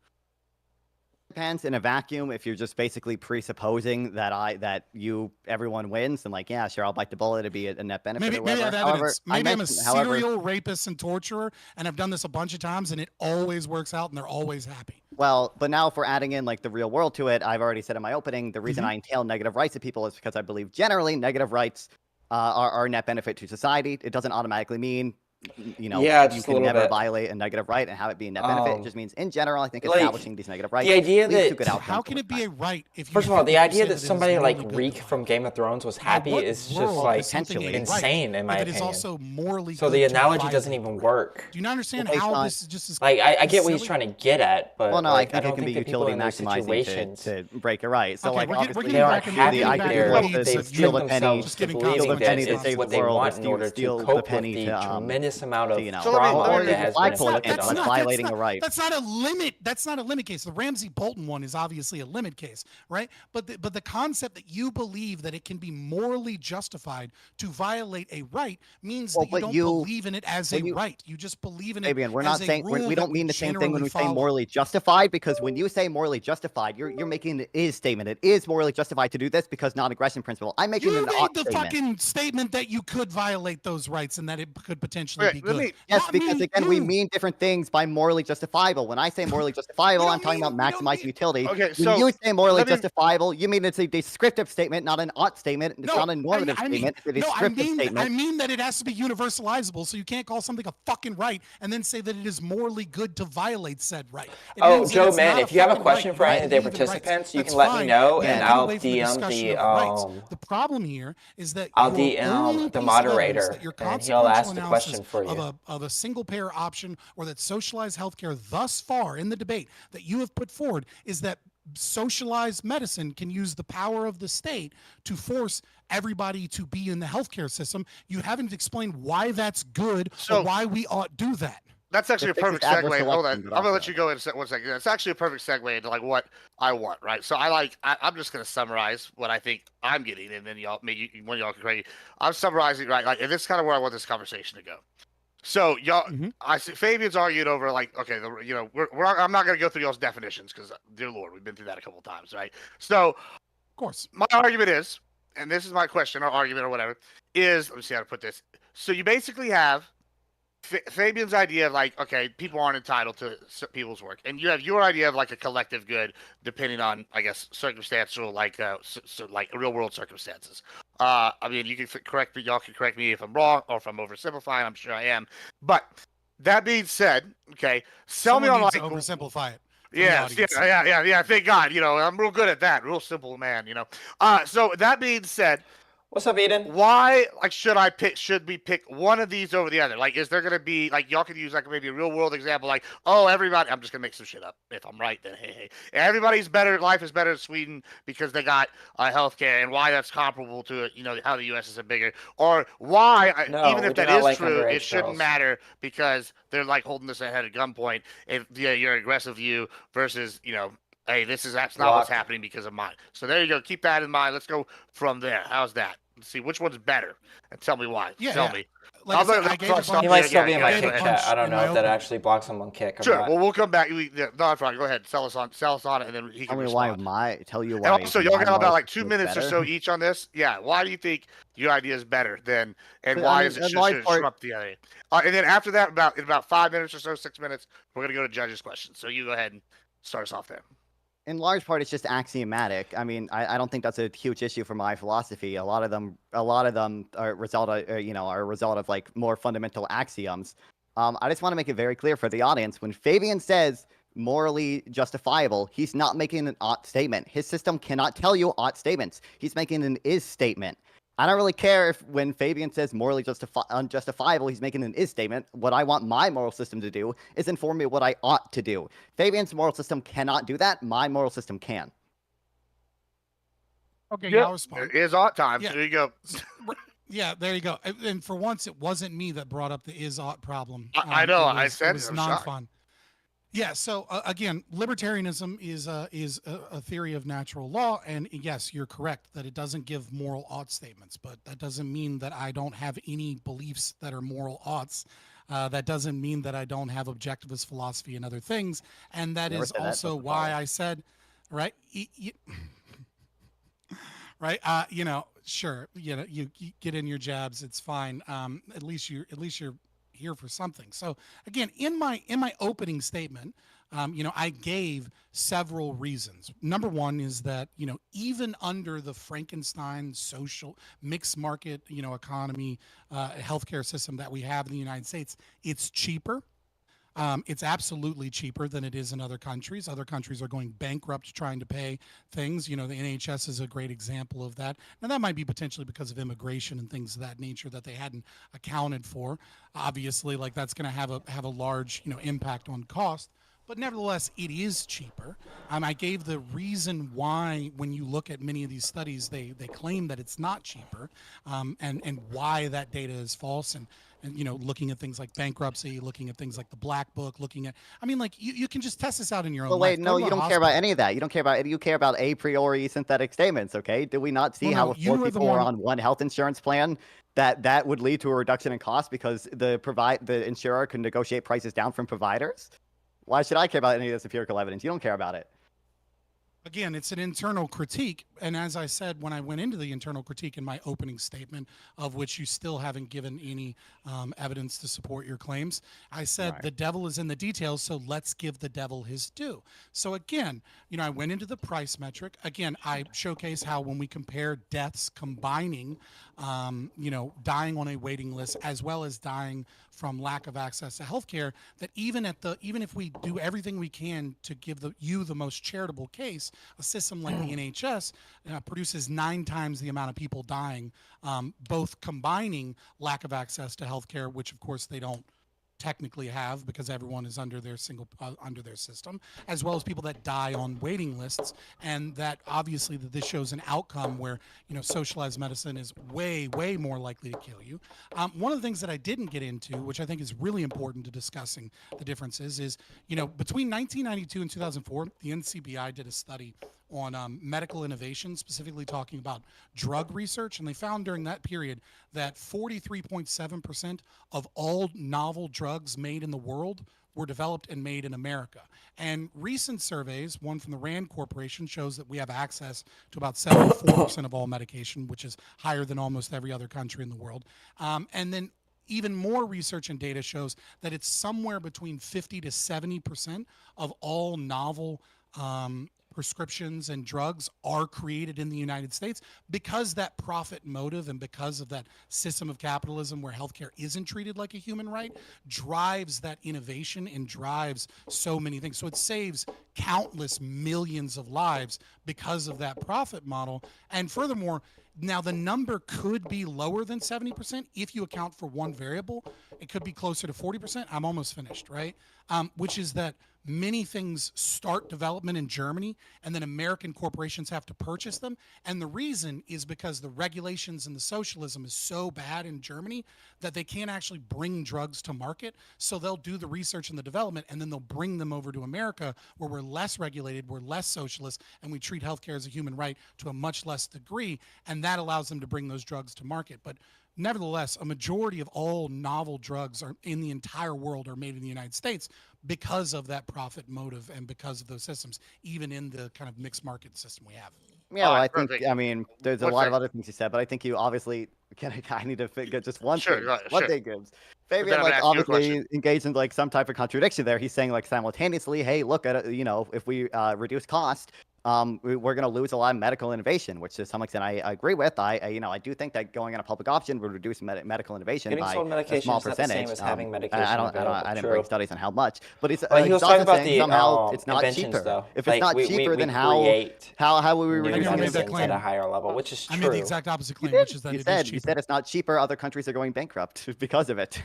Depends in a vacuum. If you're just basically presupposing that everyone wins, then like, yeah, sure, I'll bite the bullet. It'd be a net benefit. Maybe or I whatever. have However, evidence. Maybe I'm a however, serial rapist and torturer, and I've done this a bunch of times, and it always works out, and they're always happy. Well, but now if we're adding in like the real world to it, I've already said in my opening, the reason I entail negative rights to people is because I believe generally negative rights are a net benefit to society. It doesn't automatically mean Yeah, you just a can little never bit. violate a negative right and have it be a net benefit. It just means in general, I think like, establishing these negative rights the idea leads to that- good outcomes. How can it be a right if you? First of all, the if you idea say that it is somebody like morally good Reek to from violate? Game of Thrones was Now, happy what is just world like is something a right insane in my if it is opinion. also morally So good the to analogy doesn't violate even the right? work. Do you not understand Well, based how on- this is just as Like I get what he's silly? trying to get at, but Well, no, like, I think don't it can be think that people utility in those maximizing situations to break a right. So Okay, like we're getting obviously they aren't back into happy. the They're, weeds they've of steal tricked the penny, themselves just to giving believing context that to it's save what the they world, want or in order steal to the cope with penny the to, tremendous amount of So trauma let me that has been flagpole inflicted against on like them. violating a right. That's not a limit. That's not a limit case. The Ramsay Bolton one is obviously a limit case, right? But the concept that you believe that it can be morally justified to violate a right means Well, that you but don't you- believe in it as a when you- right. You just believe in it Fabian, we're as not a saying rule we that don't mean the same thing when generally we say follow. morally justified, because when you say morally justified, you're making an is statement. It is morally justified to do this because non-aggression principle. I'm making You an made ought the statement. fucking statement that you could violate those rights and that it could potentially Okay, be let good. me- Yes, Not because me, again, we you. mean different things by morally justifiable. When I say morally justifiable, don't I'm talking mean- about we don't maximizing mean- utility. Okay, when so you say morally let me- justifiable, you mean it's a descriptive statement, not an ought statement. It's not a normative statement. It's a descriptive statement. I mean that it has to be universalizable, so you can't call something a fucking right and then say that it is morally good to violate said right. It Oh, means that Joe, it's man, not if you have a fucking question right. for You any of the believe in rights. participants, you That's can let me fine. know, Yeah, and get I'll away from DM discussion the, of rights. The problem here is that I'll your only DM piece the of moderator, evidence that your and he'll ask consequential the analysis question for you. of a single payer option or that socialized healthcare thus far in the debate that you have put forward is that socialized medicine can use the power of the state to force everybody to be in the healthcare system. You haven't explained why that's good So- or why we ought to do that. That's actually a It fixes perfect adverse segue. Hold on. selection, I'm but gonna also- let you go in a 1 second. That's actually a perfect segue into like what I want, right? So I'm just gonna summarize what I think I'm getting, and then one of y'all can correct me. I'm summarizing, right? Like, and this is kind of where I want this conversation to go. So y'all, Mhm. I see Fabian's argued over like, okay, I'm not gonna go through y'all's definitions because, dear Lord, we've been through that a couple times, right? So Of course. my argument is, and this is my question or argument or whatever, is let me see how to put this. So you basically have Fabian's idea of like, okay, people aren't entitled to people's work, and you have your idea of like a collective good, depending on, I guess, circumstantial, like, like real world circumstances. I mean, you can correct me, y'all can correct me if I'm wrong or if I'm oversimplifying. I'm sure I am. But that being said, okay, sell me Someone on needs like, to oversimplify it. for the yeah, audience. yeah. Thank God, I'm real good at that. Real simple man, So that being said, What's up, Eden? why like should we pick one of these over the other? Like, is there gonna be like, y'all could use like maybe a real world example, like, oh, everybody, I'm just gonna make some shit up. If I'm right, then hey, everybody's better, life is better in Sweden because they got healthcare, and why that's comparable to how the US is a bigger, or why No, even we if do that not is like true, underage it shouldn't girls. matter because they're like holding this ahead at gunpoint. If you're aggressive view versus hey, that's not what's Block. happening because of mine. So there you go. Keep that in mind. Let's go from there. How's that? Let's see which one's better, and tell me why. Yeah, tell yeah. me. Like I said, I gave a He bunch. He might still be yeah, in my yeah, kick go ahead. chat. I don't in know my if that opening. actually blocks him on kick or Sure. not. Well, we'll come back. No, that's fine. Go ahead. Sell us on it, and then he Tell can me why respond. tell you And why. also, y'all my got about moral like 2 system is minutes or better. so each on this. Yeah. Why do you think your idea is better than, and But, why I is mean, it in should large it part- trump the other? And then after that, in about 5 minutes or so, 6 minutes, we're gonna go to judges' questions. So you go ahead and start us off there. In large part, it's just axiomatic. I mean, I don't think that's a huge issue for my philosophy. A lot of them are a result of like more fundamental axioms. I just want to make it very clear for the audience: when Fabian says morally justifiable, he's not making an ought statement. His system cannot tell you ought statements. He's making an is statement. I don't really care if when Fabian says morally unjustifiable, he's making an is statement. What I want my moral system to do is inform me what I ought to do. Fabian's moral system cannot do that. My moral system can. Okay, Yep. I'll respond. It is ought time. Yeah. So there you go. Yeah, there you go. And for once, it wasn't me that brought up the is-ought problem. I know, I said it was it, I'm shocked. non-fun. Yeah. So again, libertarianism is a theory of natural law, and yes, you're correct that it doesn't give moral ought statements, but that doesn't mean that I don't have any beliefs that are moral oughts. That doesn't mean that I don't have objectivist philosophy and other things, and that Never is said that, also but why follow. I said, right. Right, sure, you get in your jabs, it's fine. At least you're here for something. So again, in my opening statement, I gave several reasons. Number one is that even under the Frankenstein social mixed market economy healthcare system that we have in the United States, it's cheaper. It's absolutely cheaper than it is in other countries. Other countries are going bankrupt trying to pay things. The NHS is a great example of that. Now, that might be potentially because of immigration and things of that nature that they hadn't accounted for. Obviously, like that's going to have a large impact on cost. But nevertheless, it is cheaper. I gave the reason why when you look at many of these studies, they claim that it's not cheaper, and why that data is false. And looking at things like bankruptcy, looking at things like the Black Book, you can just test this out in your own But life. wait, Go no, to you a don't care about hospital. any of that. You care about a priori synthetic statements, okay? Do we not see Well, how no, if you more are the people were one- on one health insurance plan, that would lead to a reduction in cost because the insurer can negotiate prices down from providers? Why should I care about any of this empirical evidence? You don't care about it. Again, it's an internal critique. And as I said, when I went into the internal critique in my opening statement, of which you still haven't given any evidence to support your claims, I said Right. the devil is in the details, so let's give the devil his due. So again, I went into the price metric. Again, I showcase how when we compare deaths combining, dying on a waiting list as well as dying from lack of access to healthcare, that even if we do everything we can to give you the most charitable case, a system like the NHS produces 9 times the amount of people dying, both combining lack of access to healthcare, which of course they don't technically have because everyone is under their under their system, as well as people that die on waiting lists, and that obviously that this shows an outcome where socialized medicine is way more likely to kill you. One of the things that I didn't get into, which I think is really important to discussing the differences, is between 1992 and 2004, the NCBI did a study on medical innovation, specifically talking about drug research. And they found during that period that 43.7% of all novel drugs made in the world were developed and made in America. And recent surveys, one from the RAND Corporation, shows that we have access to about 74% of all medication, which is higher than almost every other country in the world. And then even more research and data shows that it's somewhere between 50 to 70% of all novel prescriptions and drugs are created in the United States, because that profit motive and because of that system of capitalism where healthcare isn't treated like a human right drives that innovation and drives so many things. So it saves countless millions of lives because of that profit model. And furthermore, now the number could be lower than 70% if you account for one variable. It could be closer to 40%. I'm almost finished, right? Which is that many things start development in Germany and then American corporations have to purchase them. And the reason is because the regulations and the socialism is so bad in Germany that they can't actually bring drugs to market. So they'll do the research and the development and then they'll bring them over to America, where we're less regulated, we're less socialist, and we treat healthcare as a human right to a much less degree. And that allows them to bring those drugs to market. But nevertheless, a majority of all novel drugs are in the entire world are made in the United States because of that profit motive and because of those systems, even in the kind of mixed market system we have. Yeah, well, I think, perfect. I mean, there's a One lot of sec. other things you said, but I think you obviously, I need to get just one Sure, thing. go ahead, One sure. thing, Gibbs. Then Fabian, I'm like, gonna ask you a question. obviously engaged in, like, some type of contradiction there. He's saying, like, simultaneously, hey, look at it, if we reduce cost, we're going to lose a lot of medical innovation, which to some extent I agree with. I do think that going on a public option would reduce medical innovation Getting by sold a medication small is not the same percentage. as having medication I available. didn't True. bring studies on how much, but he's, He was he's talking also about saying the somehow it's not inventions, cheaper. though. If it's Like, not we cheaper, then create how will we new reduce never made that medicines claim. at a higher level, which is I true. made the exact opposite You claim, which did. is that You it is said cheaper. it's not cheaper. Other countries are going bankrupt because of it.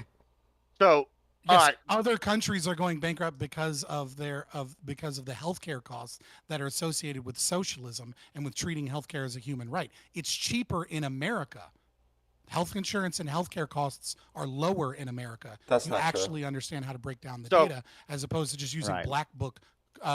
So, all Yes, right. other countries are going bankrupt because of the healthcare costs that are associated with socialism and with treating healthcare as a human right. It's cheaper in America. Health insurance and healthcare costs are lower in America. That's you not true. actually understand how to break down the So- data as opposed to just using Right. black book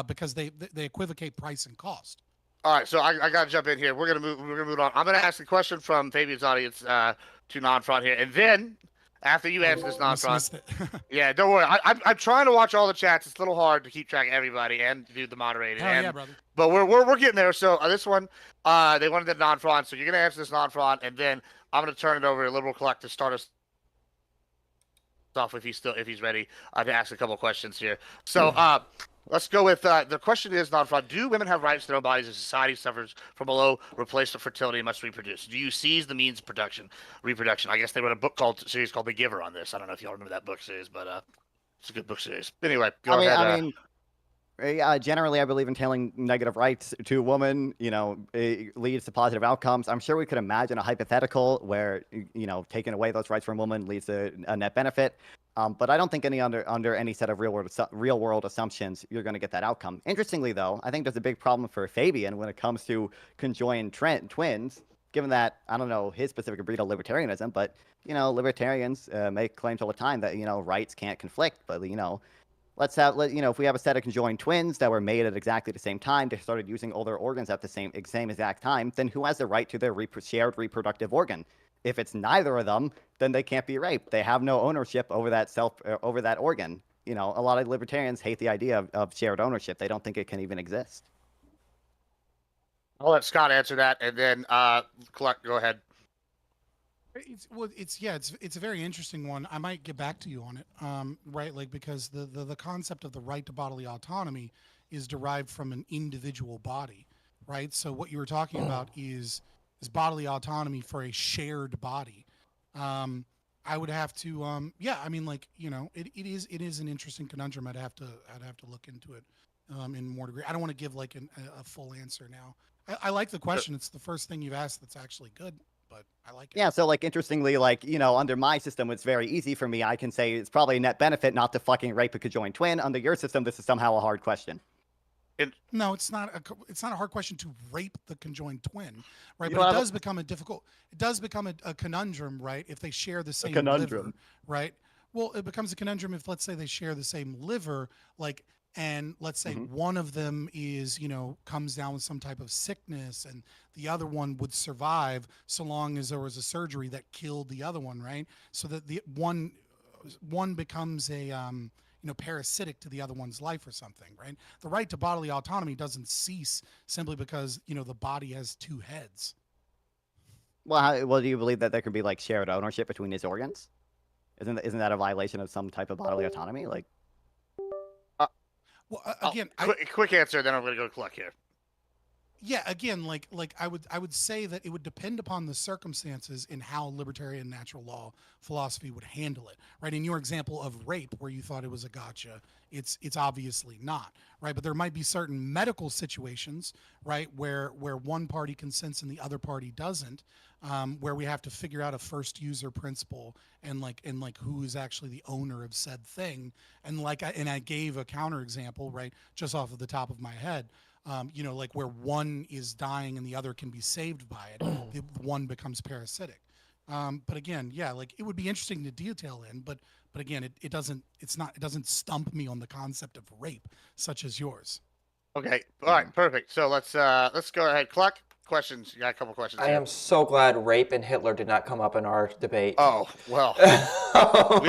because they equivocate price and cost. All right, so I got to jump in here. We're gonna move on. I'm gonna ask a question from Fabian's audience to non-front here, and then after you answer this non-front, Missed it. yeah, don't worry. I'm trying to watch all the chats. It's a little hard to keep track of everybody and do the moderating. Hell and, yeah, brother. But we're getting there. So this one, they wanted the non-front, so you're gonna answer this non-front, and then I'm gonna turn it over to Liberal Collect to start us off if he's ready to ask a couple questions here. So let's go with the question is non-front. Do women have rights to their own bodies as society suffers from a low replacement fertility and must reproduce? Do you seize the means of reproduction? I guess they wrote a series called The Giver on this. I don't know if y'all remember that book series, but it's a good book series. Anyway, go ahead. I mean, generally, I believe in telling negative rights to a woman, it leads to positive outcomes. I'm sure we could imagine a hypothetical where, taking away those rights from a woman leads to a net benefit. But I don't think under any set of real world assumptions, you're going to get that outcome. Interestingly, though, I think there's a big problem for Fabian when it comes to conjoined twins, given that, I don't know his specific breed of libertarianism, but, libertarians make claims all the time that, rights can't conflict, but, if we have a set of conjoined twins that were made at exactly the same time, they started using all their organs at the same exact time, then who has the right to their shared reproductive organ? If it's neither of them, then they can't be raped. They have no ownership over that over that organ. A lot of libertarians hate the idea of shared ownership. They don't think it can even exist. I'll let Scott answer that, and then Collect. Go ahead. It's a very interesting one. I might get back to you on it, right? Like, because the concept of the right to bodily autonomy is derived from an individual body, right? So what you were talking about is bodily autonomy for a shared body. I would have to, it is an interesting conundrum. I'd have to look into it in more degree. I don't want to give like a full answer now. I like the question. It's the first thing you've asked that's actually good. but I like it. Yeah, so like interestingly, like, under my system, it's very easy for me. I can say it's probably a net benefit not to fucking rape a conjoined twin. Under your system, this is somehow a hard question. No, it's not a hard question to rape the conjoined twin, right? You But don't it have a- does become a conundrum, right? If they share the same conundrum. liver, right? Well, it becomes a conundrum if, let's say, they share the same liver, like, and let's say one of them is, comes down with some type of sickness, and the other one would survive so long as there was a surgery that killed the other one, right? So that the one becomes a parasitic to the other one's life or something, right? The right to bodily autonomy doesn't cease simply because, the body has two heads. Well, do you believe that there could be like shared ownership between his organs? Isn't that a violation of some type of bodily autonomy? Like, Well, again, quick answer, then I'm going to go to Cluck here. yeah, again, like I would say that it would depend upon the circumstances in how libertarian natural law philosophy would handle it, right? In your example of rape, where you thought it was a gotcha, it's obviously not, right? But there might be certain medical situations, right, where one party consents and the other party doesn't, where we have to figure out a first user principle and who is actually the owner of said thing, and I gave a counter example, right, just off of the top of my head. Like where one is dying and the other can be saved by it, the one becomes parasitic. But again, yeah, like it would be interesting to detail in, but again, it doesn't stump me on the concept of rape such as yours. Okay, all right, perfect. So let's go ahead. Cluck, questions. You got a couple questions. I here. am so glad rape and Hitler did not come up in our debate. Oh well, we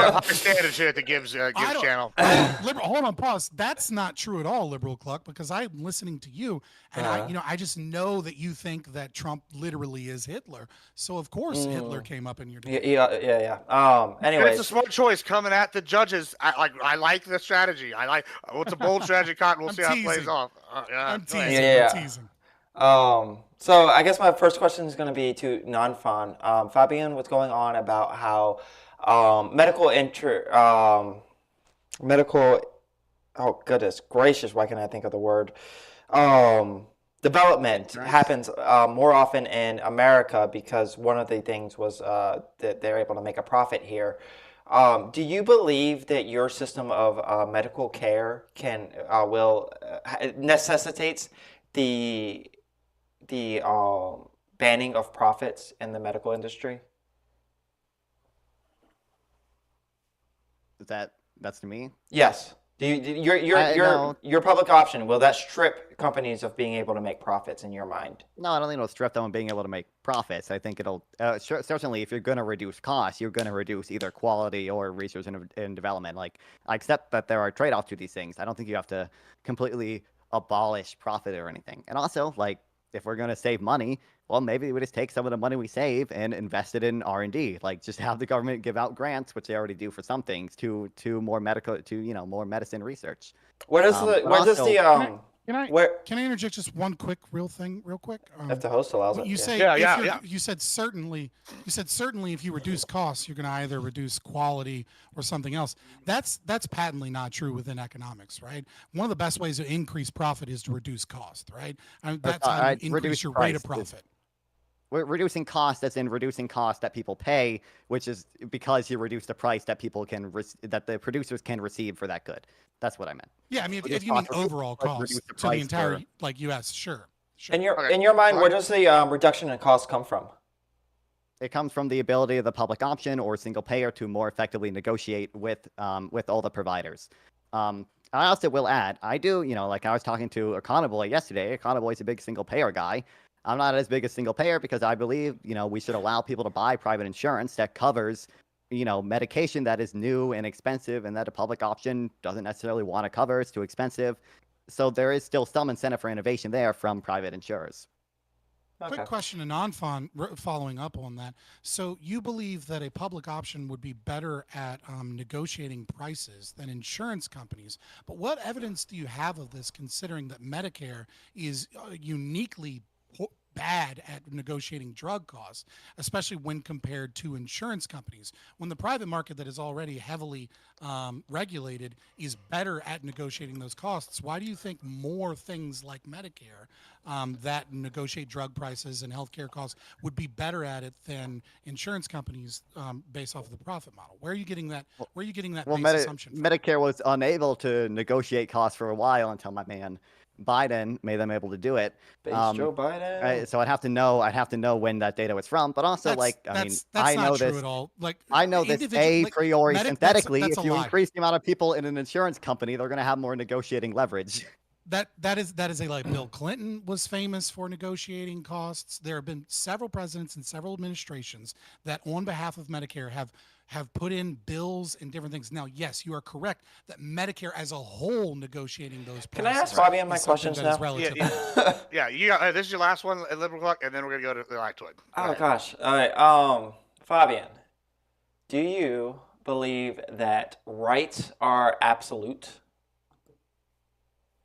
have high standards here at the Gibbs channel. Hold on, pause. That's not true at all, Liberal Cluck, because I'm listening to you, and I just know that you think that Trump literally is Hitler. So of course Hitler came up in your debate. Yeah. And Anyways, it's a smart choice coming at the judges. I like the strategy. It's a bold strategy, Cotton. We'll see how it plays off. I'm go ahead. teasing. Yeah. I'm teasing. So I guess my first question is going to be to non-Fan. Fabian, what's going on about how oh goodness gracious, why can't I think of the word? Development happens more often in America because one of the things was that they're able to make a profit here. Do you believe that your system of medical care necessitates the banning of profits in the medical industry? That's to me? Yes. Your public option, will that strip companies of being able to make profits in your mind? No, I don't think it'll strip them of being able to make profits. I think it'll certainly, if you're going to reduce costs, you're going to reduce either quality or research and development. Like, I accept that there are trade-offs to these things. I don't think you have to completely abolish profit or anything. And also, like, if we're going to save money, well, maybe we just take some of the money we save and invest it in R&D. Like, just have the government give out grants, which they already do for some things, to more more medicine research. Can I interject just one real quick? If the host allows it. You say you said certainly if you reduce costs, you're going to either reduce quality or something else. That's patently not true within economics, right? One of the best ways to increase profit is to reduce cost, right? That's how you increase your rate of profit. We're reducing cost, as in reducing cost that people pay, which is because you reduce the price that people that the producers can receive for that good. That's what I meant. Yeah, I mean, if you mean overall cost to the entire U.S., sure. In your mind, where does the reduction in cost come from? It comes from the ability of the public option or single payer to more effectively negotiate with all the providers. I also will add, I do, like I was talking to Econoboy yesterday. Econoboy's a big single payer guy. I'm not as big a single payer because I believe, we should allow people to buy private insurance that covers, medication that is new and expensive and that a public option doesn't necessarily want to cover. It's too expensive. So there is still some incentive for innovation there from private insurers. Okay. Quick question to non-Fan, following up on that. So you believe that a public option would be better at negotiating prices than insurance companies. But what evidence do you have of this, considering that Medicare is uniquely bad at negotiating drug costs, especially when compared to insurance companies. When the private market that is already heavily regulated is better at negotiating those costs, why do you think more things like Medicare that negotiate drug prices and healthcare costs would be better at it than insurance companies based off of the profit model? Where are you getting that? Where are you getting that base assumption from? Medicare was unable to negotiate costs for a while until my man Biden made them able to do it. Base Joe Biden. Right, so I'd have to know when that data was from, but also that's I know not true this. at all. Like I know this a priori synthetically. That's if you increase the amount of people in an insurance company, they're going to have more negotiating leverage. That is a lie. Bill Clinton was famous for negotiating costs. There have been several presidents and several administrations that, on behalf of Medicare, have put in bills and different things. Now, yes, you are correct that Medicare as a whole negotiating those. Can I ask Fabian my is something questions that now? is relative. Yeah, you got this is your last one at Liberal Clock, and then we're gonna go to the Lactoid. Oh gosh. All right. Fabian, do you believe that rights are absolute?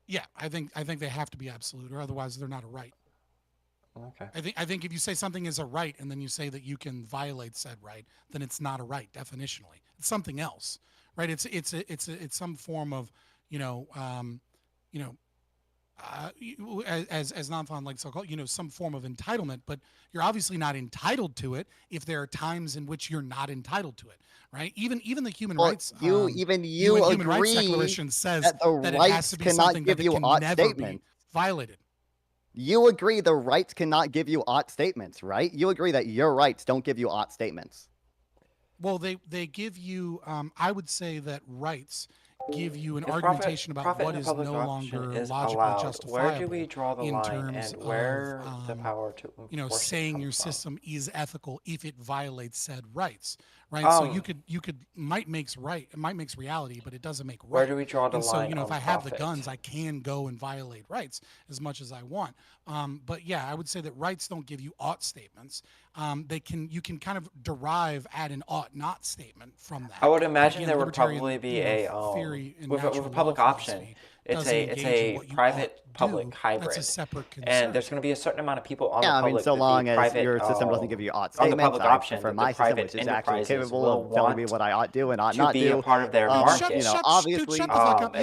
Yeah, I think they have to be absolute, or otherwise they're not a right. Okay. I think if you say something is a right and then you say that you can violate said right, then it's not a right definitionally. It's something else, right? It's some form of, as non-fond like so-called, some form of entitlement. But you're obviously not entitled to it if there are times in which you're not entitled to it, right? Even the human rights. You Human Rights agree Declaration says that the that it has rights to be cannot something give that you can ought never be statements. violated. You agree the rights cannot give you ought statements, right? You agree that your rights don't give you ought statements. Well, they give you. I would say that rights give you an If argumentation about profit what in is public no auction longer is logically allowed, justifiable. where do we draw the in line, terms and where of, the power to enforce it saying comes your from? system is ethical if it violates said rights, right? So you could might makes reality, but it doesn't make right. Where do we draw the and line so, if on I have the profit? guns, I can go and violate rights as much as I want. But yeah, I would say that rights don't give you ought statements. You can kind of derive at an ought not statement from that. I would imagine Again, there would libertarian, probably be theory and with a natural public law option. philosophy It's doesn't engage in a what you private ought to public do. hybrid. That's a separate concern. And there's going to be a certain amount of people on Yeah, the I public. mean, so that the long as private, your system doesn't give you ought on the statements, public option, for that my the system, private which is actually enterprises capable will of telling me want what I ought do and ought to not be do. a part of their Dude, market. Obviously, shut the fuck up.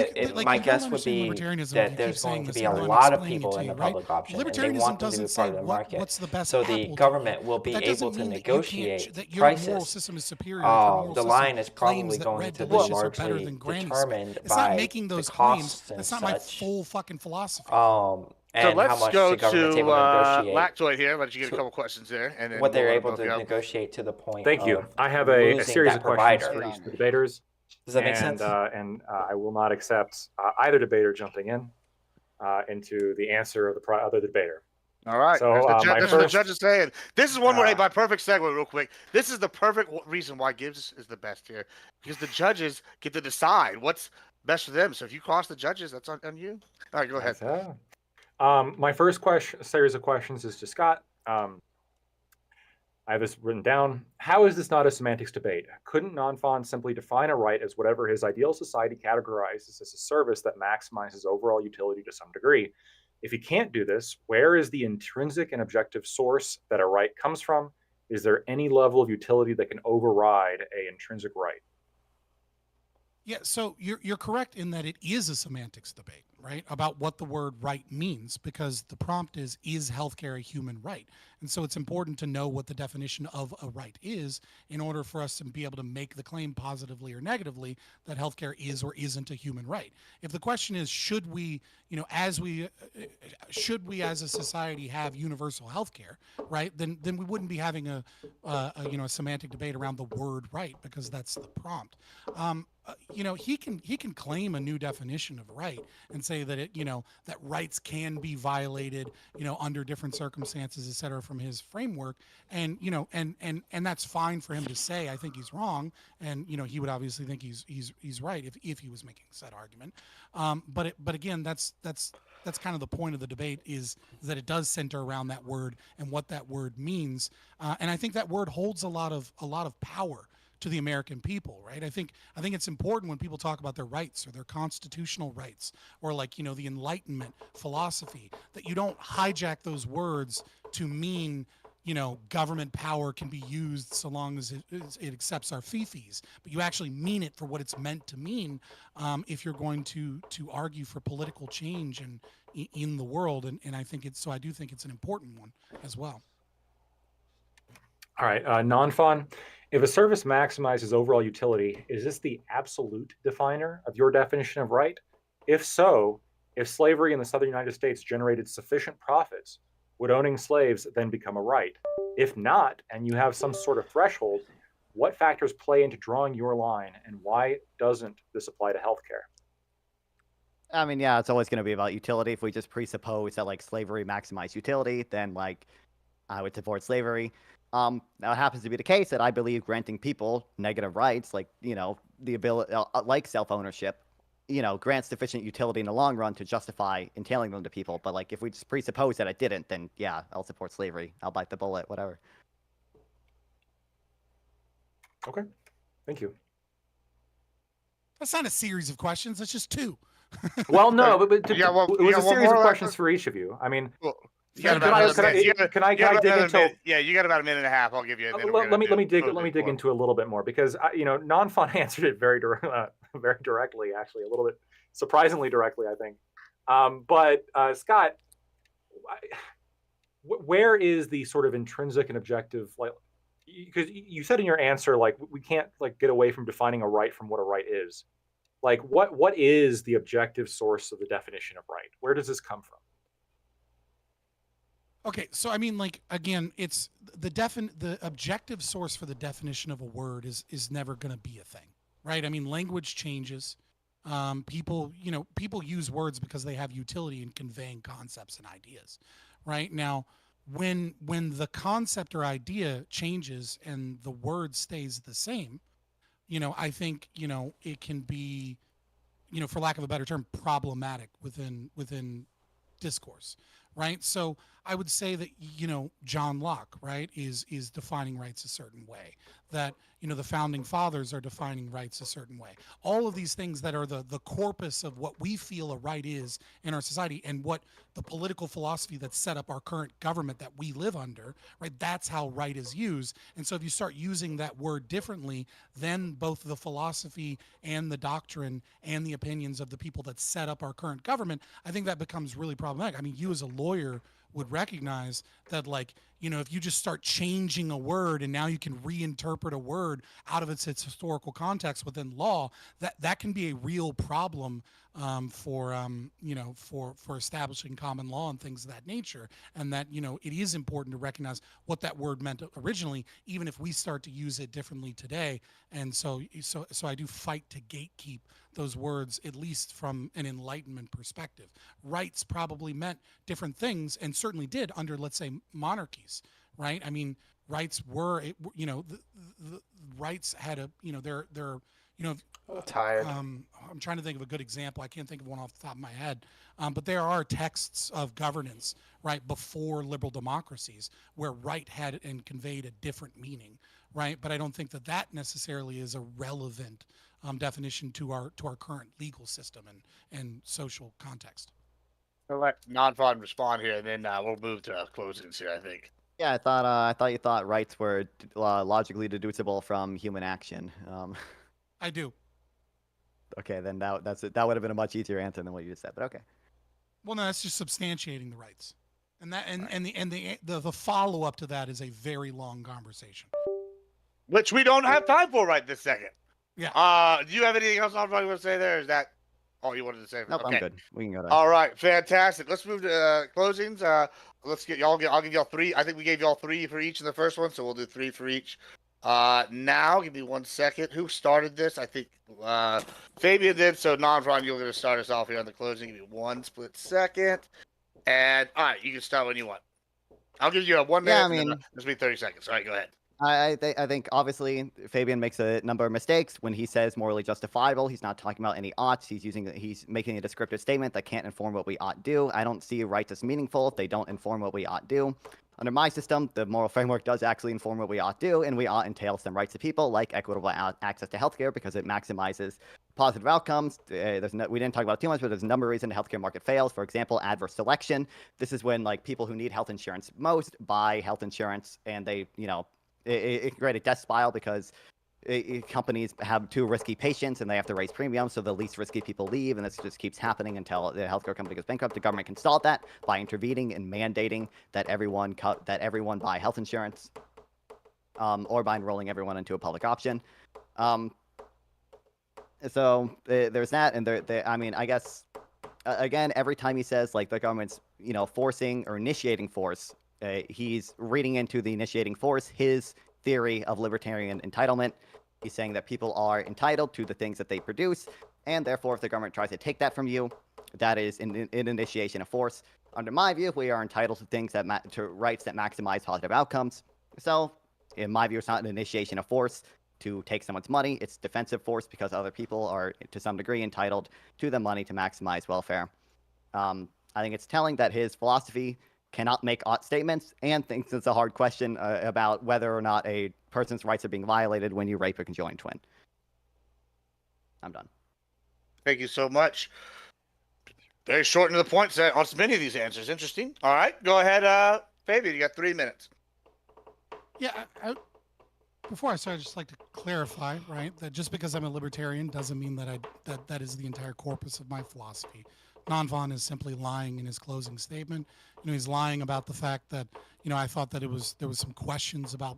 My You guess don't would understand be libertarianism if that you there's keep going saying to this be and a I'm lot of explaining it people to in you, the right? public option, and they Libertarianism want them to be doesn't part say of the market. what's the best So apple the to government eat, will but be that able doesn't to mean that negotiate that your moral prices. system is superior. If your moral The system line is claims probably that going Red to be Delicious are better largely than Granny determined Smith. It's not by making the those claims. costs and That's not my such. full fucking philosophy. So And how let's much go the government's to able to negotiate. Lactoid here. Let you get a couple questions there, and then What they're we'll able both to go. negotiate to the point Thank you. of I have a losing series that of questions provider. for each of the debaters. Does that make sense? I will not accept either debater jumping in into the answer of the other debator. All right. So, that's my what the judge is saying. This is one more. Hey, by perfect segue, real quick. This is the perfect reason why Gibbs is the best here, because the judges get to decide what's best for them. So if you cross the judges, that's on you. All right, go ahead. My first series of questions is to Scott. I have this written down. How is this not a semantics debate? Couldn't Nonfon simply define a right as whatever his ideal society categorizes as a service that maximizes overall utility to some degree? If he can't do this, where is the intrinsic and objective source that a right comes from? Is there any level of utility that can override an intrinsic right? Yeah, so you're correct in that it is a semantics debate, right? About what the word right means, because the prompt is healthcare a human right? And so it's important to know what the definition of a right is in order for us to be able to make the claim positively or negatively that healthcare is or isn't a human right. If the question is, should we as a society have universal healthcare, right? Then we wouldn't be having a semantic debate around the word right, because that's the prompt. He can claim a new definition of right and say that that rights can be violated, under different circumstances, et cetera, from his framework. And, and that's fine for him to say. I think he's wrong. And, he would obviously think he's right if he was making said argument. But again, that's kind of the point of the debate, is that it does center around that word and what that word means. And I think that word holds a lot of power to the American people, right? I think it's important when people talk about their rights or their constitutional rights or like, the Enlightenment philosophy, that you don't hijack those words to mean, government power can be used so long as it accepts our fees, but you actually mean it for what it's meant to mean, if you're going to argue for political change and in the world, and I think I do think it's an important one as well. All right, non-fun. If a service maximizes overall utility, is this the absolute definer of your definition of right? If so, if slavery in the southern United States generated sufficient profits, would owning slaves then become a right? If not, and you have some sort of threshold, what factors play into drawing your line, and why doesn't this apply to healthcare? I mean, yeah, it's always going to be about utility. If we just presuppose that like slavery maximized utility, then like I would support slavery. Now it happens to be the case that I believe granting people negative rights, like the ability, like self-ownership, grants sufficient utility in the long run to justify entailing them to people. But like if we just presuppose that it didn't, then yeah, I'll support slavery. I'll bite the bullet, whatever. Okay, thank you. That's not a series of questions. That's just two. Well, no, but You got one- it you was a got one series more of left? questions for each of you. I mean, Well, you Can got about I- another can I- minute. You got- can I you got dig about into- a minute. Yeah, you got about a minute and a half. I'll give you. And then we're let me gonna dig into a little bit more, because non-fun answered it very directly, actually, a little bit surprisingly directly, I think. But Scott, where is the sort of intrinsic and objective, like, because you said in your answer, like, we can't like get away from defining a right from what a right is. Like, what is the objective source of the definition of right? Where does this come from? Okay, so I mean, like, again, it's the objective source for the definition of a word is never going to be a thing, right? I mean, language changes. People use words because they have utility in conveying concepts and ideas, right? Now, when the concept or idea changes and the word stays the same, I think it can be, for lack of a better term, problematic within discourse, right? So I would say that John Locke, right, is defining rights a certain way, that the founding fathers are defining rights a certain way. All of these things that are the corpus of what we feel a right is in our society, and what the political philosophy that set up our current government that we live under, right? That's how right is used. And so if you start using that word differently, then both the philosophy and the doctrine and the opinions of the people that set up our current government, I think that becomes really problematic. I mean, you as a lawyer would recognize that, like, if you just start changing a word and now you can reinterpret a word out of its historical context within law, that can be a real problem for establishing common law and things of that nature. And that it is important to recognize what that word meant originally, even if we start to use it differently today. And so I do fight to gatekeep those words, at least from an Enlightenment perspective. Rights probably meant different things, and certainly did under, let's say, monarchies, right? I mean, rights were, the rights had a, they're Tired. I'm trying to think of a good example. I can't think of one off the top of my head. But there are texts of governance, right, before liberal democracies where right had and conveyed a different meaning, right? But I don't think that necessarily is a relevant definition to our current legal system and social context. I'll let non-fun respond here, and then we'll move to closings here, I think. Yeah, I thought you thought rights were logically deducible from human action. I do. Okay, then that would have been a much easier answer than what you just said. But okay. Well, no, that's just substantiating the rights, and the follow up to that is a very long conversation, Which we don't have time for right this second. Yeah. Do you have anything else on you want to say there? Is that all you wanted to say? Nope, Okay. I'm good. We can go to. All right, fantastic. Let's move to closings. I'll give y'all three. I think we gave y'all three for each in the first one, so we'll do three for each. Now, give me 1 second. Who started this? I think Fabian did. So, non-Ron, you're going to start us off here on the closing. Give me 1 split second. And all right, you can start when you want. I'll give you a 1 minute. Yeah, I mean, this will be 30 seconds. All right, go ahead. I think obviously Fabian makes a number of mistakes when he says morally justifiable. He's not talking about any oughts. He's making a descriptive statement that can't inform what we ought do. I don't see rights as meaningful if they don't inform what we ought do. Under my system, the moral framework does actually inform what we ought to do, and we ought entail some rights to people, like equitable access to healthcare, because it maximizes positive outcomes. We didn't talk about it too much, but there's a number of reasons the healthcare market fails. For example, adverse selection. This is when like people who need health insurance most buy health insurance, and they, it can create a death spiral because companies have too risky patients and they have to raise premiums, so the least risky people leave, and this just keeps happening until the healthcare company goes bankrupt. The government can stop that by intervening and mandating that everyone buy health insurance, or by enrolling everyone into a public option. So there's that, and I mean, I guess again, every time he says like the government's forcing or initiating force, he's reading into the initiating force his theory of libertarian entitlement. He's saying that people are entitled to the things that they produce, and therefore, if the government tries to take that from you, that is an initiation of force. Under my view, we are entitled to things to rights that maximize positive outcomes. So, in my view, it's not an initiation of force to take someone's money. It's defensive force because other people are, to some degree, entitled to the money to maximize welfare. I think it's telling that his philosophy cannot make ought statements, and thinks it's a hard question about whether or not a person's rights are being violated when you rape a conjoined twin. I'm done. Thank you so much. Very short and to the point on many of these answers. Interesting. All right, go ahead, Fabian. You got 3 minutes. Yeah, before I start, I'd just like to clarify, right, that just because I'm a libertarian doesn't mean that that is the entire corpus of my philosophy. Nonvon is simply lying in his closing statement. He's lying about the fact that, I thought that there was some questions about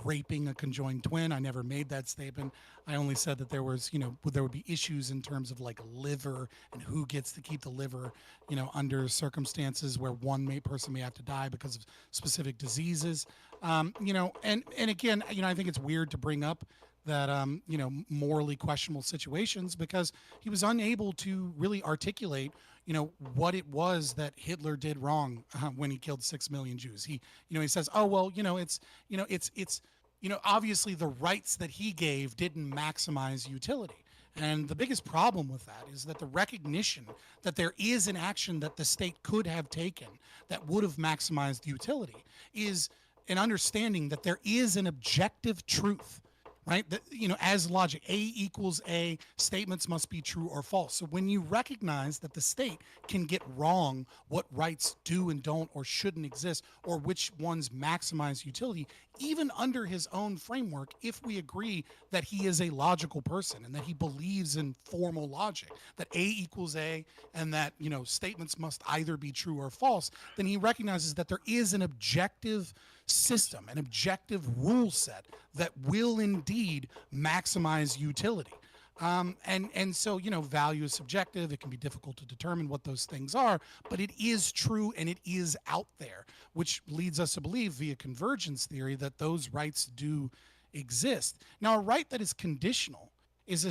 raping a conjoined twin. I never made that statement. I only said that there was, there would be issues in terms of like liver and who gets to keep the liver, under circumstances where one person may have to die because of specific diseases. And again, I think it's weird to bring up that, morally questionable situations, because he was unable to really articulate, what it was that Hitler did wrong when he killed 6 million Jews. He says, oh, well, it's obviously the rights that he gave didn't maximize utility. And the biggest problem with that is that the recognition that there is an action that the state could have taken that would have maximized utility is an understanding that there is an objective truth, right? That, as logic, A equals A, statements must be true or false. So when you recognize that the state can get wrong what rights do and don't or shouldn't exist, or which ones maximize utility, even under his own framework, if we agree that he is a logical person and that he believes in formal logic, that A equals A and that, statements must either be true or false, then he recognizes that there is an objective system, an objective rule set that will indeed maximize utility. And so, value is subjective. It can be difficult to determine what those things are, but it is true and it is out there, which leads us to believe via convergence theory that those rights do exist. Now, a right that is conditional is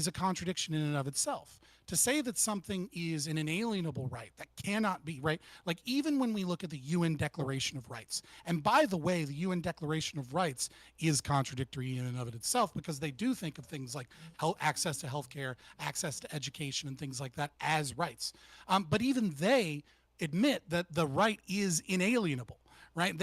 a contradiction in and of itself. To say that something is an inalienable right, that cannot be, right? Like even when we look at the UN Declaration of Rights, and by the way, the UN Declaration of Rights is contradictory in and of itself, because they do think of things like access to healthcare, access to education, and things like that as rights. But even they admit that the right is inalienable. Right?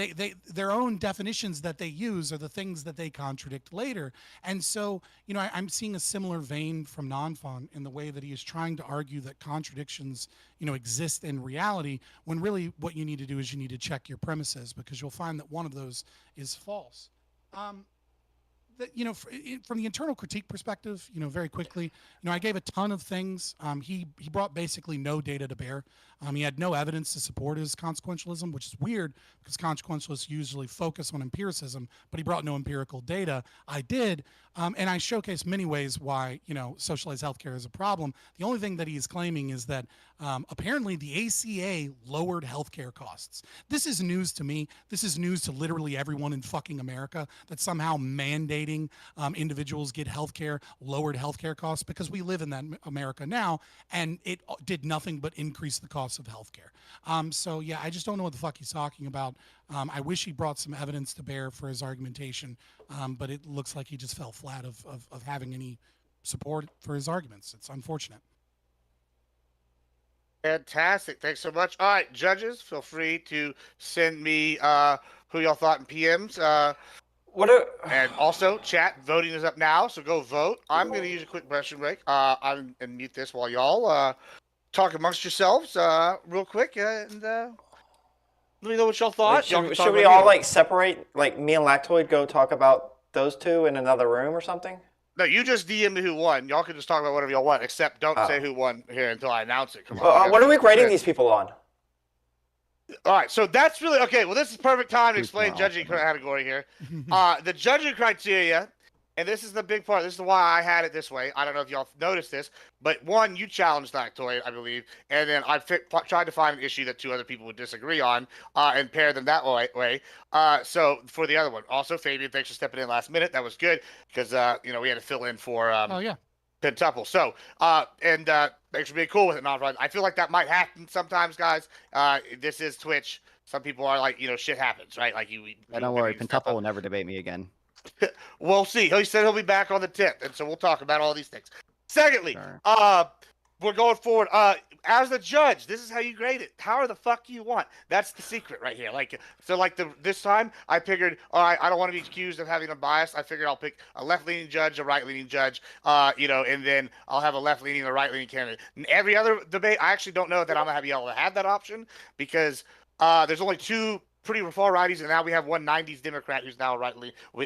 Their own definitions that they use are the things that they contradict later. And so, I'm seeing a similar vein from Nonfon in the way that he is trying to argue that contradictions, exist in reality, when really what you need to do is you need to check your premises, because you'll find that one of those is false. From the internal critique perspective, very quickly, I gave a ton of things. He brought basically no data to bear. He had no evidence to support his consequentialism, which is weird because consequentialists usually focus on empiricism, but he brought no empirical data. I did, and I showcased many ways why, socialized healthcare is a problem. The only thing that he is claiming is that apparently the ACA lowered healthcare costs. This is news to me. This is news to literally everyone in fucking America, that somehow mandating individuals get healthcare lowered healthcare costs, because we live in that America now, and it did nothing but increase the cost of healthcare. So yeah, I just don't know what the fuck he's talking about. I wish he brought some evidence to bear for his argumentation, but it looks like he just fell flat of having any support for his arguments. It's unfortunate. Fantastic. Thanks so much. All right, judges, feel free to send me who y'all thought in PMs. What are, And also, chat, voting is up now, so go vote. I'm going to use a quick question break. I'm going to mute this while y'all talk amongst yourselves real quick. And let me know what y'all thought. Y'all can talk should we about all me. like separate, like me and Lactoid go talk about those two in another room or something? No, you just DM me who won. Y'all can just talk about whatever y'all want, except don't say who won here until I announce it. Come on. What are we grading these people on? All right, so that's really okay. Well, this is perfect time to Who's explain more judging ultimate? category here. The judging criteria, and this is the big part. This is why I had it this way. I don't know if y'all noticed this, but one, you challenged Lactoid, I believe, and then I tried to find an issue that two other people would disagree on and pair them that way. So for the other one, also Fabian, thanks for stepping in last minute. That was good because we had to fill in for Oh yeah. Pentuple. So, thanks for being cool with it, non I feel like that might happen sometimes, guys. This is Twitch. Some people are like, shit happens, right? Like Don't worry, Pentuple will never debate me again. We'll see. He said he'll be back on the 10th, and so we'll talk about all these things. Secondly, Sure. we're going forward. As the judge, this is how you grade it. However the fuck you want. That's the secret right here. This time, I figured, all right, I don't want to be accused of having a bias. I figured I'll pick a left-leaning judge, a right-leaning judge, and then I'll have a left-leaning and a right-leaning candidate. In every other debate, I actually don't know that I'm gonna be able to have that option because there's only two pretty far righties, and now we have one 90s Democrat who's now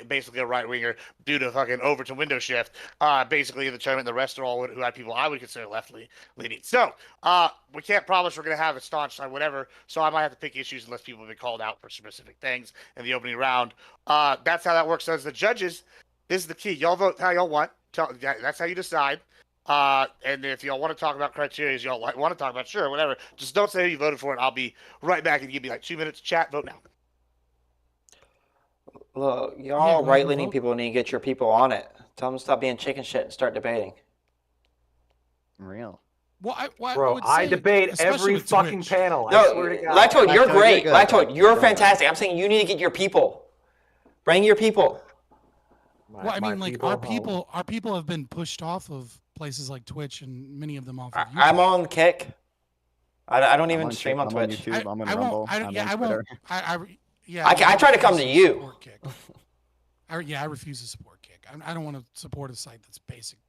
basically a right winger due to fucking Overton window shift. Basically in the tournament, the rest are all who had people I would consider left leaning. So we can't promise we're gonna have a staunch side, whatever. So I might have to pick issues unless people have been called out for specific things in the opening round. That's how that works. So as the judges, this is the key. Y'all vote how y'all want. That's how you decide. And if y'all want to talk about criteria, y'all want to talk about, sure, whatever. Just don't say who you voted for, and I'll be right back and give you like 2 minutes to chat. Vote now. Look, Yeah, y'all go ahead and right-leaning vote. people need to get your people on it. Tell them to stop being chicken shit and start debating. Real. Well, I Bro, would I say, debate especially every with fucking Twitch. panel. I No, swear to God. Lactoid, you're Lactoid, great. you're good, Lactoid, Lactoid. you're Don't worry. fantastic. I'm saying you need to get your people. Bring your people. Well, I mean, like our home. people have been pushed off of places like Twitch, and many of them off of YouTube. I'm on Kick. I don't I'm even on stream Kick, on I'm Twitch. YouTube, I'm on I Rumble, won't. I don't. I'm Yeah, on I Twitter. won't. I try to come to you. Support Kick. I refuse to support Kick. I don't want to support a site that's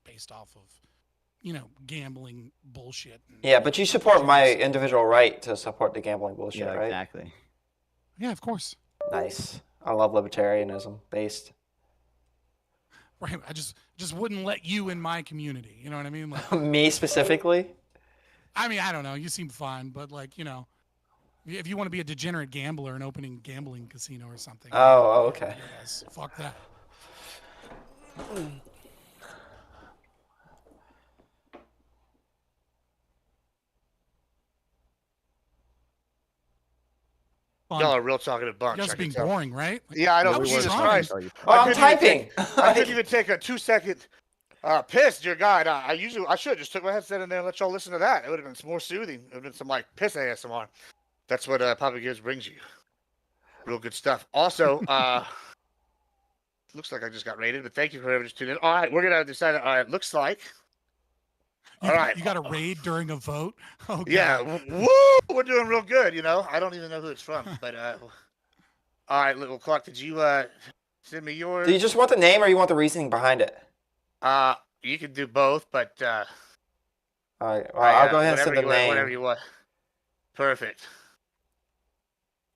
based off of, gambling bullshit. Yeah, but you support my individual right to support the gambling bullshit, Yeah, right? exactly. Yeah, of course. Nice. I love libertarianism based. Right. I just wouldn't let you in my community. You know what I mean? Like, Me specifically? I mean, I don't know. You seem fine, but if you want to be a degenerate gambler and opening gambling casino or something. Oh, okay. Yes. Fuck that. Fun. Y'all are a real talkative bunch. Just I being can tell. boring, right? Yeah, I know. How was Jesus trying? Christ. Oh, I'm typing. I couldn't even take a 2-second piss, dear God. I should have just took my headset in there and let y'all listen to that. It would have been more soothing. It would have been some like piss ASMR. That's what Papa Gibbs brings you. Real good stuff. Also, looks like I just got rated, but thank you for whoever just tuned in. All right, we're gonna decide. All right, looks like. All right. You got a raid during a vote? Oh, God. Yeah, woo! We're doing real good. I don't even know who it's from, but all right, little Clark, did you send me yours? Do you just want the name or you want the reasoning behind it? You can do both, but All right, well, I'll go ahead and send the name. Whatever you want. Perfect.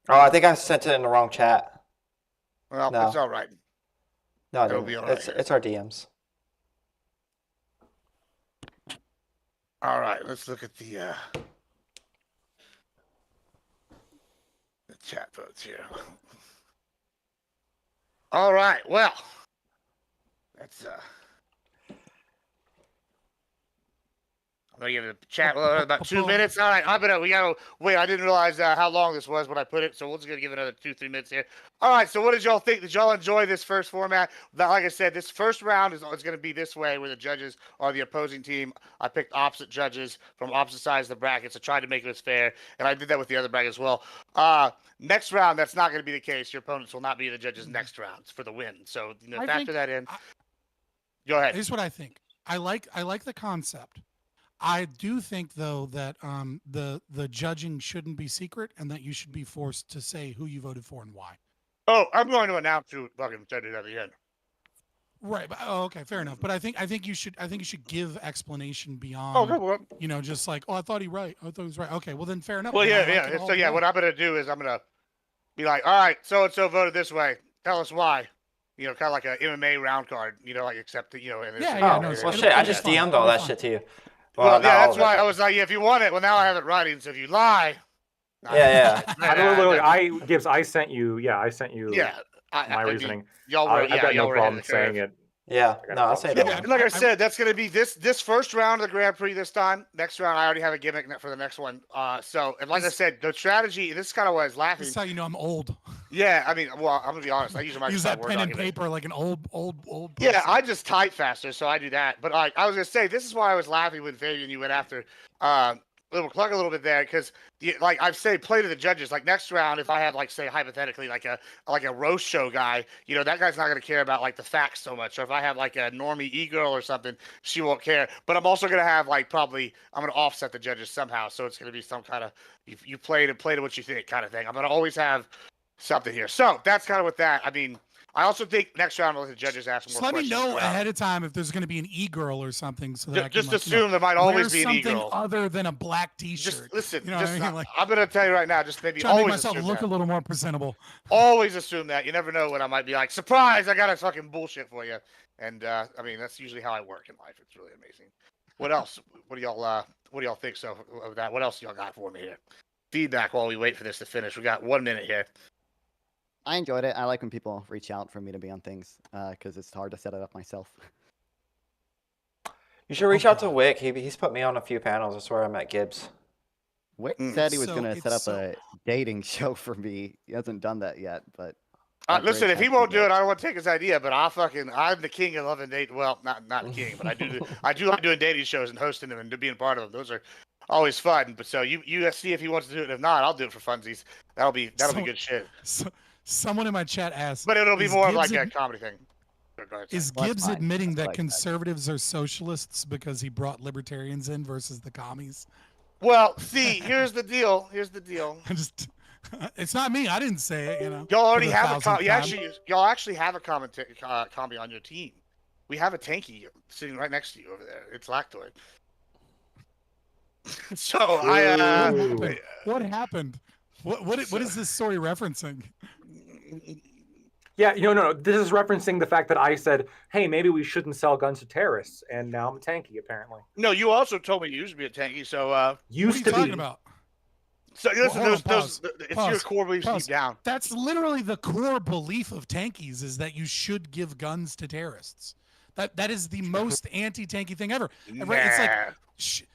Oh, I think I sent it in the wrong chat. Well, No. it's all right. No, It'll dude, be all right. it's our DMs. All right, let's look at the chat votes here. All right, well, that's I'm gonna give the chat about 2 minutes. All right, we gotta wait. I didn't realize how long this was when I put it, so we're just gonna give it another 2-3 minutes here. All right, so what did y'all think? Did y'all enjoy this first format? Like I said, this first round is gonna be this way, where the judges are the opposing team. I picked opposite judges from opposite sides of the brackets. I tried to make it as fair, and I did that with the other bracket as well. Next round, that's not gonna be the case. Your opponents will not be the judges next rounds for the win. So factor that in. Go ahead. Here's what I think. I like the concept. I do think though that the judging shouldn't be secret, and that you should be forced to say who you voted for and why. Oh, I'm going to announce who fucking said it at the end. Right. But, oh, okay. Fair enough. But I think you should give explanation Oh, beyond. okay, well, Just like, oh, I thought he was right. Okay. Well, then fair enough. well, Then I yeah, like yeah. it all So yeah, the what way. I'm gonna do is I'm gonna be like, all right, so and so voted this way. Tell us why. Kind of like a MMA round card. Like accept it. And Yeah, Oh, yeah, no, well, it'll- shit, I it'll be just fun. DM'd It'll all be that fun. shit to you. Well, not yeah, all that's of it, why I but- was like, yeah, if you want it, well, now I have it writing. So if you lie, Yeah, yeah. Gibbs, I sent you. Yeah, I sent you yeah, my I mean, reasoning. y'all were, I've got y'all no were ahead of problem the curve. saying it. Yeah, I got no, I'll no say problem that. Yeah, one. Like I I- said, that's going to be this first round of the Grand Prix this time. Next round, I already have a gimmick for the next one. And like I said, the strategy. This is kind of why I was laughing. This is how you know I'm old. Yeah, I mean, well, I'm gonna be honest. I use a Use Microsoft that Word pen and document. paper like an old person. Yeah, I just type faster, so I do that. But I was gonna say, this is why I was laughing when Fabian you went after Little Cluck a little bit there, because like I've said, play to the judges. Like next round, if I have like say hypothetically like a roast show guy, that guy's not gonna care about like the facts so much. Or if I have like a normie e-girl or something, she won't care. But I'm also gonna have like I'm gonna offset the judges somehow, so it's gonna be some kind of you play to what you think kind of thing. I'm gonna always have something here. So that's kind of what that. I mean, I also think next round I'll let the judges ask more Just let me questions. know ahead of time if there's going to be an e-girl or something, so that I can Just like, assume there might wear always be an something e-girl. other than a black T-shirt. Just listen. You know what I mean? Like, I'm gonna tell you right now. Just maybe trying to make always myself assume look that. a little more presentable. Always assume that. You never know when I might be like, surprise! I got a fucking bullshit for you. And I mean, that's usually how I work in life. It's really amazing. What else? What do y'all think so of that? What else y'all got for me here? Feedback while we wait for this to finish. We got 1 minute here. I enjoyed it. I like when people reach out for me to be on things because it's hard to set it up myself. You should reach out to Wick. He's put me on a few panels. That's where I met Gibbs. Wick said he was So going to it's set up so- a dating show for me. He hasn't done that yet, but Listen, if he won't do it, I don't want to take his idea. But I'm the king of loving date. Well, not the king, but I do like doing dating shows and hosting them and being part of them. Those are always fun. But so you see if he wants to do it. If not, I'll do it for funsies. That'll be good shit. So, someone in my chat asked, But it'll be is more of Gibbs like a ad- comedy thing. Go ahead, is Well, that's Gibbs fine. admitting That's that like that. conservatives are socialists because he brought libertarians in versus the commies? Well, see, here's the deal. I just, it's not me. I didn't say it. Y'all already for the have a 1000th y'all actually have a comedy on your team. We have a tanky sitting right next to you over there. It's Lactoid. So Ooh. What happened? What is this story referencing? Yeah, no. This is referencing the fact that I said, "Hey, maybe we shouldn't sell guns to terrorists," and now I'm a tanky. Apparently, No, you also told me you used to be a tanky. So What are used you to talking be. about? so listen, hold on, pause. it's your Pause. core beliefs Pause. deep down. That's literally the core belief of tankies is that you should give guns to terrorists. That is the most anti-tanky thing ever. Right? It's like Nah.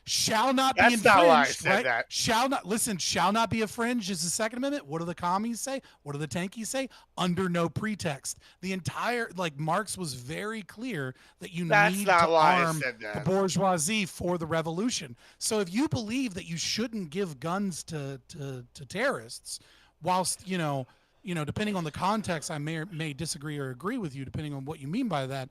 shall not be That's infringed. not why I said right? that. Shall not be infringed is the Second Amendment. What do the commies say? What do the tankies say? Under no pretext. The entire Marx was very clear that you That's need not to why I arm said the that. bourgeoisie for the revolution. So if you believe that you shouldn't give guns to terrorists, whilst depending on the context, I may disagree or agree with you, depending on what you mean by that.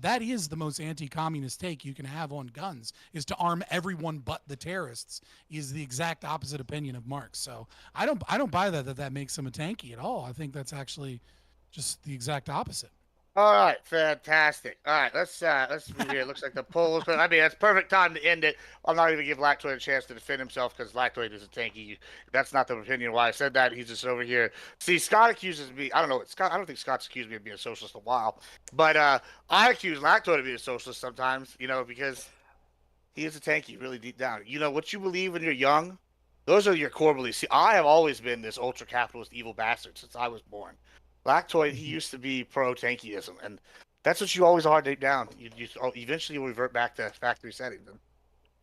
That is the most anti-communist take you can have on guns, is to arm everyone but the terrorists. Is the exact opposite opinion of Marx. So I don't buy that makes him a tanky at all. I think that's actually just the exact opposite. All right, fantastic. All right, let's move here. It looks like the polls, but I mean that's perfect time to end it. I'm not even give Lactoid a chance to defend himself because Lactoid is a tanky. That's not the opinion why I said that. He's just over here. See, Scott accuses me. I don't know. I don't think Scott's accused me of being a socialist in a while, but I accuse Lactoid of being a socialist sometimes. Because he is a tanky, really deep down. What you believe when you're young, those are your core beliefs. See, I have always been this ultra capitalist evil bastard since I was born. Lactoid, he used to be pro-tankyism, and that's what you always are deep down. You eventually revert back to factory settings, and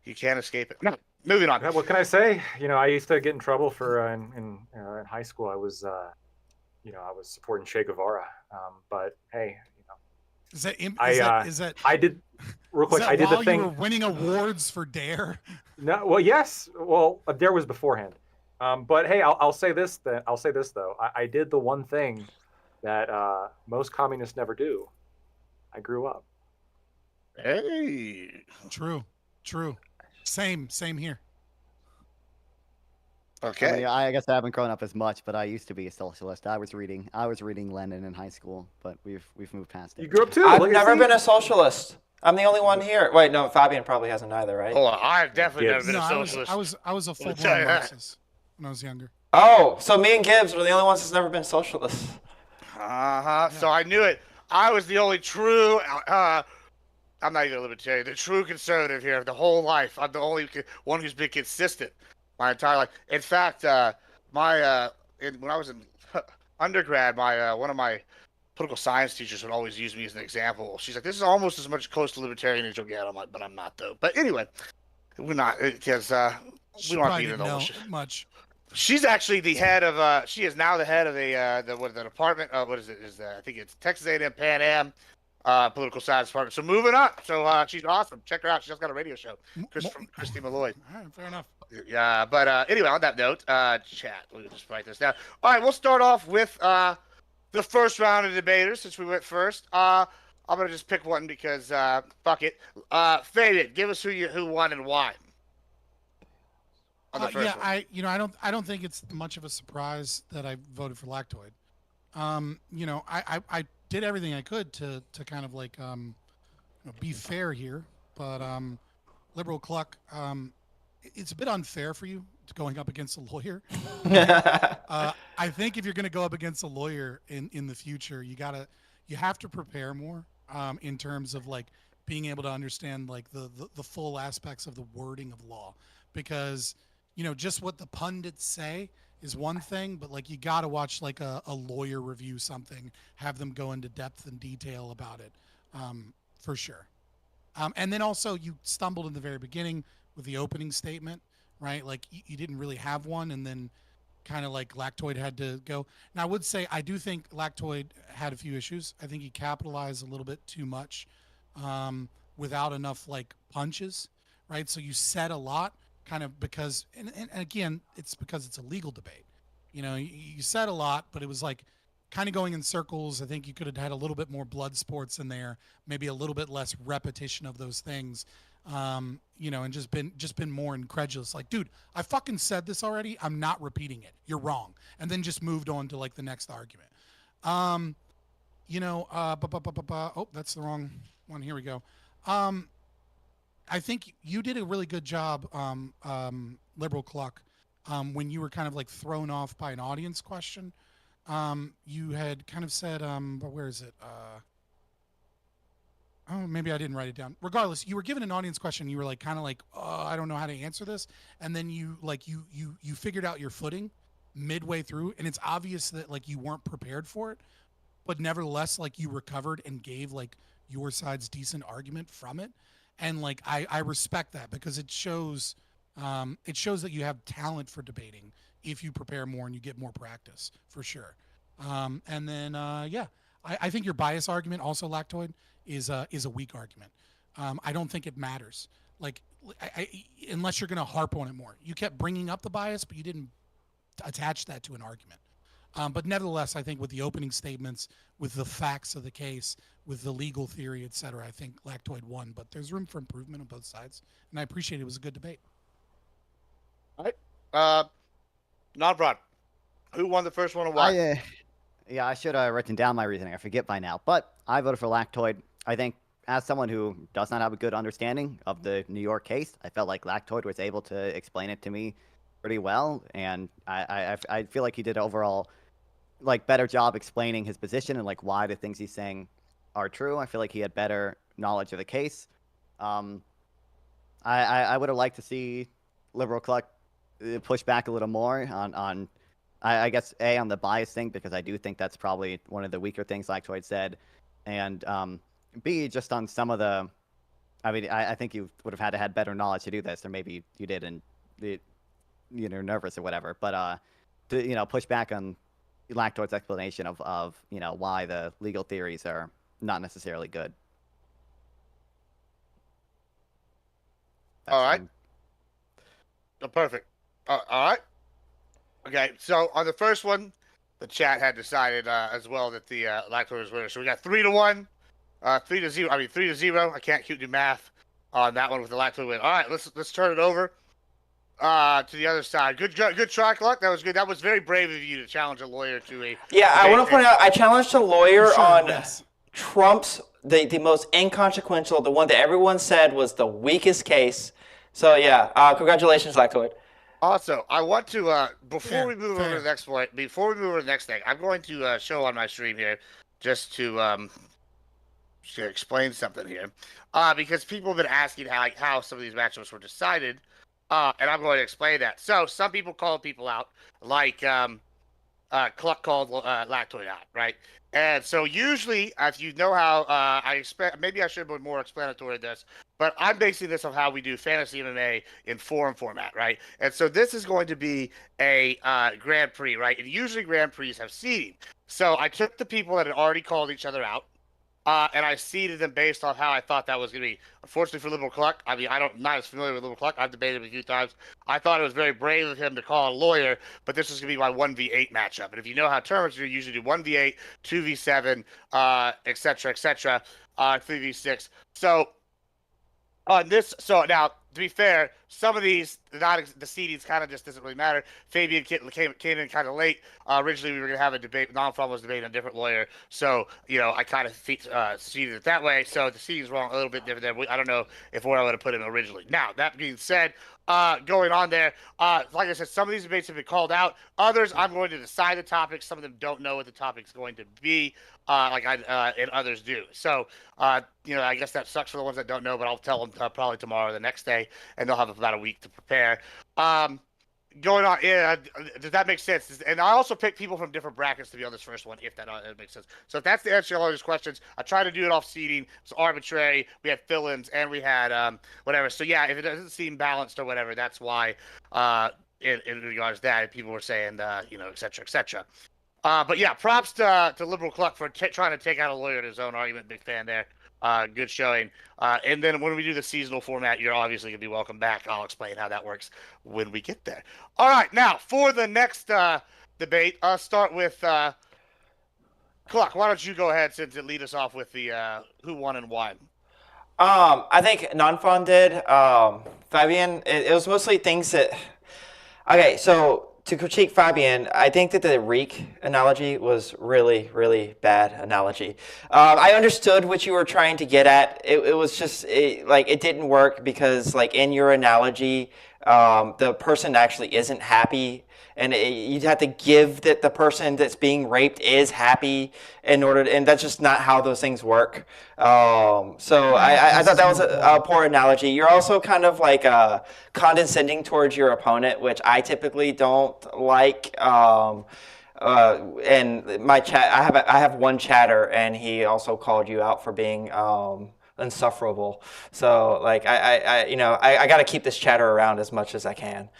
you can't escape it. No, moving on. What can I say? I used to get in trouble for in high school. I was I was supporting Che Guevara. But hey, Is that I did real quick. is that I did while the thing. you were winning awards for Dare? No, well, yes. Well, there was beforehand. But hey, I'll say this. I'll say this though. I did the one thing that most communists never do. I grew up. Hey, True. Same here. Okay. I mean, I guess I haven't grown up as much, but I used to be a socialist. I was reading Lenin in high school, but we've moved past You it. grew up too. I've Look at never see? been a socialist. I'm the only one here. Wait, no, Fabian probably hasn't either, right? Oh, I've definitely never Gibbs. been No, a I was socialist. a full Let me tell blown you that. Marxist when I was younger. Oh, so me and Gibbs were the only ones that's never been socialists. Uh-huh. So I knew it. I was the only true I'm not even a libertarian, the true conservative here the whole life. I'm the only one who's been consistent my entire life. In fact, when I was in undergrad, my one of my political science teachers would always use me as an example. She's like, "This is almost as much close to libertarian as you'll get." I'm like, "But I'm not though." But anyway, we're not because She we don't have to probably get didn't into all know this shit. much. She's actually the head of. She is now the head of the department. What is it? I think it's Texas A&M Pan Am political science department. So moving up. So she's awesome. Check her out. She's just got a radio show. Christy Malloy. All right, fair enough. Yeah, but anyway, on that note, chat. Let me just write this down. All right, we'll start off with the first round of debaters since we went first. I'm gonna just pick one because fuck it. Fabian, give us who won and why. On the first one. I don't think it's much of a surprise that I voted for Lactoid. I did everything I could to kind of like be fair here, but Liberal Cluck, it's a bit unfair for you going up against a lawyer. I think if you're going to go up against a lawyer in the future, you have to prepare more in terms of like being able to understand like the full aspects of the wording of law, because just what the pundits say is one thing, but like you got to watch like a lawyer review something, have them go into depth and detail about it, for sure. And then also you stumbled in the very beginning with the opening statement, right? Like you didn't really have one, and then kind of like Lactoid had to go. Now I would say I do think Lactoid had a few issues. I think he capitalized a little bit too much without enough like punches, right? So you said a lot kind of because, and again, it's because it's a legal debate. You said a lot, but it was like kind of going in circles. I think you could have had a little bit more blood sports in there, maybe a little bit less repetition of those things, and just been more incredulous. Like, dude, I fucking said this already. I'm not repeating it. You're wrong. And then just moved on to like the next argument. Oh, that's the wrong one. Here we go. I think you did a really good job, Liberal Cluck, when you were kind of like thrown off by an audience question. You had kind of said, but where is it? Oh, maybe I didn't write it down. Regardless, you were given an audience question. You were like, kind of like, oh, I don't know how to answer this. And then you figured out your footing midway through, and it's obvious that like you weren't prepared for it, but nevertheless, like you recovered and gave like your side's decent argument from it. And like I respect that because it shows that you have talent for debating if you prepare more and you get more practice, for sure. And then I think your bias argument also, Lactoid, is a weak argument. I don't think it matters. Like unless you're going to harp on it more. You kept bringing up the bias, but you didn't attach that to an argument. But nevertheless, I think with the opening statements, with the facts of the case, with the legal theory, et cetera, I think Lactoid won. But there's room for improvement on both sides, and I appreciate it. It was a good debate. All right. Not broad. Who won the first one and why? I should have written down my reasoning. I forget by now. But I voted for Lactoid. I think as someone who does not have a good understanding of the New York case, I felt like Lactoid was able to explain it to me pretty well. And I feel like he did overall like better job explaining his position and like why the things he's saying are true. I feel like he had better knowledge of the case. I would have liked to see Liberal Cluck push back a little more on I guess on the bias thing, because I do think that's probably one of the weaker things Lactoid said, and B, just on some of the, I mean, I think you would have had better knowledge to do this, or maybe you did and nervous or whatever, but to push back on Lactoid's explanation of why the legal theories are not necessarily good. All right. Oh, perfect. All right. Okay, so on the first one, the chat had decided as well that the Lactoid was winner. So we got 3-1, 3-0. I mean 3-0. I can't do math. on that one with the Lactoid win. All right, let's turn it over to the other side. Good try, Cluck. That was good. That was very brave of you to challenge a lawyer to a Yeah, I want to point out, I challenged a lawyer For sure, on yes. Trump's, the most inconsequential, the one that everyone said was the weakest case. So yeah, congratulations, Lactoid. Also, I want to before Fair, we move over fair. to the next point, before we move over to the next thing, I'm going to show on my stream here just to explain something here, because people have been asking how some of these matchups were decided, and I'm going to explain that. So some people call people out, like Cluck called Lactoid out, right? And so usually, if you know how I expect, maybe I should have been more explanatory of this, but I'm basing this on how we do fantasy MMA in forum format, right? And so this is going to be a Grand Prix, right? And usually Grand Prix have seeding. So I took the people that had already called each other out, and I seeded them based on how I thought that was going to be. Unfortunately for Liberal Cluck, I mean, not as familiar with Liberal Cluck. I've debated him a few times. I thought it was very brave of him to call a lawyer, but this is going to be my 1v8 matchup. And if you know how tournaments are, you usually do 1v8, 2v7, etc., 3v6. So on this, so now to be fair, some of these the seedings kind of just doesn't really matter. Fabian came in kind of late. Originally, we were gonna have a debate. Non-Frum was debating a different lawyer, so I kind of seeded it that way. So the seeding's wrong a little bit different. Than I don't know if where I would have put him originally. Now that being said, going on there, like I said, some of these debates have been called out. Others, I'm going to decide the topics. Some of them don't know what the topic's going to be, and others do. So, I guess that sucks for the ones that don't know, but I'll tell them probably tomorrow or the next day, and they'll have about a week to prepare. Going on, yeah, does that make sense? And I also pick people from different brackets to be on this first one, if that makes sense. So if that's the answer to all those questions, I try to do it off seeding. It's arbitrary. We had fill-ins and we had whatever. So yeah, if it doesn't seem balanced or whatever, that's why. In regards to that, people were saying, et cetera, et cetera. But yeah, props to Liberal Cluck for trying to take out a lawyer in his own argument. Big fan there. Good showing. And then when we do the seasonal format, you're obviously going to be welcome back. I'll explain how that works when we get there. All right, now for the next debate, I'll start with Cluck. Why don't you go ahead since it lead us off with the who won and why? I think non-fun did. Fabian, it was mostly things that. Okay, so to critique Fabian, I think that the reek analogy was really, really bad analogy. I understood what you were trying to get at. It was just it didn't work because in your analogy, the person actually isn't happy, and you'd have to give that the person that's being raped is happy and that's just not how those things work. So I thought that was a poor analogy. You're also kind of condescending towards your opponent, which I typically don't like. And my chat, I have one chatter, and he also called you out for being insufferable. So I got to keep this chatter around as much as I can.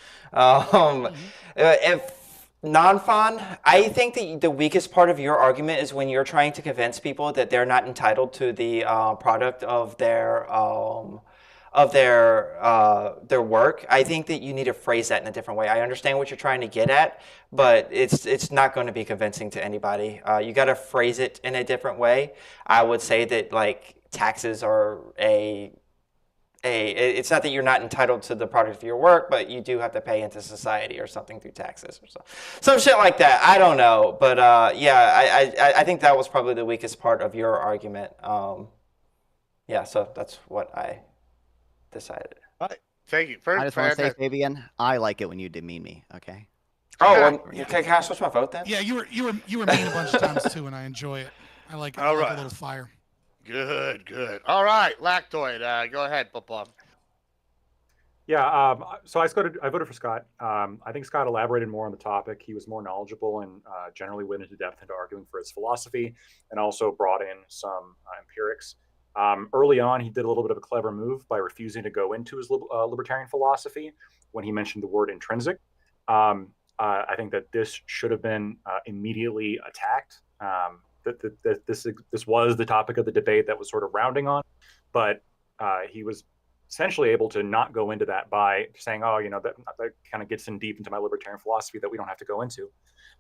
If non-fun, I think that the weakest part of your argument is when you're trying to convince people that they're not entitled to the product of their work. I think that you need to phrase that in a different way. I understand what you're trying to get at, but it's not going to be convincing to anybody. You got to phrase it in a different way. I would say that taxes are it's not that you're not entitled to the product of your work, but you do have to pay into society or something through taxes or some shit like that. I don't know, but I think that was probably the weakest part of your argument. So that's what I decided. All right, thank you. I just want to say, Fabian, I like it when you demean me. Okay. Oh, well, can I switch my vote then? Yeah, you were mean a bunch of times too, and I enjoy it. I like a little fire. Good. All right, Lactoid, go ahead, football. Yeah, so I voted for Scott. I think Scott elaborated more on the topic. He was more knowledgeable and generally went into depth into arguing for his philosophy, and also brought in some empirics. Early on, he did a little bit of a clever move by refusing to go into his libertarian philosophy when he mentioned the word intrinsic. I think that this should have been immediately attacked. This was the topic of the debate that was sort of rounding on, but he was essentially able to not go into that by saying, that kind of gets in deep into my libertarian philosophy that we don't have to go into.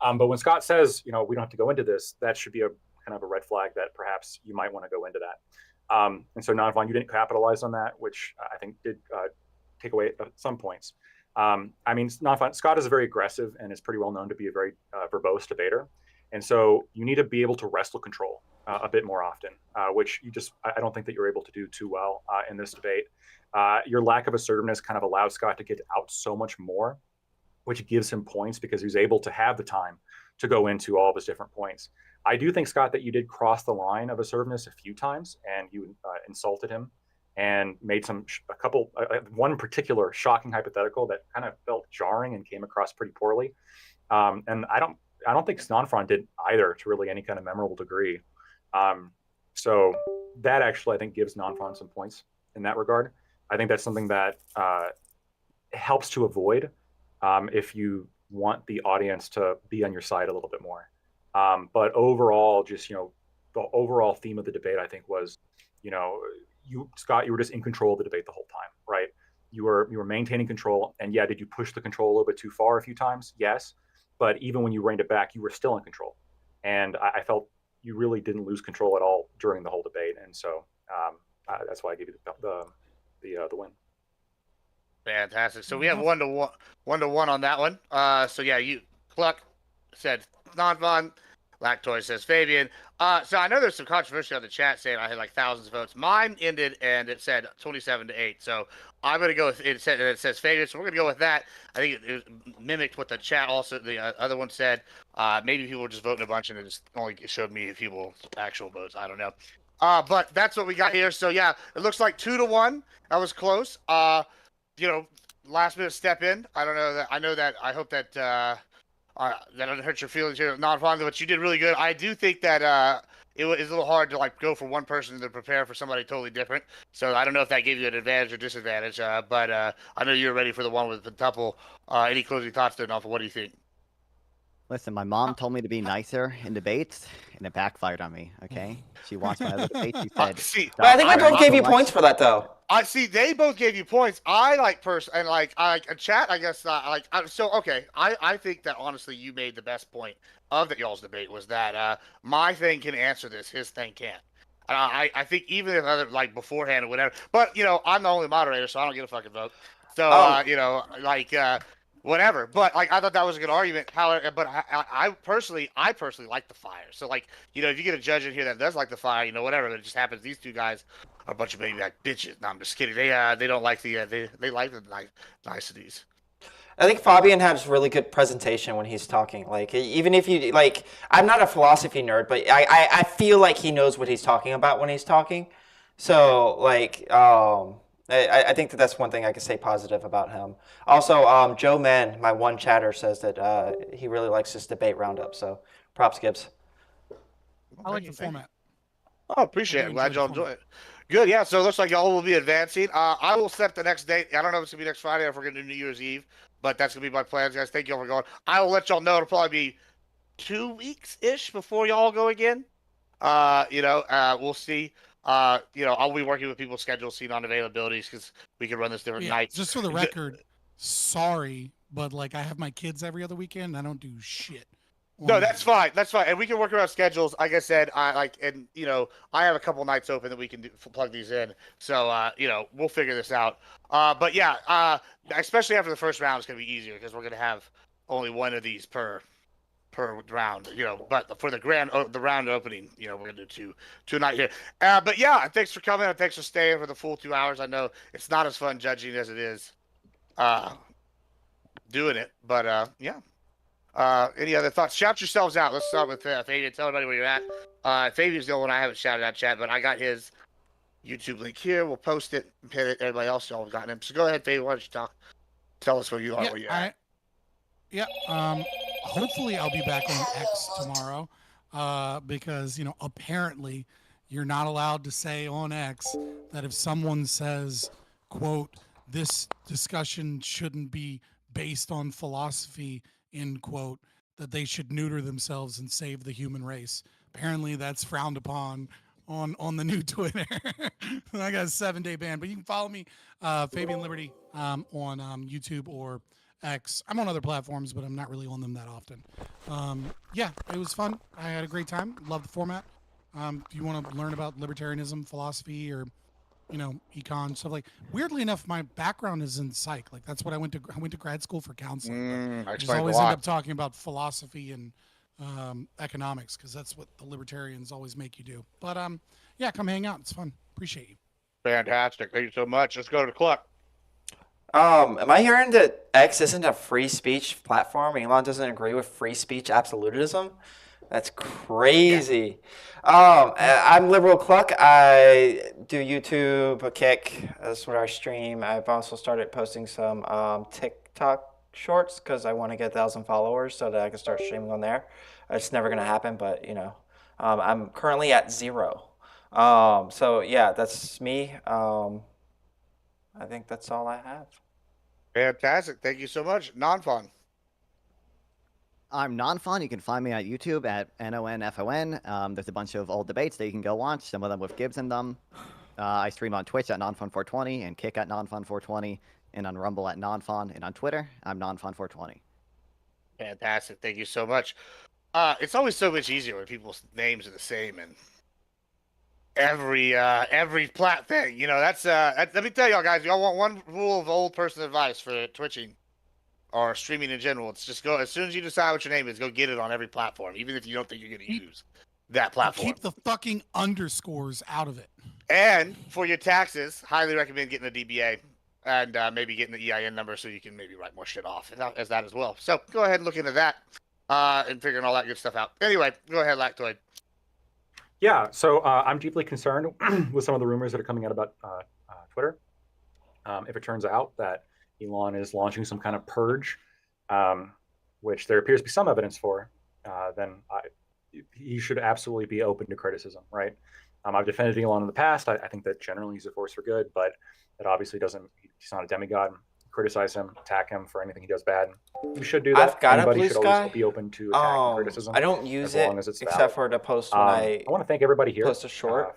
But when Scott says, we don't have to go into this, that should be a kind of a red flag that perhaps you might want to go into that. And so, Non-Von, you didn't capitalize on that, which I think did take away at some points. I mean, Non-Von, Scott is very aggressive and is pretty well known to be a very verbose debater. And so you need to be able to wrestle control a bit more often, which I don't think that you're able to do too well in this debate. Your lack of assertiveness kind of allowed Scott to get out so much more, which gives him points because he's able to have the time to go into all of his different points. I do think, Scott, that you did cross the line of assertiveness a few times, and you insulted him and made one particular shocking hypothetical that kind of felt jarring and came across pretty poorly. And I don't think Snonfron did either to really any kind of memorable degree. So that actually, I think, gives Nonfron some points in that regard. I think that's something that helps to avoid if you want the audience to be on your side a little bit more. But overall, just, the overall theme of the debate, I think, was, Scott, you were just in control of the debate the whole time, right? You were maintaining control. And yeah, did you push the control a little bit too far a few times? Yes. But even when you reined it back, you were still in control. And I felt you really didn't lose control at all during the whole debate. And so that's why I gave you the win. Fantastic. So we have 1-1 on that one. So yeah, Cluck said Non-Von, Lactoid says Fabian. So I know there's some controversy on the chat saying I had like thousands of votes. Mine ended and it said 27-8. So I'm gonna go with it. It says Fabian. So we're gonna go with that. I think it mimicked what the chat also the other one said. Maybe people were just voting a bunch and it just only showed me people's actual votes. I don't know. But that's what we got here. So yeah, it looks like 2-1. That was close. Last minute step in. I don't know that. I know that. I hope that that doesn't hurt your feelings here, Non-Von, but you did really good. I do think that it was a little hard to go for one person to prepare for somebody totally different. So I don't know if that gave you an advantage or disadvantage. But I know you're ready for the one with the tuple. Any closing thoughts there, Non-Von? What do you think? Listen, my mom told me to be nicer in debates, and it backfired on me. Okay, she watched my other debates. She said, But I think we both gave you points for that, though. I see. They both gave you points. I chat. I guess okay. I think that honestly, you made the best point of the y'all's debate was that my thing can answer this, his thing can't. I think even if other beforehand or whatever. But I'm the only moderator, so I don't get a fucking vote. So whatever. But I thought that was a good argument. But I personally like the fire. So if you get a judge in here that does like the fire, whatever. But it just happens these two guys are a bunch of baby bitches. No, I'm just kidding. They don't like they like the niceties. I think Fabian has really good presentation when he's talking. Even if you I'm not a philosophy nerd, but I feel like he knows what he's talking about when he's talking. So I think that's one thing I can say positive about him. Also, Joe Mann, my one chatter, says that he really likes this debate roundup. So props, Gibbs. I like the format. Oh, appreciate it. Glad y'all enjoy it. Good, yeah. So it looks like y'all will be advancing. I will set the next date. I don't know if it's gonna be next Friday or if we're gonna do New Year's Eve, but that's gonna be my plans, guys. Thank y'all for going. I will let y'all know. It'll probably be 2 weeks ish before y'all go again. We'll see. I'll be working with people's schedules, seeing on availabilities because we can run this different nights. Just for the record, sorry, but I have my kids every other weekend. I don't do shit. No, that's fine. That's fine, and we can work around schedules. Like I said, I have a couple nights open that we can plug these in. So we'll figure this out. But yeah, especially after the first round, it's gonna be easier because we're gonna have only one of these per round, but for the round opening, we're gonna do two a night here. But yeah, thanks for coming and thanks for staying for the full 2 hours. I know it's not as fun judging as it is doing it, but yeah. Any other thoughts? Shout yourselves out. Let's start with Fabian. Tell everybody where you're at. Fabian's the only one I haven't shouted out chat, but I got his YouTube link here. We'll post it and pin it. Everybody else y'all have gotten him. So go ahead, Fabian. Why don't you talk? Tell us where you are, where you're at. Yeah. Hopefully I'll be back on X tomorrow, because apparently you're not allowed to say on X that if someone says, quote, this discussion shouldn't be based on philosophy, end quote, that they should neuter themselves and save the human race. Apparently that's frowned upon on the new Twitter. I got a 7-day ban, but you can follow me, Fabian Liberty, on YouTube or X. I'm on other platforms, but I'm not really on them that often. Yeah, it was fun. I had a great time. Love the format. Do you want to learn about libertarianism, philosophy, or econ stuff? Like, weirdly enough, my background is in psych. Like, that's what I went to. I went to grad school for counseling. But I I just explained a always end lot. up talking about philosophy and economics because that's what the libertarians always make you do. But yeah, come hang out. It's fun. Appreciate you. Fantastic. Thank you so much. Let's go to Cluck. Am I hearing that X isn't a free speech platform? Elon doesn't agree with free speech absolutism? That's crazy. I'm Liberal Cluck. I do YouTube, a Kick. That's where I stream. I've also started posting some TikTok shorts because I want to get 1,000 followers so that I can start streaming on there. It's never going to happen, but I'm currently at 0. So yeah, that's me. I think that's all I have. Fantastic. Thank you so much. Non-fun. I'm non-fun. You can find me on YouTube at NONFON. There's a bunch of old debates that you can go watch, some of them with Gibbs in them. I stream on Twitch at NonFun420 and Kick at NonFun420 and on Rumble at NonFun, and on Twitter, I'm NonFun420. Fantastic. Thank you so much. It's always so much easier when people's names are the same and every plat thing. That's let me tell y'all guys, y'all want one rule of old person advice for twitching or streaming in general. It's just go as soon as you decide what your name is, go get it on every platform, even if you don't think you're gonna use that platform. Keep the fucking underscores out of it. And for your taxes, highly recommend getting a DBA and maybe getting the EIN number so you can maybe write more shit off as that as well. So go ahead and look into that and figuring all that good stuff out. Anyway, go ahead, Lactoid. Yeah, so I'm deeply concerned with some of the rumors that are coming out about Twitter. If it turns out that Elon is launching some kind of purge, which there appears to be some evidence for, then he should absolutely be open to criticism, right? I've defended Elon in the past. I think that generally he's a force for good, but that obviously he's not a demigod. Criticize him, attack him for anything he does bad. You should do that. I've got Anybody a Blue should Sky. always be open to attacking criticism. I don't use as it long as it's except valid. for to post when I want to thank everybody here post a short.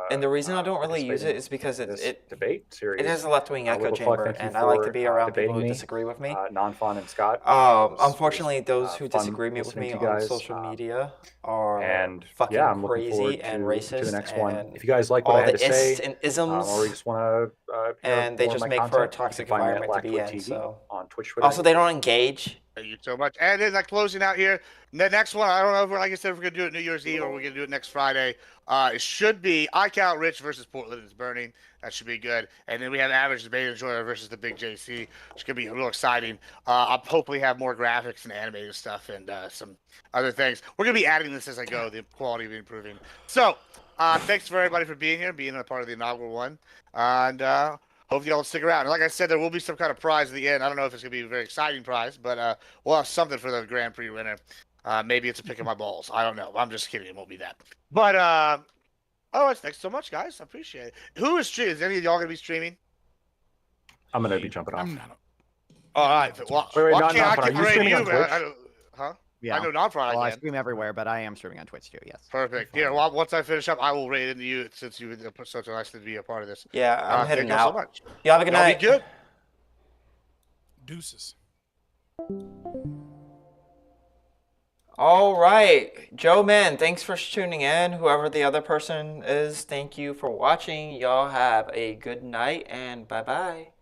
And the reason I don't really use it is because it debate series. It has a left-wing echo Little chamber, Cluck, and I like to be around people who debating me. disagree with me. Non-fun and Scott. Unfortunately, those who fun disagree with listening me to you on guys, social media are and fucking yeah, I'm looking forward crazy and racist. to the next and one. If you guys like what all I had the to say, ists and isms, or you just want to, and they more of just my make for a content, toxic you can find me at environment to be Lactoid in. TV So on Twitch, Twitter. also, they don't engage. Thank you so much. And then closing out here, the next one, I don't know if like I said, if we're gonna do it New Year's Eve or we're gonna do it next Friday. It should be I Count Rich versus Portland is Burning. That should be good. And then we have Average Debate Enjoyer versus the Big JC, which could be real exciting. I'll hopefully have more graphics and animated stuff and some other things. We're gonna be adding this as I go. The quality will be improving. So thanks for everybody for being here, being a part of the inaugural one, and hope y'all stick around. And like I said, there will be some kind of prize at the end. I don't know if it's gonna be a very exciting prize, but we'll have something for the Grand Prix winner. Maybe it's a pick of my balls. I don't know. I'm just kidding. It won't be that. But otherwise, thanks so much, guys. I appreciate it. Who is streaming? Is any of y'all gonna be streaming? I'm gonna be jumping off. I'm not. All right. Well, Wait, well, not I Are can't you rate streaming you, on man. Twitch? Huh? Yeah. I know non-fraud. Well, I I can. stream everywhere, but I am streaming on Twitch too. Yes. Perfect. Here, well, once I finish up, I will rate into you since you've been such a nice to be a part of this. Yeah, I'm heading thank y'all out. so much. Y'all have a good Y'all night. be good. Deuces. All right, Joe, man, thanks for tuning in. Whoever the other person is, thank you for watching. Y'all have a good night and bye-bye.